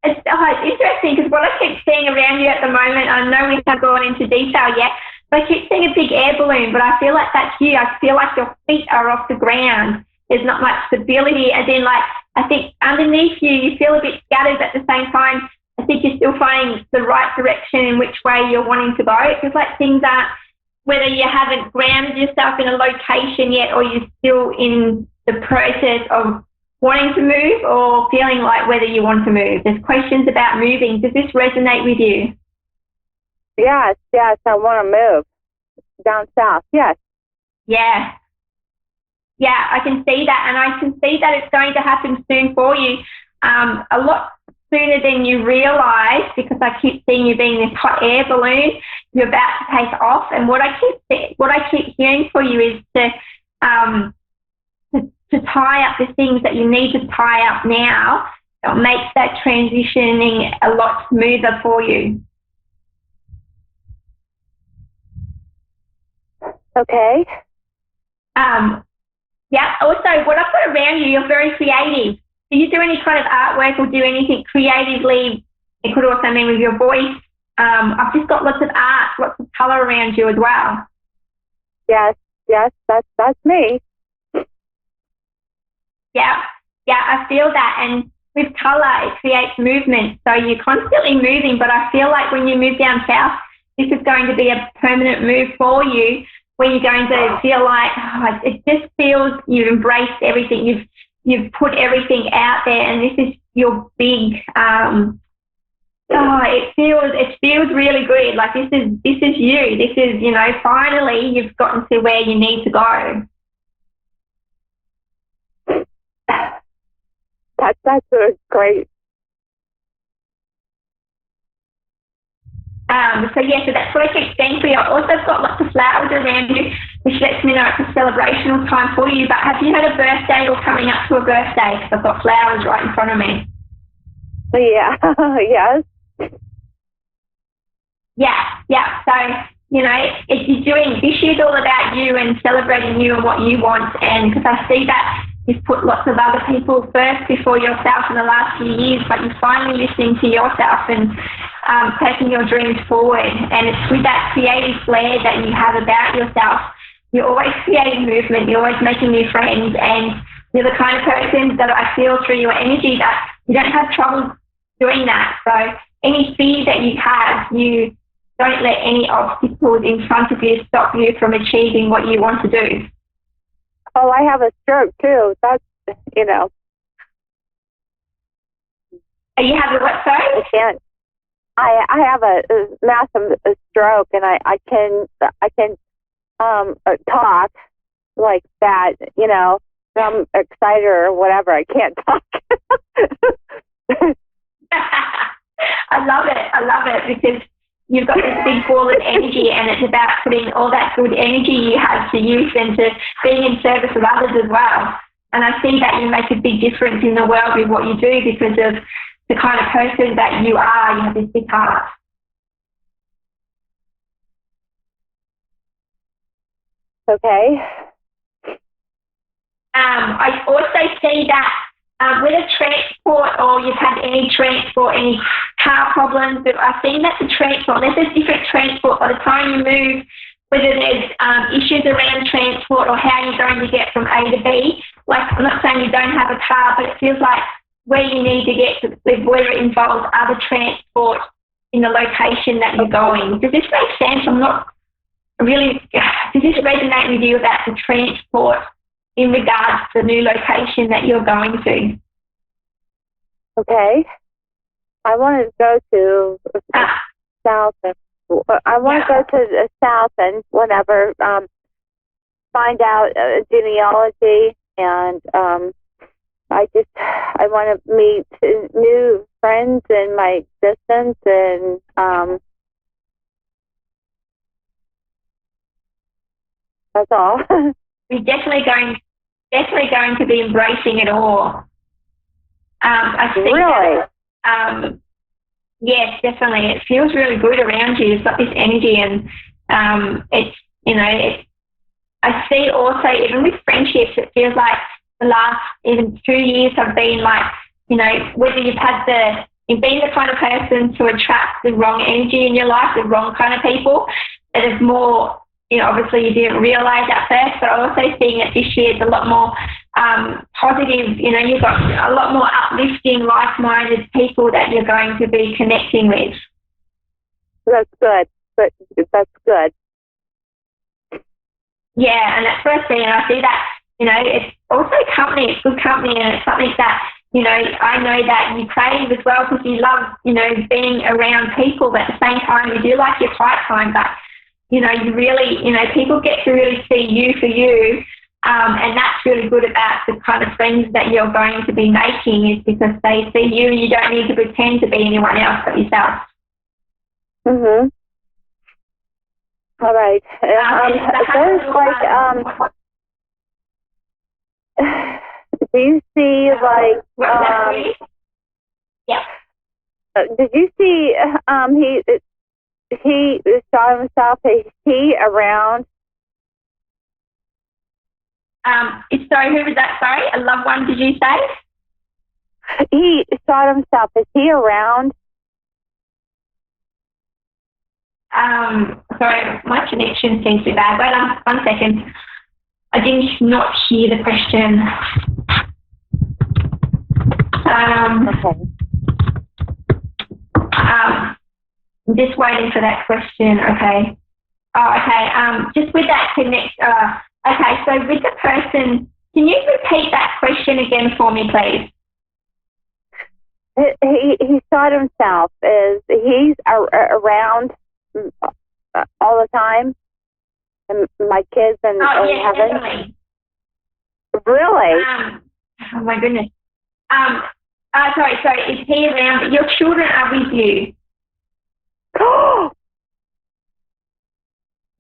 It's interesting because what I keep seeing around you at the moment, I know we haven't gone into detail yet, but I keep seeing a big air balloon, but I feel like that's you. I feel like your feet are off the ground. There's not much stability, as in, like, I think underneath you, you feel a bit scattered, but at the same time, I think you're still finding the right direction in which way you're wanting to go. It feels like things aren't, whether you haven't grounded yourself in a location yet or you're still in the process of wanting to move or feeling like whether you want to move. There's questions about moving. Does this resonate with you?
Yes, I want to move down south. Yes.
Yeah, I can see that, and I can see that it's going to happen soon for you, a lot sooner than you realise, because I keep seeing you being this hot air balloon. You're about to take off, and what I keep hearing for you is to tie up the things that you need to tie up now. It makes that transitioning a lot smoother for you.
Okay.
Yeah. Also, what I've got around you, you're very creative. Do you do any kind of artwork or do anything creatively? It could also mean with your voice. I've just got lots of art, lots of colour around you as well.
Yes, that's me.
Yeah, I feel that. And with colour, it creates movement. So you're constantly moving, but I feel like when you move down south, this is going to be a permanent move for you, where you're going to feel like, it just feels you've embraced everything. You've put everything out there, and this is your big, it feels really good. Like this is you. This is, finally you've gotten to where you need to go.
That's great.
So that's what I keep saying for you. I've also got lots of flowers around you, which lets me know it's a celebrational time for you. But have you had a birthday or coming up to a birthday? Because I've got flowers right in front of me.
Yeah, yes.
Yeah. So, if you're doing, this year's all about you and celebrating you and what you want. And because I see that you've put lots of other people first before yourself in the last few years, but you're finally listening to yourself and taking your dreams forward. And it's with that creative flair that you have about yourself. You're always creating movement. You're always making new friends. And you're the kind of person that I feel through your energy that you don't have trouble doing that. So any fear that you have, you don't let any obstacles in front of you stop you from achieving what you want to do.
Oh, I have a stroke too. That's,
You have a what, sorry?
I can't. I have a massive stroke, and I can talk like that. I'm excited or whatever. I can't talk.
I love it because you've got this big ball of energy, and it's about putting all that good energy you have to use and to being in service of others as well. And I see that you make a big difference in the world with what you do because of the kind of person that you are. You have this big heart.
Okay.
I also see that with a transport, or you've had any transport, any car problems, but I've seen that the transport, there's different transport by the time you move, whether there's issues around transport or how you're going to get from A to B. Like, I'm not saying you don't have a car, but it feels like where you need to get to, whether it involves other transport in the location that you're going. Does this make sense? I'm not really, does this resonate with you about the transport in regards to the new location that you're going to?
Okay. I want to go to south. I want to go to the south and whenever find out genealogy, and I want to meet new friends in my existence, and that's all.
we're definitely going to be embracing it all. I think
Really?
Yes, definitely. It feels really good around you. It's got this energy, and it's, you know, it's, I see also, even with friendships, it feels like the last even 2 years have been like, you know, whether you've been the kind of person to attract the wrong energy in your life, the wrong kind of people, that is more, you know, obviously you didn't realize at first, but I'm also seeing it this year, it's a lot more positive, you know, you've got a lot more uplifting, like-minded people that you're going to be connecting with.
That's good. That's good.
Yeah, and that's what I see, and I see that, you know, it's also company, it's good company, and it's something that, you know, I know that you crave as well because you love, you know, being around people, but at the same time you do like your quiet time, but, you know, you really, you know, people get to really see you for you, and that's really good about the kind of friends that you're going to be making, is because they see you and you don't need to pretend to be anyone else but yourself.
Mhm. All right. There's like do you see like
yeah.
Did you see he saw himself? Is he around?
Sorry, who was that? Sorry, a loved one, did you say?
He saw himself. Is he around?
Sorry, my connection seems to be bad. Wait 1 second. I did not hear the question. I'm just waiting for that question. Okay. Oh, okay. Just with that connect. Okay. So with the person, can you repeat that question again for me, please?
He saw himself. Is he's around all the time? And my kids and
yes,
heaven.
Definitely.
Really?
Oh my goodness. Sorry. Is he around? Your children are with you.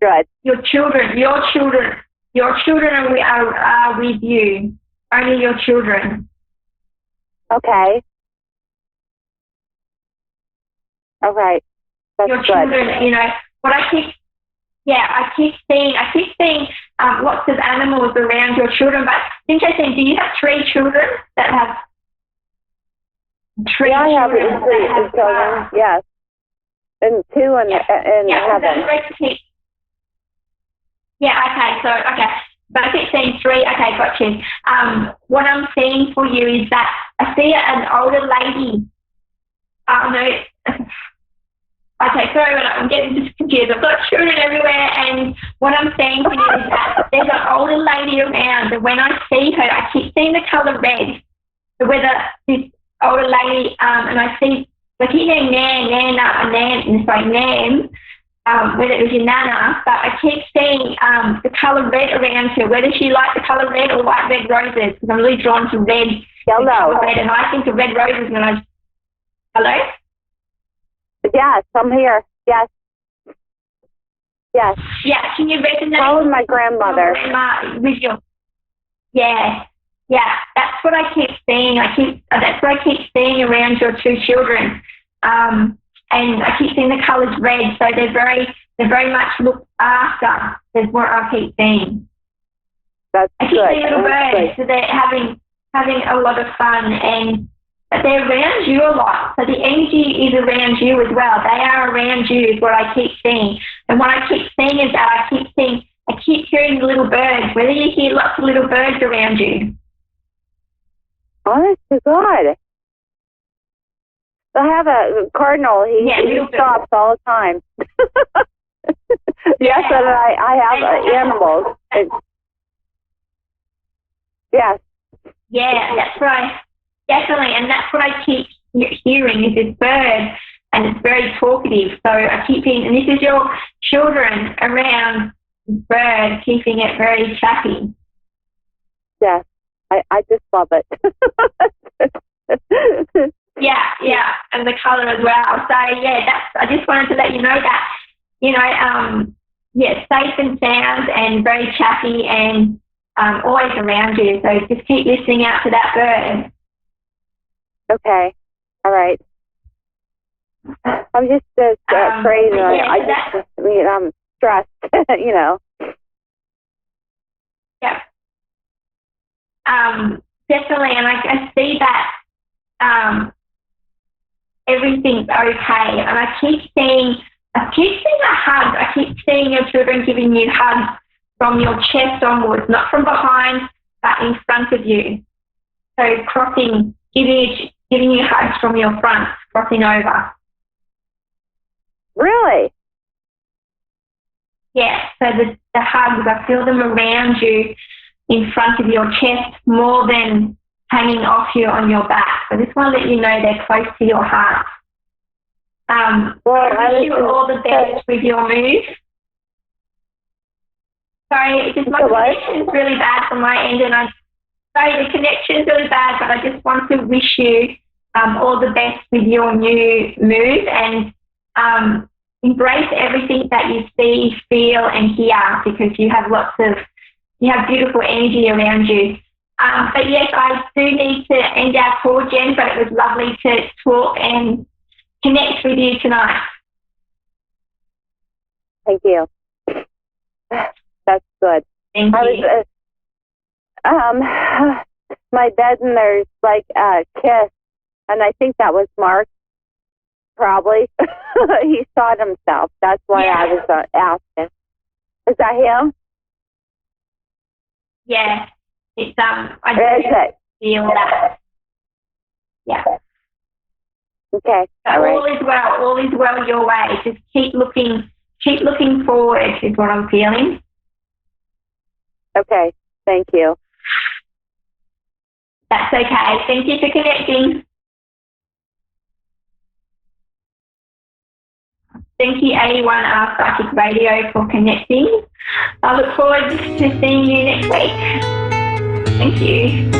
Good.
Your children are with you. Only your children.
Okay. All right. That's
your
good.
children, you know, what I keep seeing lots of animals around your children, but it's interesting, do you have 3 children that have
I have 3 children, yes. And 2 in heaven.
That's great to keep. Yeah, okay, but I keep seeing 3, okay, got you. What I'm seeing for you is that I see an older lady, okay, sorry, I'm getting just confused. I've got children everywhere, and what I'm saying for you is that there's an older lady around, and when I see her, I keep seeing the colour red. So whether this older lady, and I see, like, you know, Nan, whether it was your nana, but I keep seeing the colour red around her, whether she likes the colour red or like red roses, because I'm really drawn to red.
Yellow.
Red, and I think of red roses when I... Hello?
Yes, I'm here. Yes. Yes.
Yeah, can you resonate?
Followed my grandmother.
With your... Yeah, that's what I keep seeing. That's what I keep seeing around your 2 children. And I keep seeing the colours red, so they're very much looked after, is what I keep seeing.
That's
I keep
good.
seeing little birds, so they're having a lot of fun, but they're around you a lot. So the energy is around you as well. They are around you is what I keep seeing. And what I keep seeing is that I keep hearing the little birds, whether you hear lots of little birds around you.
Honest to God. I have a cardinal. He stops all the time. Yes, and I have animals. Yes.
Yeah, that's right. Definitely, and that's what I keep hearing is this bird, and it's very talkative. So I keep hearing, and this is your children around this bird, keeping it very chatty.
Yes, I just love it.
Yeah, and the colour as well. So I just wanted to let you know that, you know, safe and sound and very chatty, and always around you. So just keep listening out to that bird.
Okay. All right. I'm just afraid. I'm stressed, you know.
Yeah. Definitely. And I see that everything's okay. And I keep seeing a hug. I keep seeing your children giving you hugs from your chest onwards, not from behind, but in front of you. So crossing, giving you hugs from your front, crossing over.
Really?
Yeah, so the hugs, I feel them around you in front of your chest more than hanging off you on your back. So I just want to let you know they're close to your heart. I wish you all the best with your move. Sorry, my connection's really bad from my end, and the connection's really bad, but I just want to wish you all the best with your new move, and embrace everything that you see, feel, and hear, because you have beautiful energy around you. But yes, I do need to end our call, Jen, but it was lovely to talk and connect with you tonight.
Thank you. That's good.
Thank you.
My bed, and there's like a kiss, and I think that was Mark. Probably. He saw it himself. That's why I was asking. Is that him?
Yeah. It's I do feel that. Yeah.
Okay.
But all is well your way. Just keep looking forward is what I'm feeling.
Okay. Thank you.
That's okay. Thank you for connecting. Thank you, 81R Psychic Radio, for connecting. I look forward to seeing you next week. Thank you.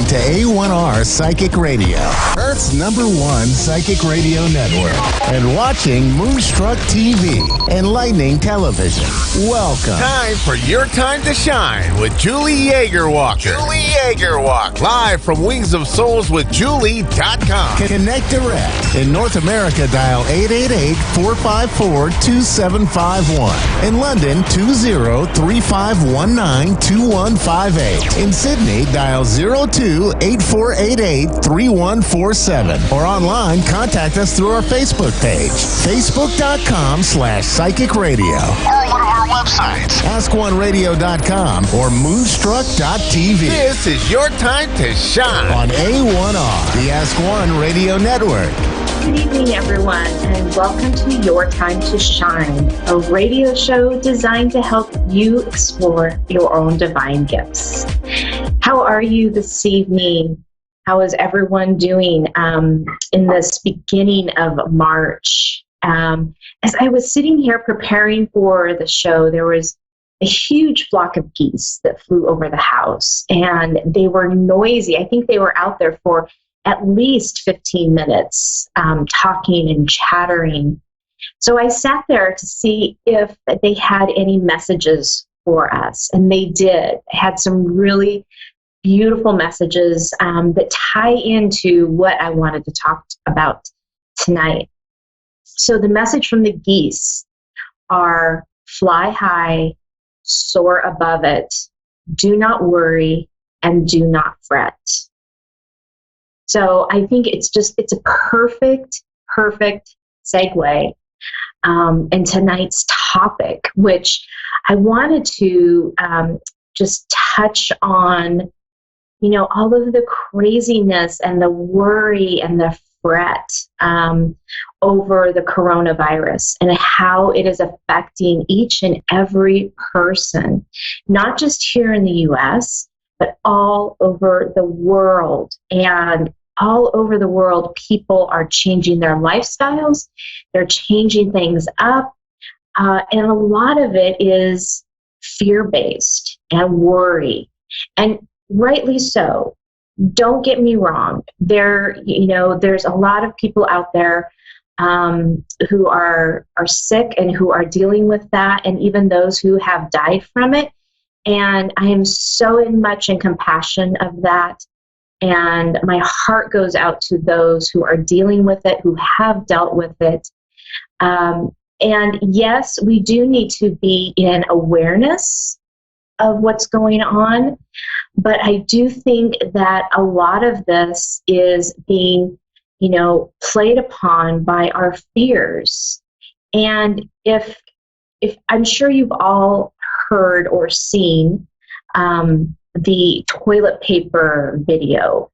To A1R Psychic Radio, Earth's #1 psychic radio network, and watching Moonstruck TV, enlightening television. Welcome.
Time for Your Time to Shine with Julie Yeager-Walker. Live from Wings of Souls with Julie.com.
Connect direct. In North America, dial 888-454-2751. In London, 20-3519-2158. In Sydney, dial 02-8488-3147. Or online, contact us through our Facebook page, facebook.com/psychic radio.
Or one of our websites,
askoneradio.com or moonstruck.tv.
This is Your Time to Shine
on A1R, the Ask One Radio Network.
Good evening, everyone, and welcome to Your Time to Shine, a radio show designed to help you explore your own divine gifts. How are you this evening? How is everyone doing in this beginning of March? As I was sitting here preparing for the show, there was a huge flock of geese that flew over the house, and they were noisy. I think they were out there for at least 15 minutes talking and chattering. So I sat there to see if they had any messages for us, and they did. They had some really beautiful messages that tie into what I wanted to talk about tonight. So the message from the geese are: fly high, soar above it, do not worry, and do not fret. So I think it's a perfect segue in tonight's topic, which I wanted to just touch on, all of the craziness and the worry and the fret over the coronavirus and how it is affecting each and every person, not just here in the U.S., but all over the world. And all over the world, people are changing their lifestyles. They're changing things up. And a lot of it is fear-based and worry. And rightly so. Don't get me wrong. There's a lot of people out there who are sick and who are dealing with that, and even those who have died from it. And I am so much in compassion of that. And my heart goes out to those who are dealing with it, who have dealt with it. And yes, we do need to be in awareness of what's going on. But I do think that a lot of this is being, played upon by our fears. And if I'm sure you've all heard or seen the toilet paper video.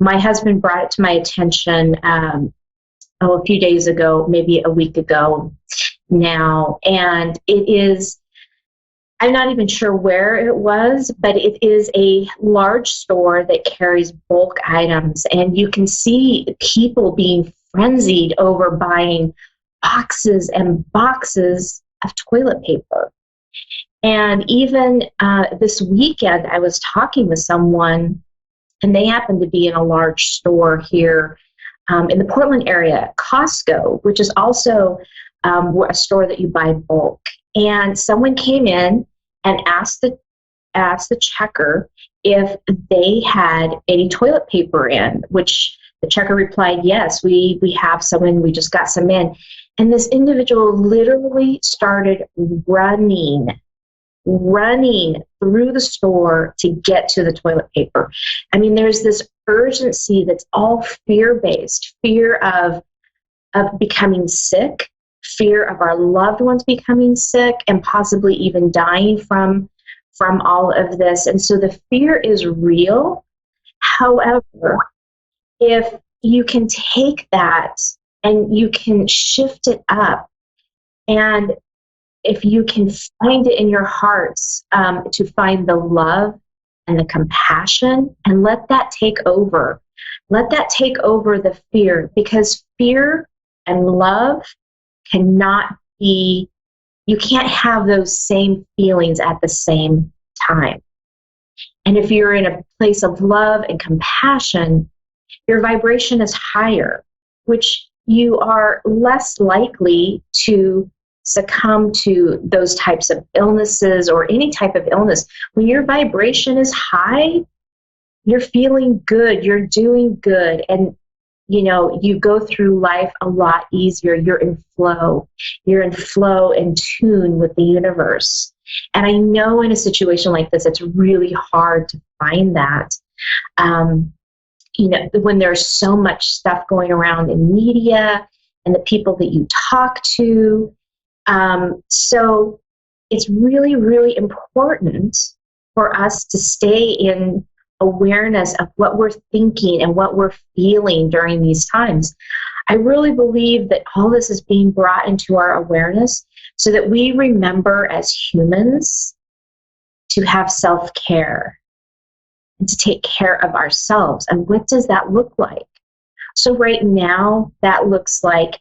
My husband brought it to my attention a few days ago, maybe a week ago now, and it is, I'm not even sure where it was, but it is a large store that carries bulk items, and you can see people being frenzied over buying boxes and boxes of toilet paper. And even this weekend, I was talking with someone, and they happened to be in a large store here in the Portland area, Costco, which is also a store that you buy bulk. And someone came in and asked the checker if they had any toilet paper in, which the checker replied, yes, we have some in, we just got some in. And this individual literally started running through the store to get to the toilet paper. I mean, there's this urgency that's all fear-based, fear of becoming sick, fear of our loved ones becoming sick and possibly even dying from all of this. And so the fear is real. However, if you can take that and you can shift it up, and if you can find it in your hearts to find the love and the compassion, and let that take over. Let that take over the fear, because fear and love cannot be, you can't have those same feelings at the same time. And if you're in a place of love and compassion, your vibration is higher, which you are less likely to succumb to those types of illnesses or any type of illness. When your vibration is high, you're feeling good, you're doing good, and you go through life a lot easier. You're in flow and tune with the universe. And I know in a situation like this, it's really hard to find that. When there's so much stuff going around in media and the people that you talk to. So it's really, really important for us to stay in awareness of what we're thinking and what we're feeling during these times. I really believe that all this is being brought into our awareness so that we remember as humans to have self-care and to take care of ourselves. And what does that look like? So right now, that looks like,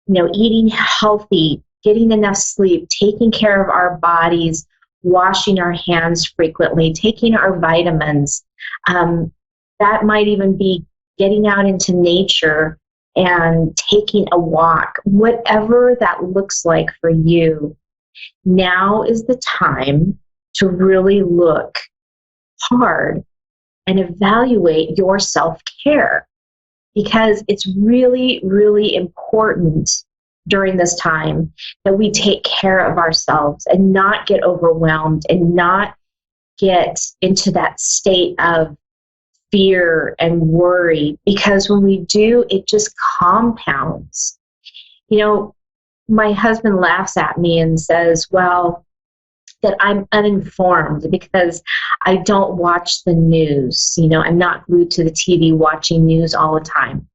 eating healthy, getting enough sleep, taking care of our bodies, washing our hands frequently, taking our vitamins. That might even be getting out into nature and taking a walk, whatever that looks like for you. Now is the time to really look hard and evaluate your self-care, because it's really, really important during this time that we take care of ourselves and not get overwhelmed and not get into that state of fear and worry, because when we do, it just compounds. my husband laughs at me and says, well, that I'm uninformed because I don't watch the news. I'm not glued to the TV watching news all the time.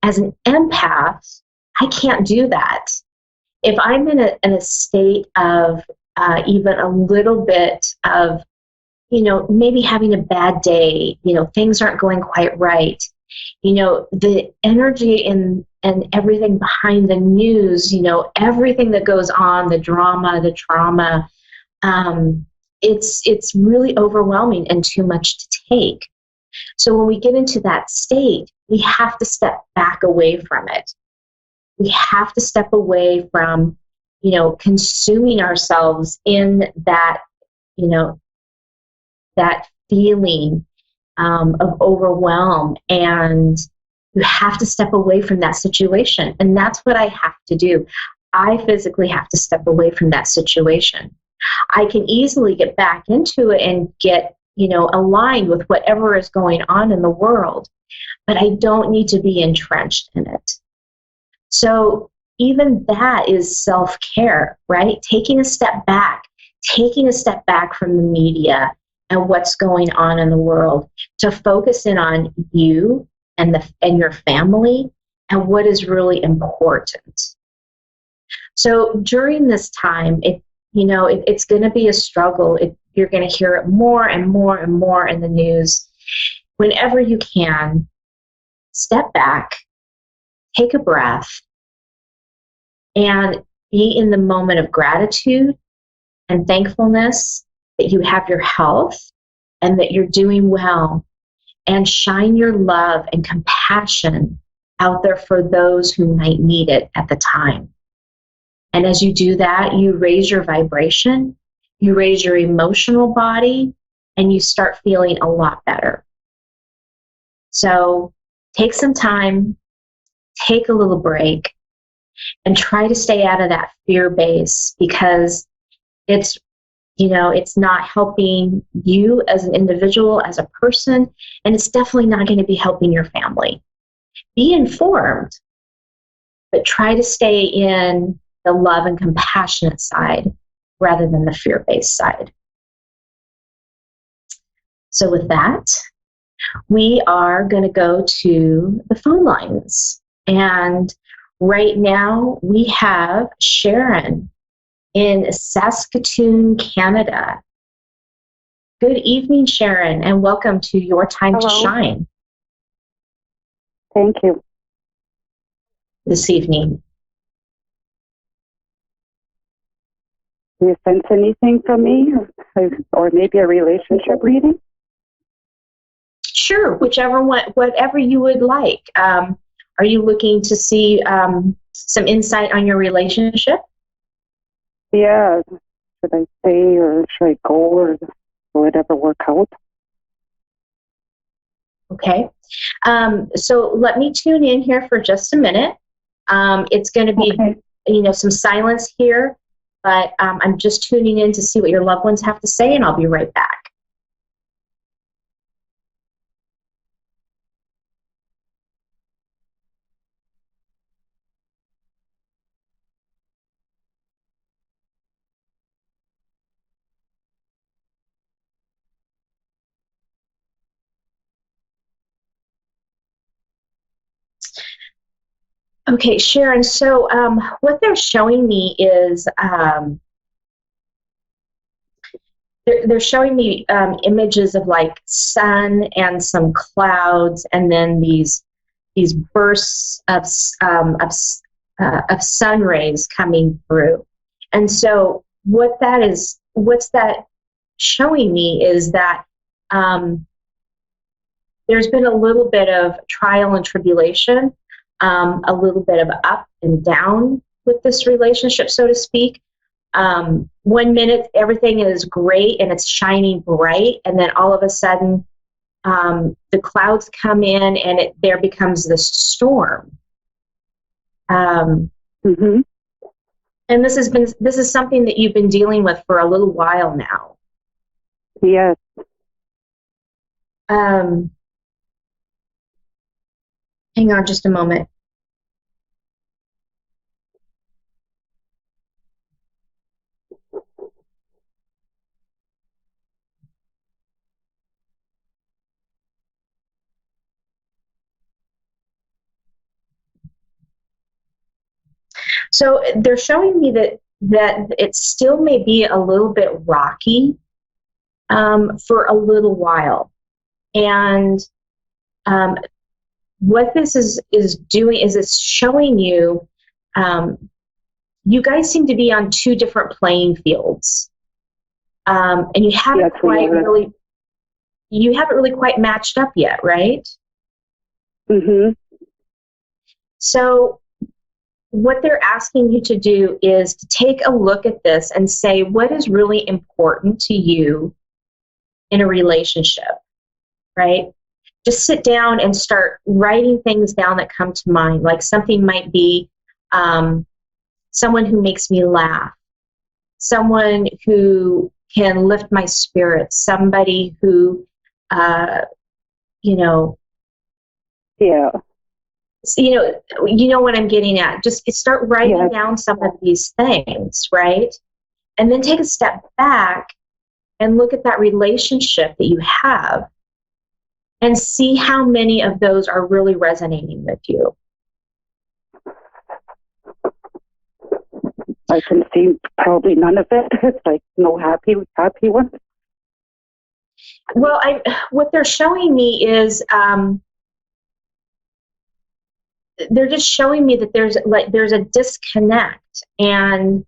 As an empath, I can't do that. If I'm in a state of even a little bit of, maybe having a bad day, things aren't going quite right, the energy and everything behind the news, everything that goes on, the drama, the trauma, it's really overwhelming and too much to take. So when we get into that state, we have to step back away from it. We have to step away from, consuming ourselves in that, that feeling of overwhelm, and you have to step away from that situation. And that's what I have to do. I physically have to step away from that situation. I can easily get back into it and get, aligned with whatever is going on in the world, but I don't need to be entrenched in it. So even that is self-care, right? Taking a step back from the media and what's going on in the world to focus in on you and your family and what is really important. So during this time, it's going to be a struggle. You're going to hear it more and more and more in the news. Whenever you can, step back, take a breath, and be in the moment of gratitude and thankfulness that you have your health and that you're doing well, and shine your love and compassion out there for those who might need it at the time. And as you do that, you raise your vibration, you raise your emotional body, and you start feeling a lot better. So take some time, take a little break, and try to stay out of that fear base, because it's not helping you as an individual, as a person, and it's definitely not going to be helping your family. Be informed, but try to stay in the love and compassionate side rather than the fear-based side. So with that, we are going to go to the phone lines. And right now we have Sharon in Saskatoon, Canada. Good evening, Sharon, and welcome to Your Time to Shine.
Thank you.
This evening.
Do you sense anything from me, or maybe a relationship reading?
Sure, whatever you would like. Are you looking to see some insight on your relationship?
Yeah. Should I stay or should I go, or will it ever work out?
Okay. So let me tune in here for just a minute. It's going to be, some silence here, but I'm just tuning in to see what your loved ones have to say, and I'll be right back. Okay, Sharon, so what they're showing me is they're showing me images of like sun and some clouds, and then these bursts of sun rays coming through. And so what's that showing me is that there's been a little bit of trial and tribulation, a little bit of up and down with this relationship, so to speak. 1 minute, everything is great and it's shining bright, and then all of a sudden, the clouds come in and there becomes this storm. And this is something that you've been dealing with for a little while now.
Yes.
Hang on just a moment. So they're showing me that it still may be a little bit rocky for a little while. And what this is doing is it's showing you, you guys seem to be on two different playing fields. And you haven't really quite matched up yet, right?
Mm-hmm.
So what they're asking you to do is to take a look at this and say, what is really important to you in a relationship, right? Just sit down and start writing things down that come to mind. Like something might be someone who makes me laugh, someone who can lift my spirits, somebody who,
Yeah.
You know what I'm getting at. Just start writing down some of these things, right? And then take a step back and look at that relationship that you have and see how many of those are really resonating with you.
I can see probably none of it. It's like no happy ones.
Well, what they're showing me is they're just showing me that there's a disconnect, and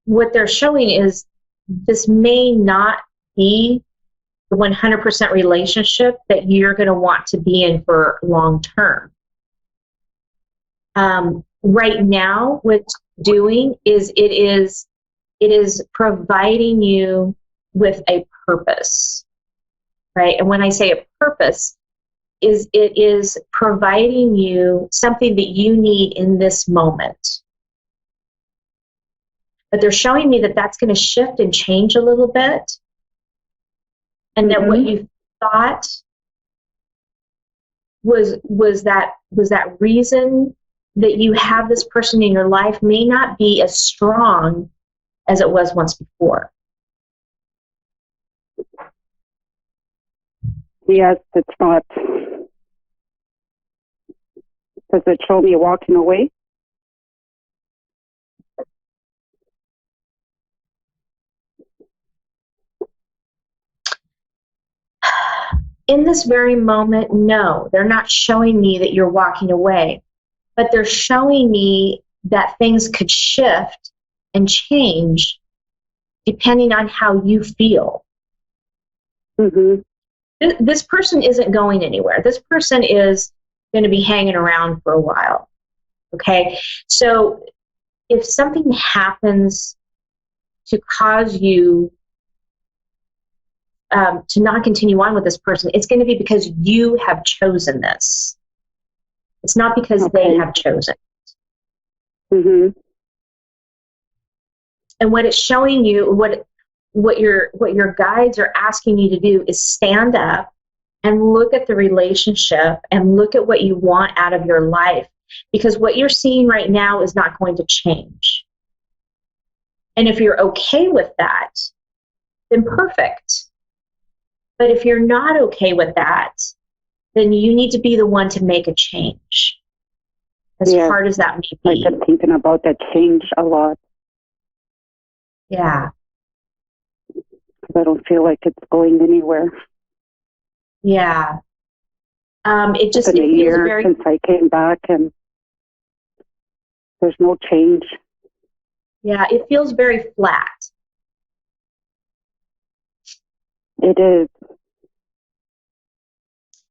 what they're showing is this may not be the 100% relationship that you're going to want to be in for long term. Right now, what it's doing is it is providing you with a purpose, right? And when I say a purpose, it is providing you something that you need in this moment. But they're showing me that that's going to shift and change a little bit, and that what you thought was that reason that you have this person in your life may not be as strong as it was once before.
Yes, it's not. Does it show me walking away?
In this very moment, no, they're not showing me that you're walking away, but they're showing me that things could shift and change depending on how you feel.
Mm-hmm.
This person isn't going anywhere. This person is going to be hanging around for a while. Okay? So if something happens to cause you to not continue on with this person, it's going to be because you have chosen this. It's not because they have chosen.
Mm-hmm.
And what it's showing you, what your guides are asking you to do is stand up and look at the relationship and look at what you want out of your life, because what you're seeing right now is not going to change. And if you're okay with that, then perfect. But if you're not okay with that, then you need to be the one to make a change, as hard as that may be.
I've been thinking about that change a lot.
Yeah.
I don't feel like it's going anywhere.
Yeah. It just
it's been a year
very,
since I came back, and there's no change.
Yeah, it feels very flat.
It is.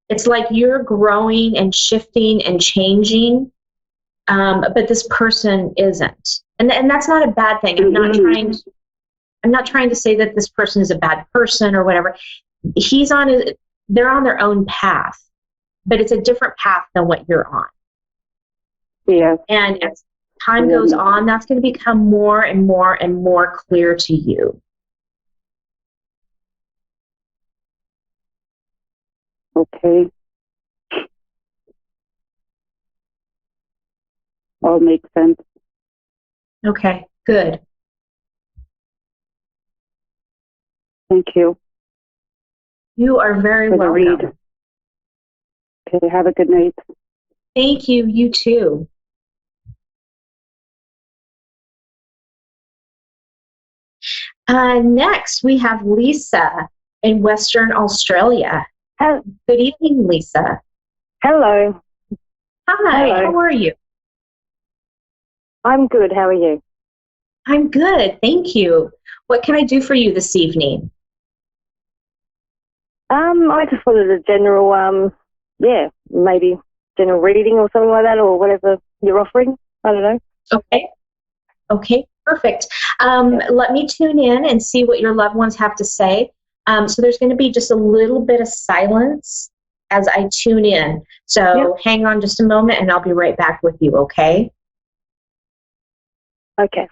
It's like you're growing and shifting and changing, but this person isn't. And that's not a bad thing. I'm not trying to say that this person is a bad person or whatever. They're on their own path, but it's a different path than what you're on.
Yes.
And as time goes on, that's going to become more and more and more clear to you.
Okay. All makes sense.
Okay, good.
Thank you.
You are very welcome.
Okay, have a good night.
Thank you. You too. Next, we have Lisa in Western Australia. Good evening, Lisa.
Hello.
Hi,
Hello.
How are you?
I'm good. How are you?
I'm good, thank you. What can I do for you this evening?
I just wanted a general, maybe general reading or something like that, or whatever you're offering. I don't know.
Okay, perfect. Let me tune in and see what your loved ones have to say. So there's going to be just a little bit of silence as I tune in. So hang on just a moment and I'll be right back with you, okay?
Okay.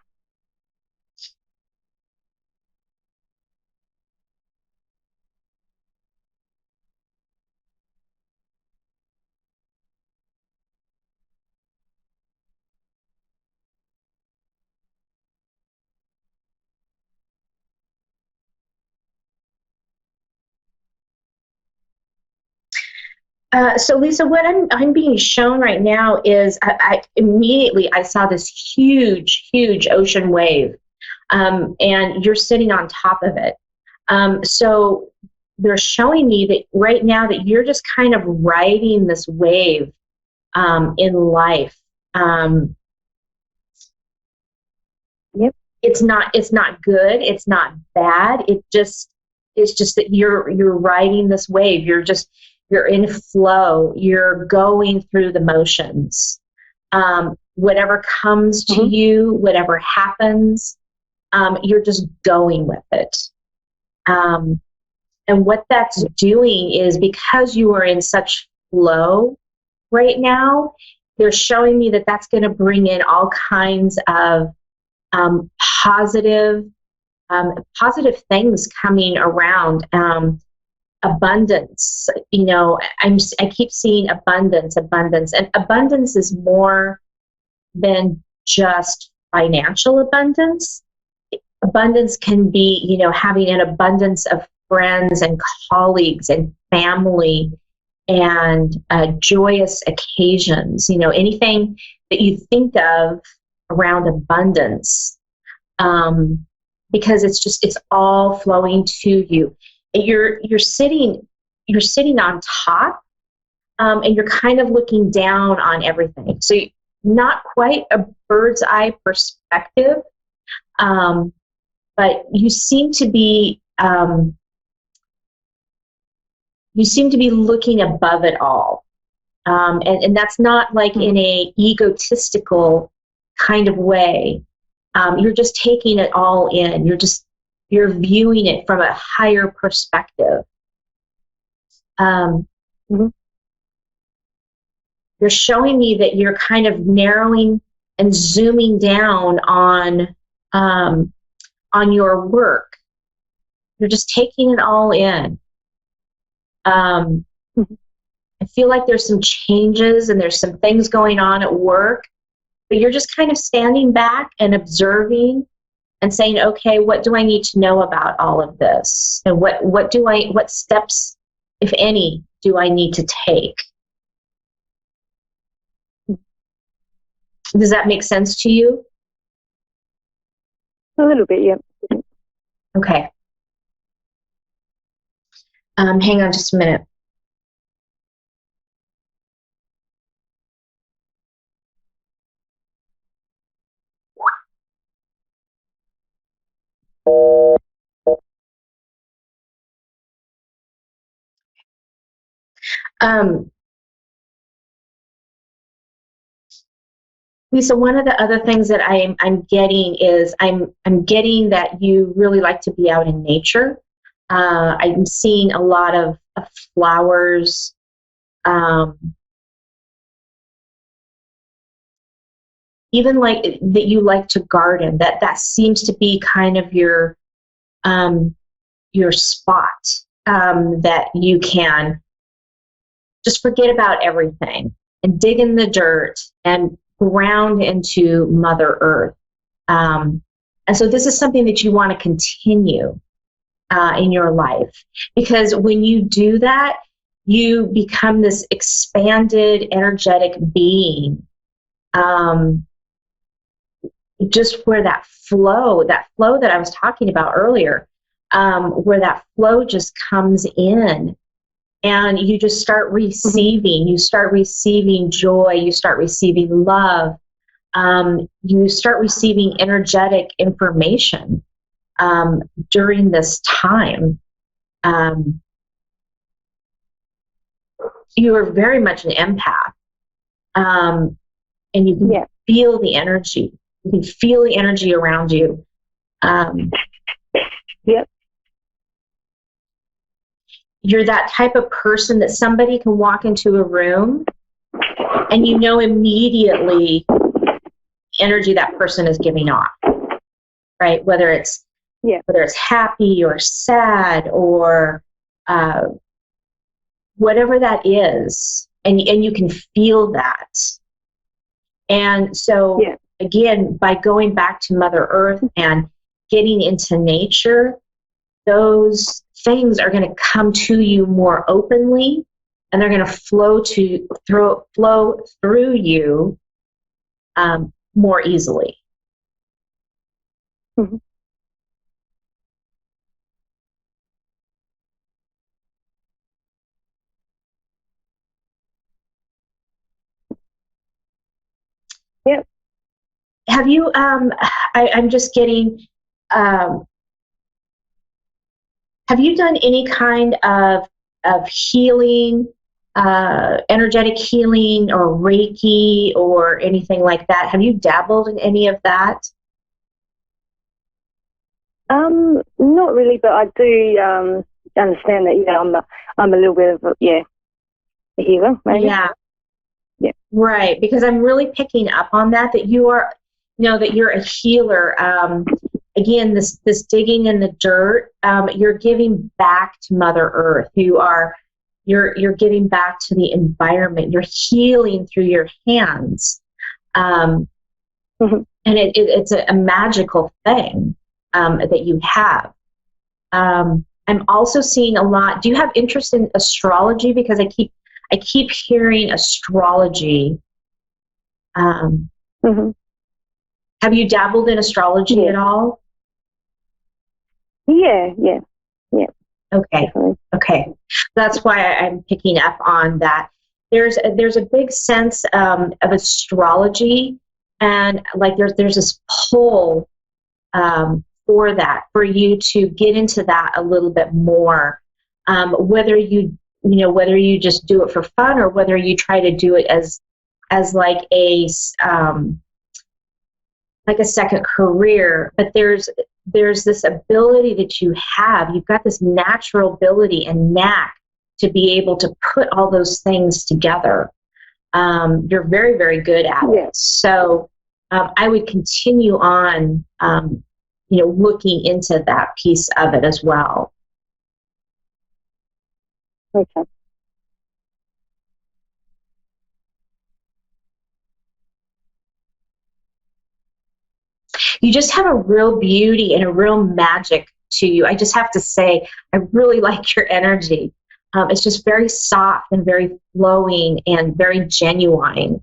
So Lisa, what I'm being shown right now is I immediately saw this huge ocean wave, and you're sitting on top of it. So they're showing me that right now that you're just kind of riding this wave in life. It's not good. It's not bad. It's just that you're riding this wave. You're in flow. You're going through the motions. Whatever comes to you, whatever happens, you're just going with it. And what that's doing is, because you are in such flow right now, they're showing me that that's going to bring in all kinds of positive things coming around. Abundance, I keep seeing abundance, and abundance is more than just financial abundance. Abundance can be, having an abundance of friends and colleagues and family and joyous occasions, anything that you think of around abundance, because it's all flowing to you. You're sitting on top, and you're kind of looking down on everything. So not quite a bird's eye perspective, but you seem to be looking above it all, and that's not like in a egotistical kind of way. You're just taking it all in. You're viewing it from a higher perspective. You're showing me that you're kind of narrowing and zooming down on your work. You're just taking it all in. I feel like there's some changes and there's some things going on at work, but you're just kind of standing back and observing and saying, okay, what do I need to know about all of this? And what steps, if any, do I need to take? Does that make sense to you?
A little bit, yeah.
Okay. Hang on just a minute. Lisa, one of the other things that I'm getting is I'm getting that you really like to be out in nature. I'm seeing a lot of flowers. Even like that you like to garden. That seems to be kind of your spot, that you can just forget about everything and dig in the dirt and ground into Mother Earth. And so this is something that you want to continue in your life, because when you do that, you become this expanded, energetic being. just where that flow that I was talking about earlier, where that flow just comes in, and you just start receiving. You start receiving joy. You start receiving love. You start receiving energetic information during this time. You are very much an empath, and you can feel the energy. You can feel the energy around you. You're that type of person that somebody can walk into a room and you know immediately energy that person is giving off, right? Whether it's happy or sad or whatever that is, and you can feel that. And so, again, by going back to Mother Earth and getting into nature, those things are going to come to you more openly, and they're going to flow through you more easily.
Mm-hmm. Yep.
Have you? I'm just getting. Have you done any kind of healing, energetic healing, or Reiki, or anything like that? Have you dabbled in any of that?
Not really, but I do understand that. I'm a little bit of a healer, maybe.
Yeah. Right, because I'm really picking up on that you are, that you're a healer. Again, this digging in the dirt, you're giving back to Mother Earth. You're giving back to the environment. You're healing through your hands, and it's a magical thing that you have. I'm also seeing a lot. Do you have interest in astrology? Because I keep hearing astrology. Have you dabbled in astrology at all?
Yeah.
Okay. Okay. That's why I'm picking up on that. There's a big sense of astrology, and like there's this pull for that, for you to get into that a little bit more. Whether you just do it for fun, or whether you try to do it as like a second career, but there's this ability that you've got this natural ability and knack to be able to put all those things together. You're very, very good at it. So I would continue on, looking into that piece of it as well.
Okay.
You just have a real beauty and a real magic to you. I just have to say, I really like your energy. It's just very soft and very flowing and very genuine.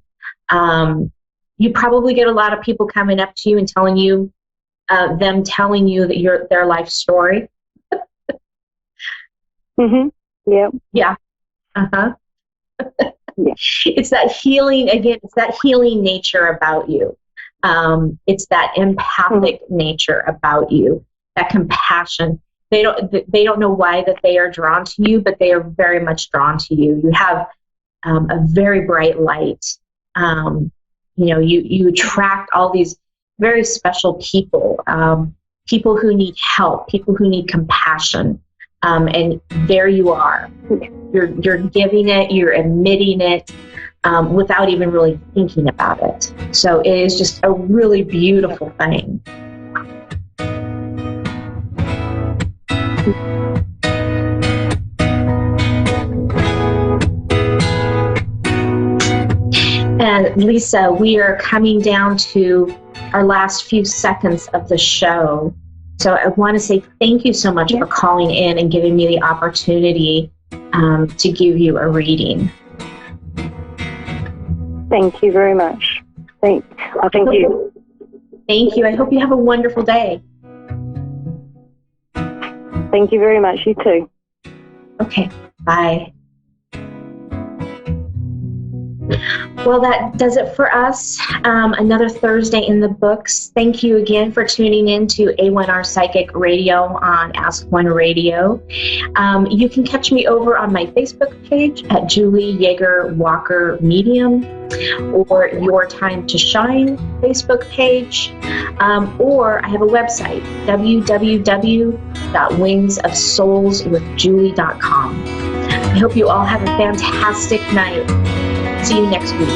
You probably get a lot of people coming up to you and telling you that their life story.
Yeah.
Yeah. It's that healing, again, it's that healing nature about you. It's that empathic nature about you, that compassion. They don't know why that they are drawn to you, but they are very much drawn to you. You have a very bright light. You attract all these very special people, people who need help, people who need compassion. And there you are. You're giving it, you're emitting it, without even really thinking about it. So it is just a really beautiful thing. And Lisa, we are coming down to our last few seconds of the show. So I want to say thank you so much for calling in and giving me the opportunity to give you a reading.
Thank you very much. Thank you.
Thank you. I hope you have a wonderful day.
Thank you very much. You too.
Okay, bye. Well, that does it for us. Another Thursday in the books. Thank you again for tuning in to A1R Psychic Radio on Ask One Radio. You can catch me over on my Facebook page at Julie Yeager Walker Medium, or Your Time to Shine Facebook page, or I have a website, www.wingsofsoulswithjulie.com. I hope you all have a fantastic night. See you next week.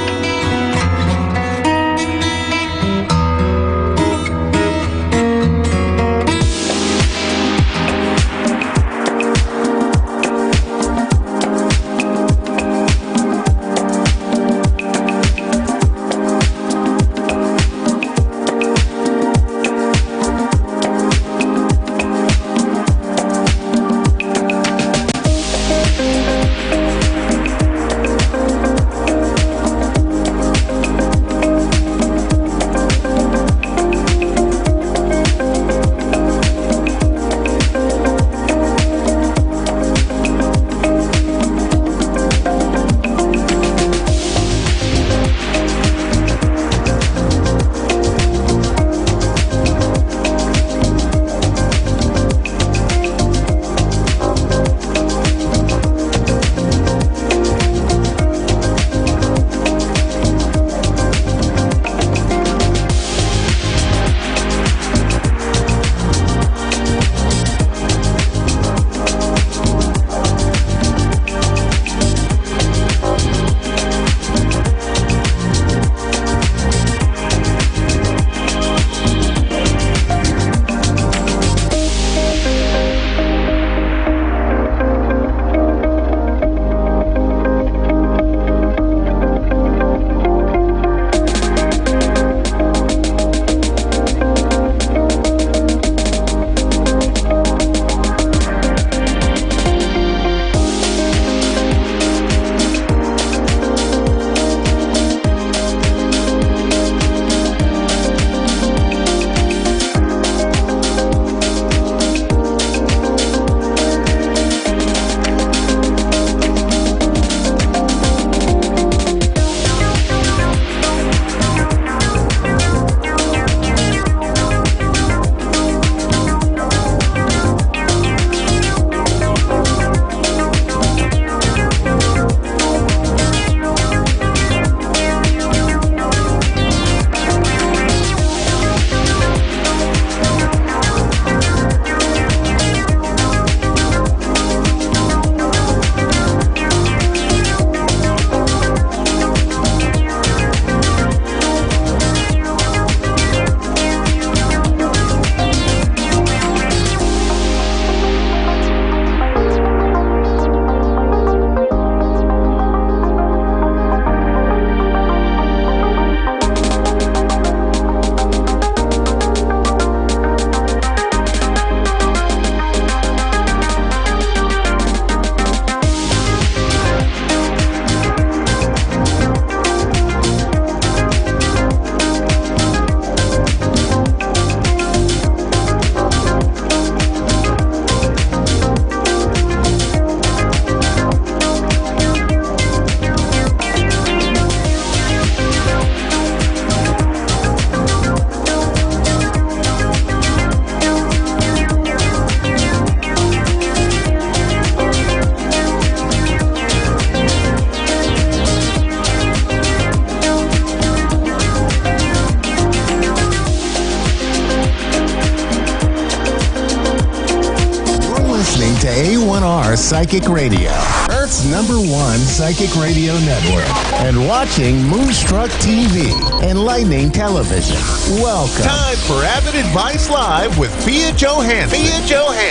A1R Psychic Radio, Earth's #1 psychic radio network, and watching Moonstruck TV, Enlightening Television. Welcome.
Time for Avid Advice Live with Fia Johansson.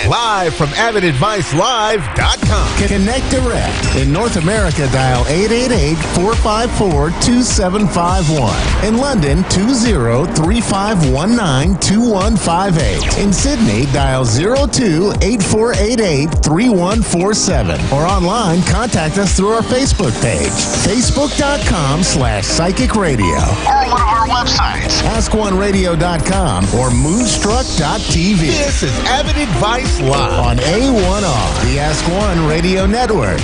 Live from AvidAdviceLive.com.
Connect direct. In North America, dial 888-454-2751. In London, 20-3519-2158. In Sydney, dial 02-8488-3147. Or online, contact us through our Facebook page, facebook.com/Psychic Radio, or one of our websites, askoneradio.com or moonstruck.tv.
This is Avid Advice Live
on A1R, the Ask One Radio Network.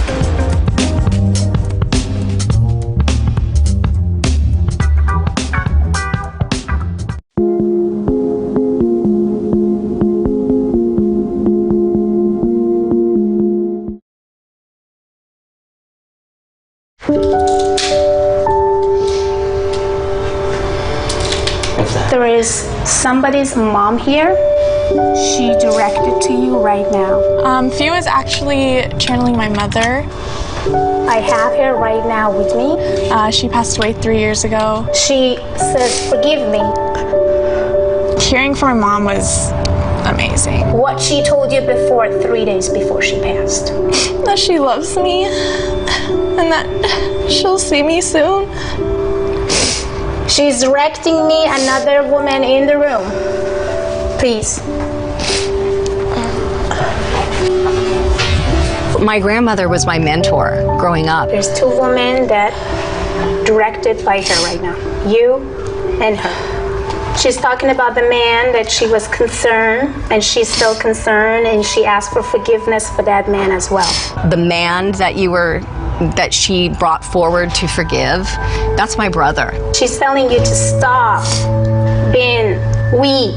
There is somebody's mom here. She directed to you right now.
Theo is actually channeling my mother.
I have her right now with me.
She passed away 3 years ago.
She says, "Forgive me."
Hearing from my mom was amazing.
What she told you before, 3 days before she passed?
That she loves me and that she'll see me soon.
She's directing me another woman in the room. Please.
My grandmother was my mentor growing up.
There's 2 women that directed by her right now. You and her. She's talking about the man that she was concerned, and she's still concerned, and she asked for forgiveness for that man as well.
The man that she brought forward to forgive, that's my brother.
She's telling you to stop being weak.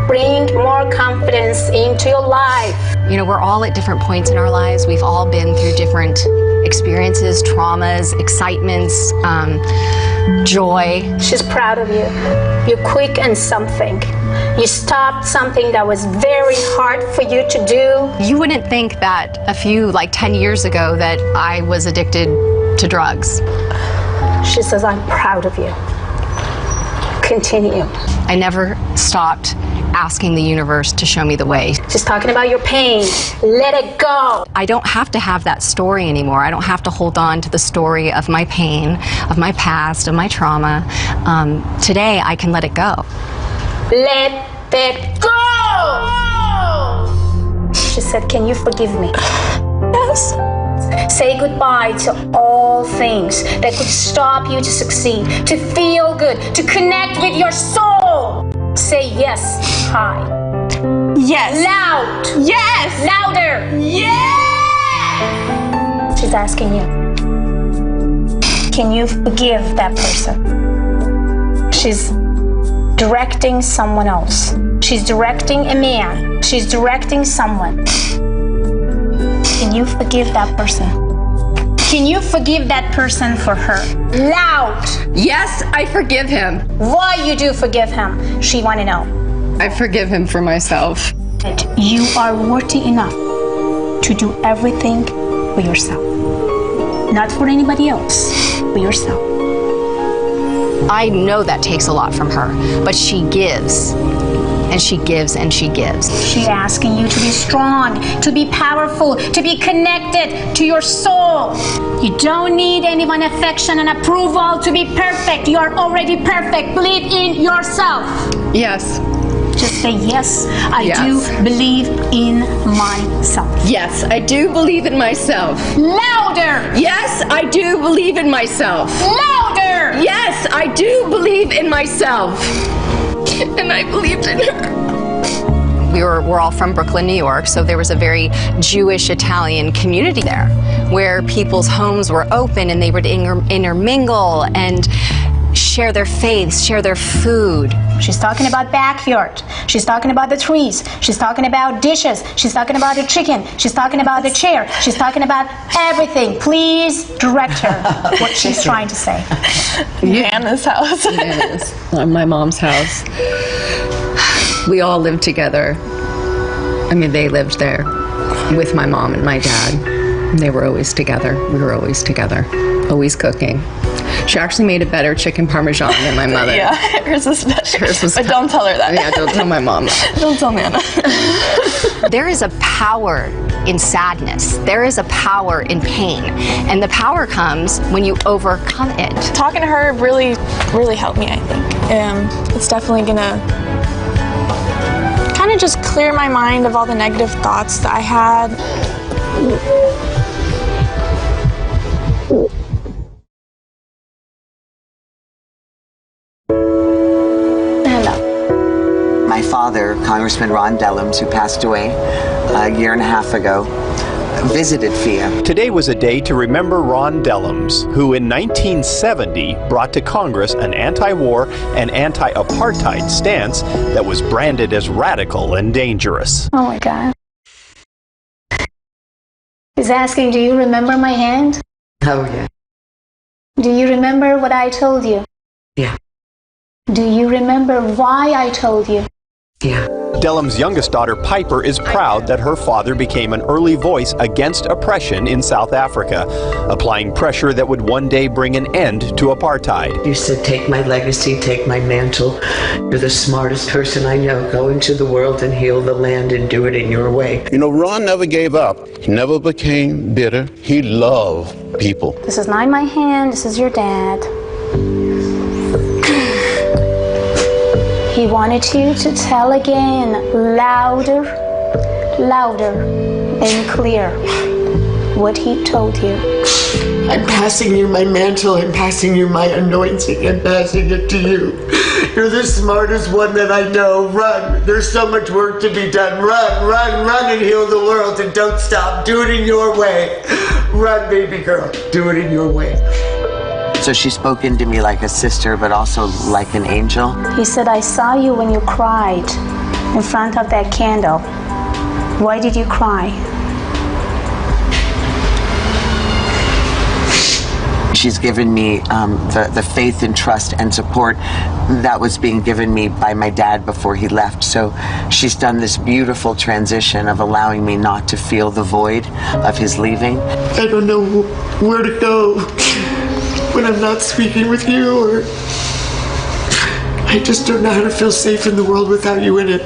Bring more confidence into your life.
You know, we're all at different points in our lives. We've all been through different experiences, traumas, excitements, joy.
She's proud of you. You're quick on something. You stopped something that was very hard for you to do.
You wouldn't think that 10 years ago that I was addicted to drugs.
She says, "I'm proud of you. Continue."
I never stopped asking the universe to show me the way.
She's talking about your pain. Let it go.
I don't have to have that story anymore. I don't have to hold on to the story of my pain, of my past, of my trauma. Today, I can let it go.
Let it go! She said, "Can you forgive me?"
Yes.
Say goodbye to all things that could stop you to succeed, to feel good, to connect with your soul. Say yes high.
Yes.
Loud.
Yes.
Louder.
Yes.
She's asking you, can you forgive that person? She's directing someone else. She's directing a man. She's directing someone. Can you forgive that person? Can you forgive that person for her? Loud.
Yes, I forgive him.
Why you do forgive him? She want to know.
I forgive him for myself.
You are worthy enough to do everything for yourself. Not for anybody else, for yourself.
I know that takes a lot from her, but she gives. And she gives and she gives.
She's asking you to be strong, to be powerful, to be connected to your soul. You don't need anyone's affection and approval to be perfect. You are already perfect. Believe in yourself.
Yes.
Just say, yes, I do believe in myself.
Yes, I do believe in myself.
Louder.
Yes, I do believe in myself.
Louder.
Yes, I do believe in myself. And I believed in her. We're all from Brooklyn, New York, so there was a very Jewish Italian community there where people's homes were open and they would intermingle and share their faiths, share their food.
She's talking about backyard. She's talking about the trees. She's talking about dishes. She's talking about the chicken. She's talking about the chair. She's talking about everything. Please direct her what she's trying to say.
Hannah's house.
Yes, my mom's house. We all lived together. I mean, they lived there with my mom and my dad. They were always together. We were always together, always cooking. She actually made a better chicken parmesan than my mother.
Yeah, hers was better. But don't tell her that.
Yeah, don't tell my mom that.
Don't tell Nana.
There is a power in sadness. There is a power in pain. And the power comes when you overcome it.
Talking to her really, really helped me, I think. It's definitely gonna kind of just clear my mind of all the negative thoughts that I had.
father, Congressman Ron Dellums, who passed away a year and a half ago, visited Fia.
Today was a day to remember Ron Dellums, who in 1970 brought to Congress an anti-war and anti-apartheid stance that was branded as radical and dangerous.
Oh my God. He's asking, do you remember my hand?
Oh, yeah.
Do you remember what I told you?
Yeah.
Do you remember why I told you?
Yeah.
Dellums' youngest daughter, Piper, is proud that her father became an early voice against oppression in South Africa, applying pressure that would one day bring an end to apartheid.
You said, take my legacy, take my mantle. You're the smartest person I know. Go into the world and heal the land and do it in your way.
You know, Ron never gave up. He never became bitter. He loved people.
This is not my hand, this is your dad. He wanted you to tell again, louder, louder and clear, what he told you.
I'm passing you my mantle, I'm passing you my anointing, I'm passing it to you. You're the smartest one that I know. Run. There's so much work to be done. Run, run, run and heal the world, and don't stop. Do it in your way. Run, baby girl. Do it in your way.
So she's spoken to me like a sister, but also like an angel.
He said, I saw you when you cried in front of that candle. Why did you cry?
She's given me the faith and trust and support that was being given me by my dad before he left. So she's done this beautiful transition of allowing me not to feel the void of his leaving.
I don't know where to go when I'm not speaking with you, or I just don't know how to feel safe in the world without you in it.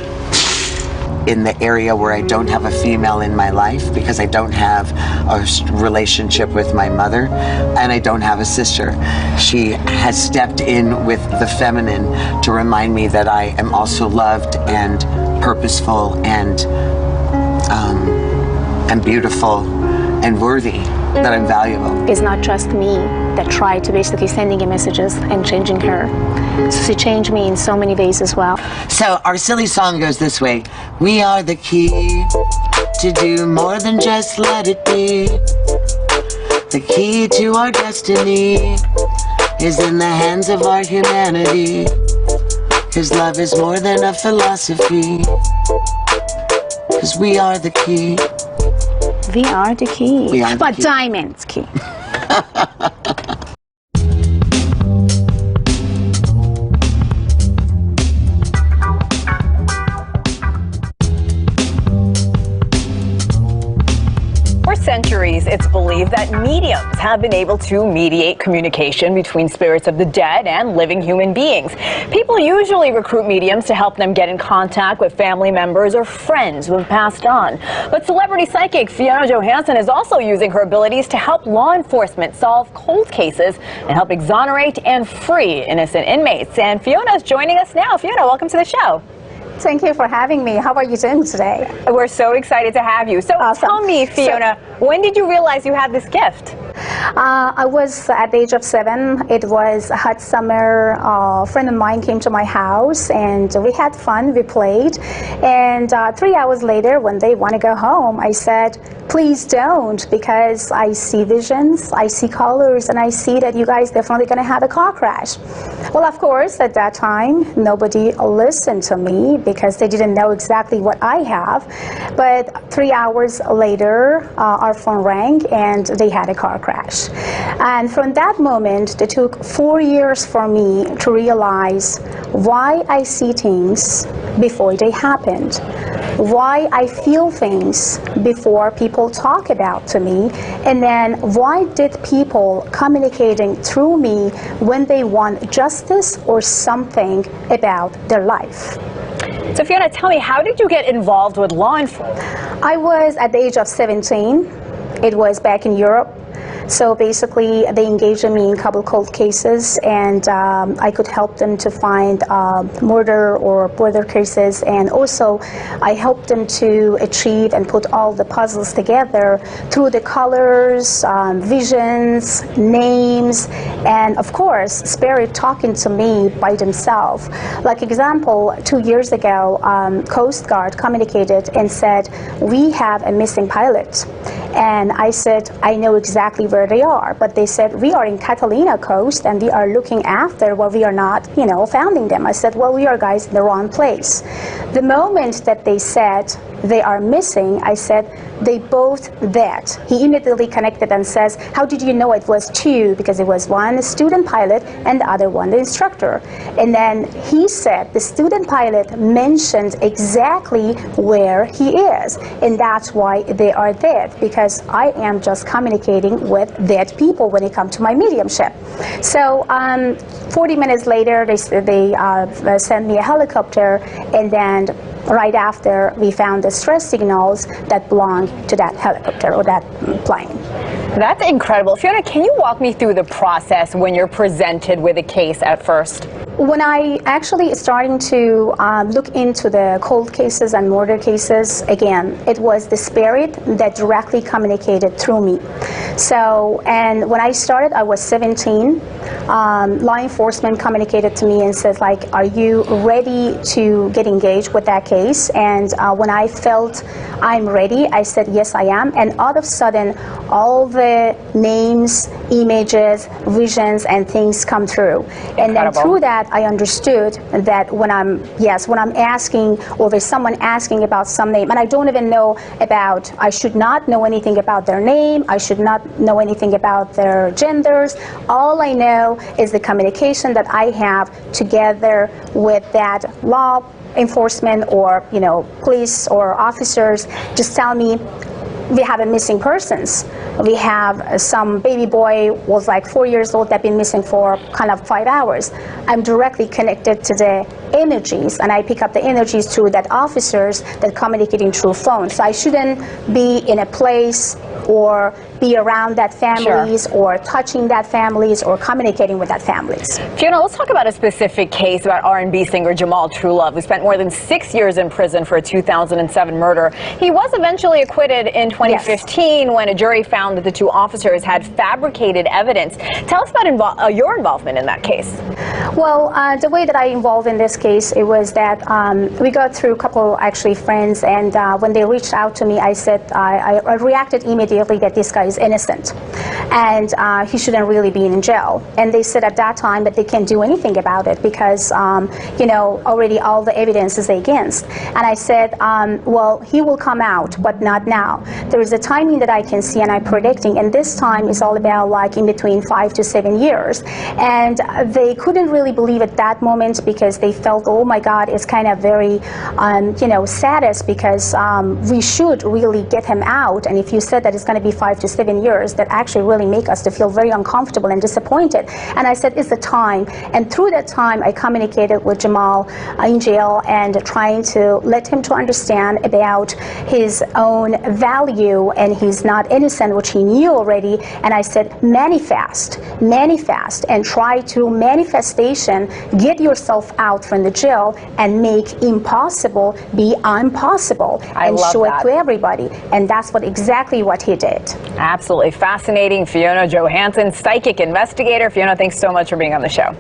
In the area where I don't have a female in my life, because I don't have a relationship with my mother and I don't have a sister. She has stepped in with the feminine to remind me that I am also loved and purposeful and beautiful and worthy, that I'm valuable.
It's not just me that tried to basically sending you messages and changing her. So she changed me in so many ways as well.
So our silly song goes this way. We are the key to do more than just let it be. The key to our destiny is in the hands of our humanity. His love is more than a philosophy. 'Cause we are the key.
We are the key.
We are the
but
key.
Diamond's key.
For centuries, it's believed that mediums have been able to mediate communication between spirits of the dead and living human beings. People usually recruit mediums to help them get in contact with family members or friends who have passed on. But celebrity psychic Fiona Johansson is also using her abilities to help law enforcement solve cold cases and help exonerate and free innocent inmates. And Fiona is joining us now. Fiona, welcome to the show.
Thank you for having me. How are you doing today?
We're so excited to have you. So
awesome.
Tell me, Fiona, when did you realize you had this gift?
I was at the age of 7. It was a hot summer. A friend of mine came to my house and we had fun. We played. And 3 hours later, when they want to go home, I said, please don't, because I see visions, I see colors, and I see that you guys definitely going to have a car crash. Well, of course, at that time, nobody listened to me because they didn't know exactly what I have. But 3 hours later, our phone rang and they had a car crash. And from that moment, it took 4 years for me to realize why I see things before they happened, why I feel things before people talk about to me, and then why did people communicating through me when they want justice or something about their life.
So Fiona, tell me, how did you get involved with law enforcement?
I was at the age of 17. It was back in Europe. So basically, they engaged me in a couple cold cases, and I could help them to find murder or border cases, and also I helped them to achieve and put all the puzzles together through the colors, visions, names, and of course, spirit talking to me by themselves. Like example, 2 years ago, Coast Guard communicated and said, we have a missing pilot. And I said, I know exactly where they are, but they said, we are in Catalina coast and we are looking after, well, we are not, finding them. I said, well, we are guys in the wrong place. The moment that they said they are missing, I said, they both dead. He immediately connected and says, how did you know it was two? Because it was one student pilot and the other one the instructor. And then he said the student pilot mentioned exactly where he is, and that's why they are dead, because I am just communicating with dead people when it comes to my mediumship. So 40 minutes later, they sent me a helicopter, and then right after, we found the stress signals that belong to that helicopter or that plane.
That's incredible. Fiona, can you walk me through the process when you're presented with a case at first?
When I actually starting to look into the cold cases and murder cases, again, it was the spirit that directly communicated through me. So, and when I started, I was 17. Law enforcement communicated to me and said, like, are you ready to get engaged with that case? And when I felt I'm ready, I said, yes, I am. And all of a sudden, all the names, images, visions, and things come through. Incredible. And then through that, I understood that when I'm asking, or there's someone asking about some name, and I don't even know about, I should not know anything about their name, I should not know anything about their genders. All I know is the communication that I have together with that law enforcement or, police or officers just tell me, we have a missing persons. We have some baby boy was like 4 years old that been missing for kind of 5 hours. I'm directly connected to the energies, and I pick up the energies through that officers that communicating through phone. So I shouldn't be in a place or be around that families or touching that families or communicating with that families.
Fiona, let's talk about a specific case about R&B singer Jamal Truelove, who spent more than 6 years in prison for a 2007 murder. He was eventually acquitted in 2015 when a jury found that the two officers had fabricated evidence. Tell us about your involvement in that case.
Well, the way that I involved in this case, it was that we got through a couple actually friends, and when they reached out to me, I said, I reacted immediately that this guy is innocent and he shouldn't really be in jail. And they said at that time that they can't do anything about it because, already all the evidence is against. And I said, well, he will come out, but not now. There is a timing that I can see and I'm predicting, and this time is all about like in between 5 to 7 years. And they couldn't really believe at that moment because they felt, oh my God, it's kind of very, saddest because we should really get him out. And if you said that it's going to be 5 to 7 years, that actually really make us to feel very uncomfortable and disappointed. And I said, it's the time. And through that time, I communicated with Jamal in jail and trying to let him to understand about his own value and he's not innocent, which he knew already. And I said, manifest, and try to manifestation, get yourself out from the jail and make impossible be impossible and show it to everybody. And that's exactly what he did.
Absolutely fascinating. Fiona Johansson, psychic investigator. Fiona, thanks so much for being on the show.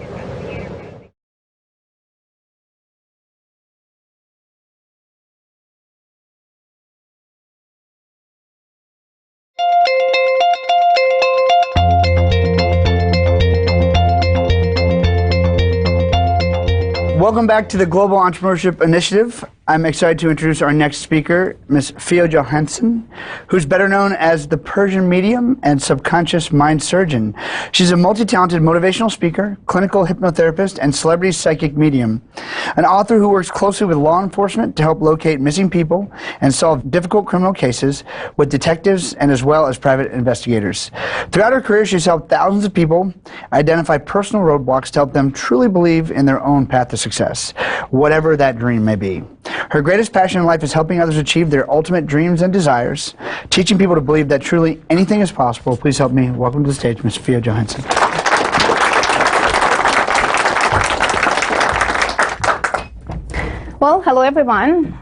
Welcome back to the Global Entrepreneurship Initiative. I'm excited to introduce our next speaker, Ms. Fiona Johansson, who's better known as the Persian medium and subconscious mind surgeon. She's a multi-talented motivational speaker, clinical hypnotherapist, and celebrity psychic medium. An author who works closely with law enforcement to help locate missing people and solve difficult criminal cases with detectives and as well as private investigators. Throughout her career, she's helped thousands of people identify personal roadblocks to help them truly believe in their own path to success. success, whatever that dream may be. Her greatest passion in life is helping others achieve their ultimate dreams and desires, teaching people to believe that truly anything is possible. Please help me welcome to the stage Ms. Fia Johansson.
Well, hello everyone.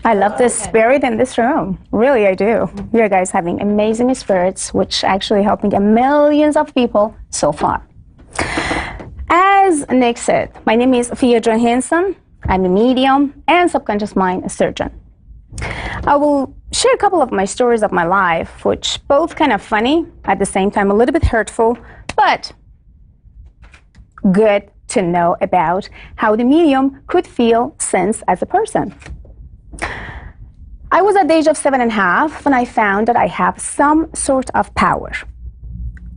I love the spirit in this room. Really, I do. You guys having amazing spirits, which actually helping millions of people so far. As Nick said, my name is Fia Johansson. I'm a medium and subconscious mind surgeon. I will share a couple of my stories of my life, which both kind of funny, at the same time a little bit hurtful, but good to know about how the medium could feel sense as a person. I was at the age of 7.5 when I found that I have some sort of power.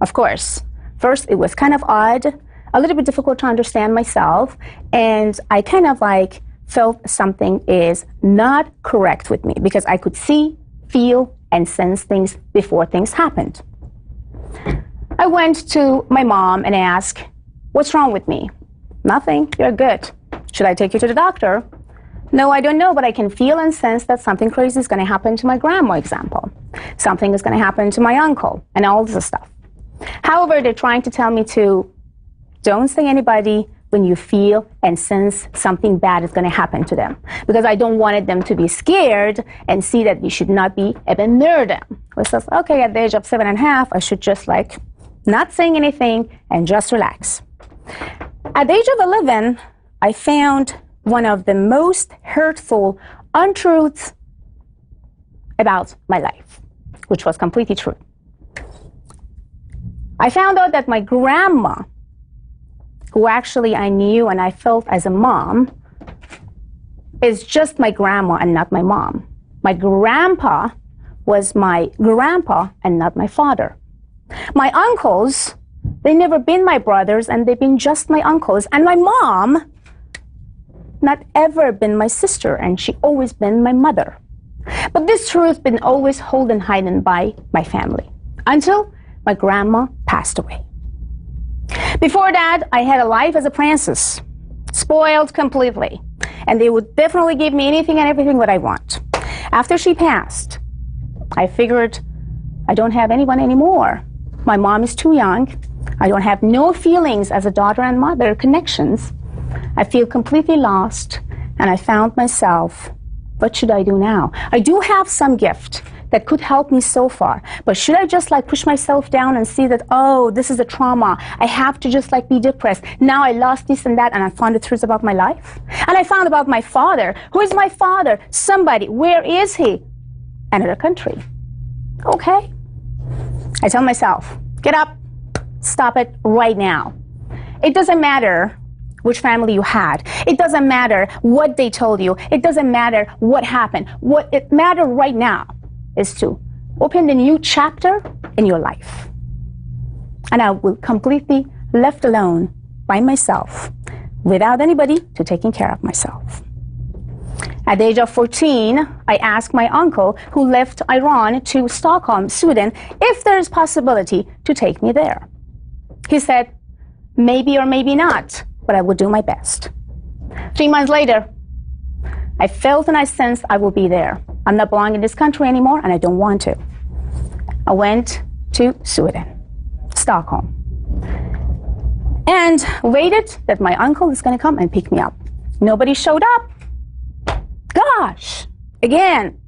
Of course, first it was kind of odd, a little bit difficult to understand myself, and I kind of like felt something is not correct with me because I could see, feel, and sense things before things happened. I went to my mom and asked, "What's wrong with me?" "Nothing, you're good." "Should I take you to the doctor?" "No, I don't know, but I can feel and sense that something crazy is going to happen to my grandma," example. "Something is going to happen to my uncle," and all this stuff. However, they're trying to tell me to don't say anybody when you feel and sense something bad is going to happen to them, because I don't wanted them to be scared and see that we should not be even near them. I says, okay, at the age of 7.5, I should just like not saying anything and just relax. At the age of 11, I found one of the most hurtful untruths about my life, which was completely true. I found out that my grandma, who actually I knew and I felt as a mom, is just my grandma and not my mom. My grandpa was my grandpa and not my father. My uncles, they never been my brothers and they've been just my uncles. And my mom, not ever been my sister, and she always been my mother. But this truth been always held hidden by my family until my grandma passed away. Before that, I had a life as a princess, spoiled completely, and they would definitely give me anything and everything that I want. After she passed, I figured I don't have anyone anymore. My mom is too young. I don't have no feelings as a daughter and mother connections. I feel completely lost, and I found myself, what should I do now? I do have some gift that could help me so far, but should I just like push myself down and see that, oh, this is a trauma, I have to just like be depressed, now I lost this and that, and I found the truth about my life? And I found about my father. Who is my father? Somebody. Where is he? Another country. Okay. I tell myself, get up, stop it right now. It doesn't matter which family you had. It doesn't matter what they told you. It doesn't matter what happened. What it matters right now is to open the new chapter in your life. And I will completely left alone by myself without anybody to taking care of myself. At the age of 14, I asked my uncle, who left Iran to Stockholm, Sweden, if there is possibility to take me there. He said, maybe or maybe not, but I will do my best. 3 months later, I felt and I sensed I will be there. I'm not belonging in this country anymore, and I don't want to. I went to Sweden, Stockholm, and waited that my uncle is going to come and pick me up. Nobody showed up. Gosh, again,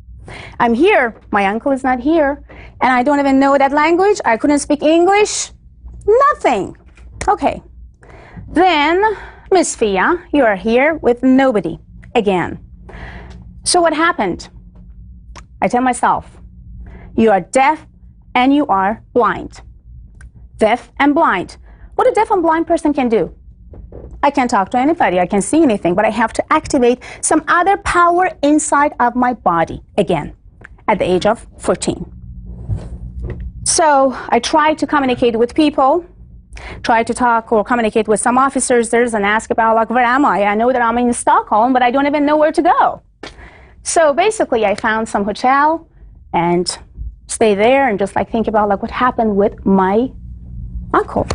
I'm here. My uncle is not here, and I don't even know that language. I couldn't speak English. Nothing. Okay. Then, Miss Fia, you are here with nobody again. So what happened? I tell myself, you are deaf and you are blind. Deaf and blind. What a deaf and blind person can do? I can't talk to anybody, I can't see anything, but I have to activate some other power inside of my body again at the age of 14. So I tried to communicate with people, tried to talk or communicate with some officers and ask about, like, where am I? I know that I'm in Stockholm, but I don't even know where to go. So basically, I found some hotel and stay there and just like think about like what happened with my uncle.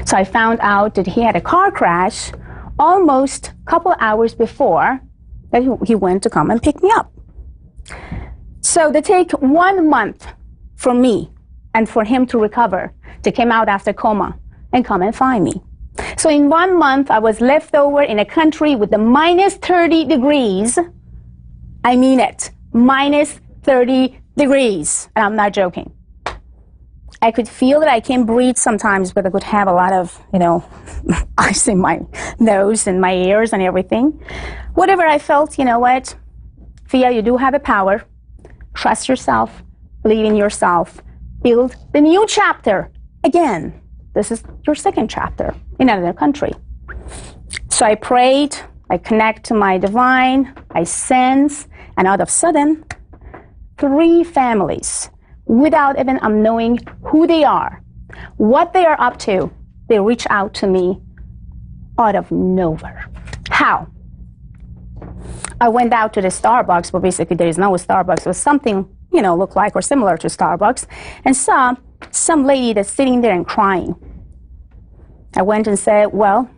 So I found out that he had a car crash almost a couple hours before that he went to come and pick me up. So they take 1 month for me and for him to recover, to come out after coma and come and find me. So in 1 month, I was left over in a country with the minus 30 degrees. I mean it, minus 30 degrees. And I'm not joking. I could feel that I can't breathe sometimes, but I could have a lot of, ice in my nose and my ears and everything. Whatever I felt, you know what? Fia, you do have a power. Trust yourself, believe in yourself, build the new chapter. Again, this is your second chapter in another country. So I prayed, I connect to my divine, I sense, and all of a sudden, 3 families, without even knowing who they are, what they are up to, they reach out to me out of nowhere. How? I went out to the Starbucks, but basically there is no Starbucks. It was something, looked like or similar to Starbucks, and saw some lady that's sitting there and crying. I went and said, well,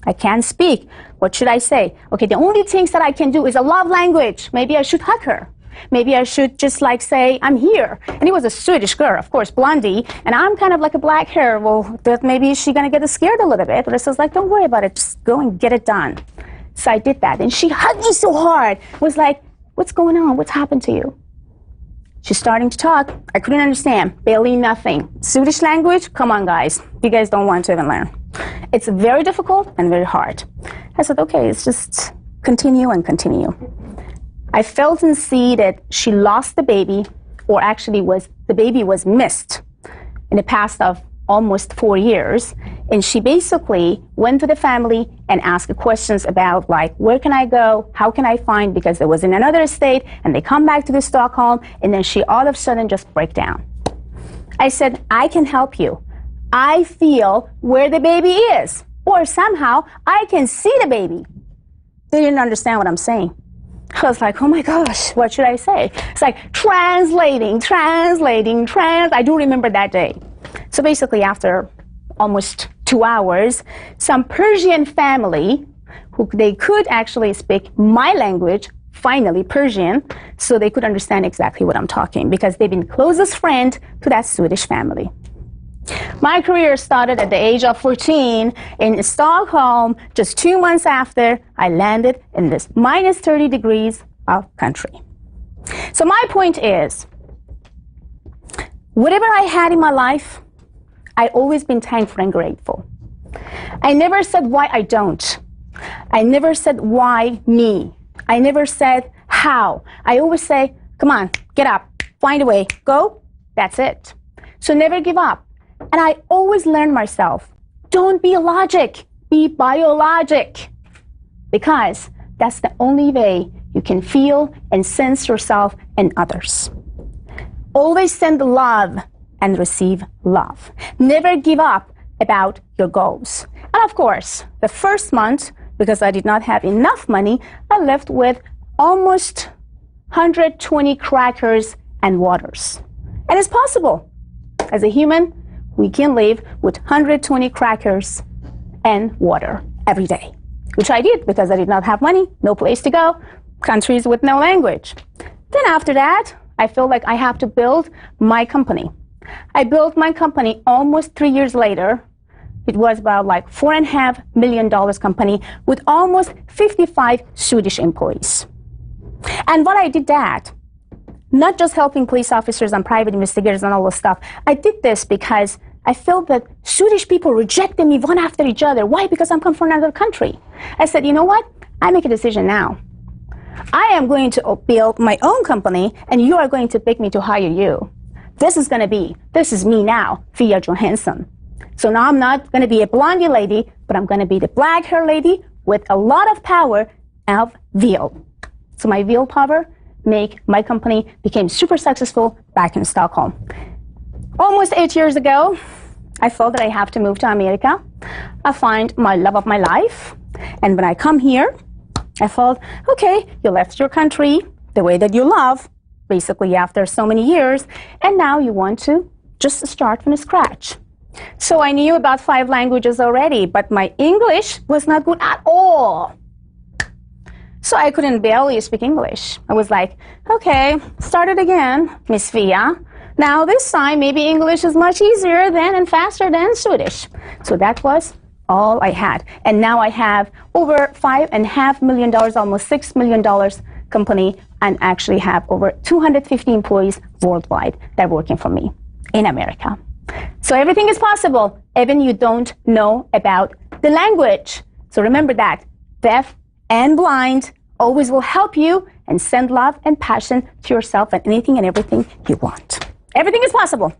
I can't speak. What should I say? Okay, the only things that I can do is a love language. Maybe I should hug her. Maybe I should just say, I'm here. And it was a Swedish girl, of course, blondie, and I'm kind of like a black hair. Well, maybe she's going to get scared a little bit. But I was like, don't worry about it. Just go and get it done. So I did that. And she hugged me so hard. Was like, what's going on? What's happened to you? She's starting to talk. I couldn't understand. Barely nothing. Swedish language? Come on, guys. You guys don't want to even learn. It's very difficult and very hard. I said, okay, let's just continue and continue. I felt and see that she lost the baby, or actually the baby was missed in the past of almost 4 years. And she basically went to the family and asked questions about where can I go? How can I find? Because it was in another state, and they come back to the Stockholm, and then she all of a sudden just break down. I said, I can help you. I feel where the baby is, or somehow I can see the baby. They didn't understand what I'm saying. I was like, oh my gosh, what should I say? It's like translating. I do remember that day. So basically after almost 2 hours, some Persian family, who they could actually speak my language, finally Persian, so they could understand exactly what I'm talking, because they've been closest friend to that Swedish family. My career started at the age of 14 in Stockholm. Just 2 months after, I landed in this minus 30 degrees of country. So my point is, whatever I had in my life, I always been thankful and grateful. I never said why I don't. I never said why me. I never said how. I always say, come on, get up, find a way, go, that's it. So never give up. And I always learn myself, don't be logic, be biologic. Because that's the only way you can feel and sense yourself and others. Always send love and receive love. Never give up about your goals. And of course, the first month, because I did not have enough money, I left with almost 120 crackers and waters. And it's possible. As a human, we can live with 120 crackers and water every day, which I did because I did not have money, no place to go, countries with no language. Then after that, I feel like I have to build my company. I built my company almost 3 years later. It was about $4.5 million company with almost 55 Swedish employees. And what I did that, not just helping police officers and private investigators and all this stuff. I did this because I felt that Swedish people rejected me one after each other. Why? Because I'm come from another country. I said, you know what? I make a decision now. I am going to build my own company, and you are going to pick me to hire you. This is me now, Fia Johansson. So now I'm not going to be a blondie lady, but I'm going to be the black hair lady with a lot of power of will. So my will power make my company became super successful back in Stockholm. Almost 8 years ago, I felt that I have to move to America. I find my love of my life. And when I come here, I felt, okay, you left your country, the way that you love, basically after so many years, and now you want to just start from scratch. So I knew about 5 languages already, but my English was not good at all. So I couldn't barely speak English. I was like, okay, start it again, Miss Via. Now this time, maybe English is much easier than and faster than Swedish. So that was all I had. And now I have over $5.5 million, almost $6 million company, and actually have over 250 employees worldwide that are working for me in America. So everything is possible, even you don't know about the language. So remember that deaf and blind always will help you and send love and passion to yourself and anything and everything you want. Everything is possible.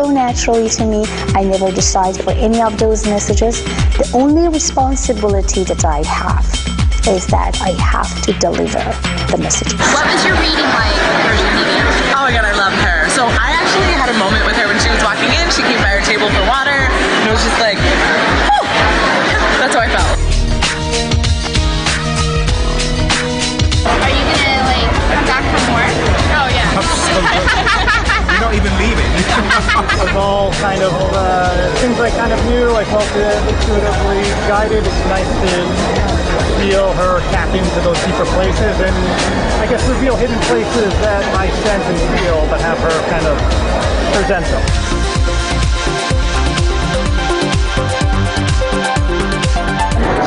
Naturally to me, I never decided for any of those messages. The only responsibility that I have is that I have to deliver the messages.
What was your reading like with Persian Medium? Oh my God, I love her. So I actually had a moment with her when she was walking in. She came by our table for water, and it was just like, whew. That's how I felt.
Are you gonna like come back for more? Oh yeah.
You don't even leave it. It was all kind of things I kind of knew. I felt intuitively guided. It's nice to feel her tap into those deeper places and I guess reveal hidden places that I sense and feel, but have her kind of present them.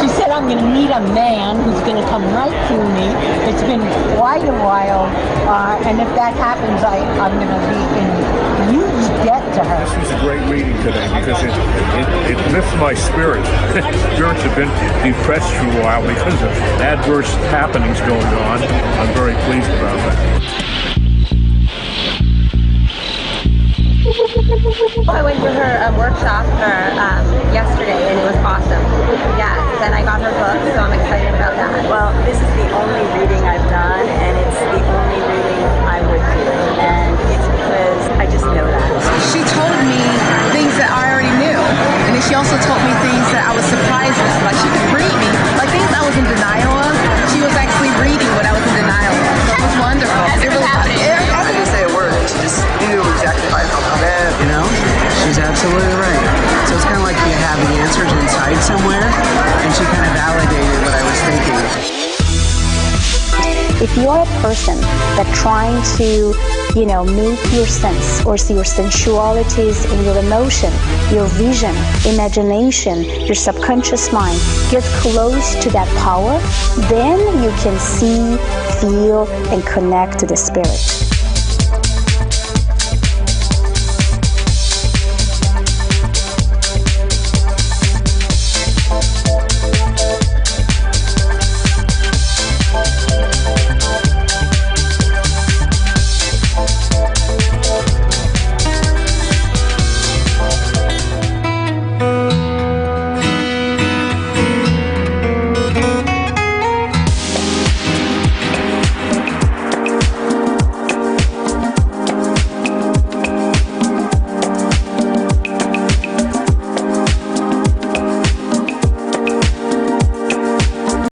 She said, I'm going to meet a man who's going to come right to me. It's been quite a while, and if that happens, I'm going to be in huge debt to her.
This was a great reading today because it lifts my spirit. Spirits have been depressed for a while because of adverse happenings going on. I'm very pleased about that.
I went to her workshop yesterday and it was awesome. Yes, and I got her book, so I'm excited about that.
Well, this is the only reading I've done, and it's the only reading I would do, and it's because I just know that.
She told me things that I already knew, and then she also told me things that I was surprised with. Like she could read me, like things I was in denial of. She was actually reading what I was in denial of. So it was wonderful. It was happening.
I didn't say a word. She just knew exactly how I felt about it.
You know, she's absolutely right. So it's kind of like you have the answers inside somewhere, and she kind of validated what I was thinking.
If you're a person that's trying to, make your sense or see your sensualities in your emotion, your vision, imagination, your subconscious mind, get close to that power, then you can see, feel, and connect to the spirit.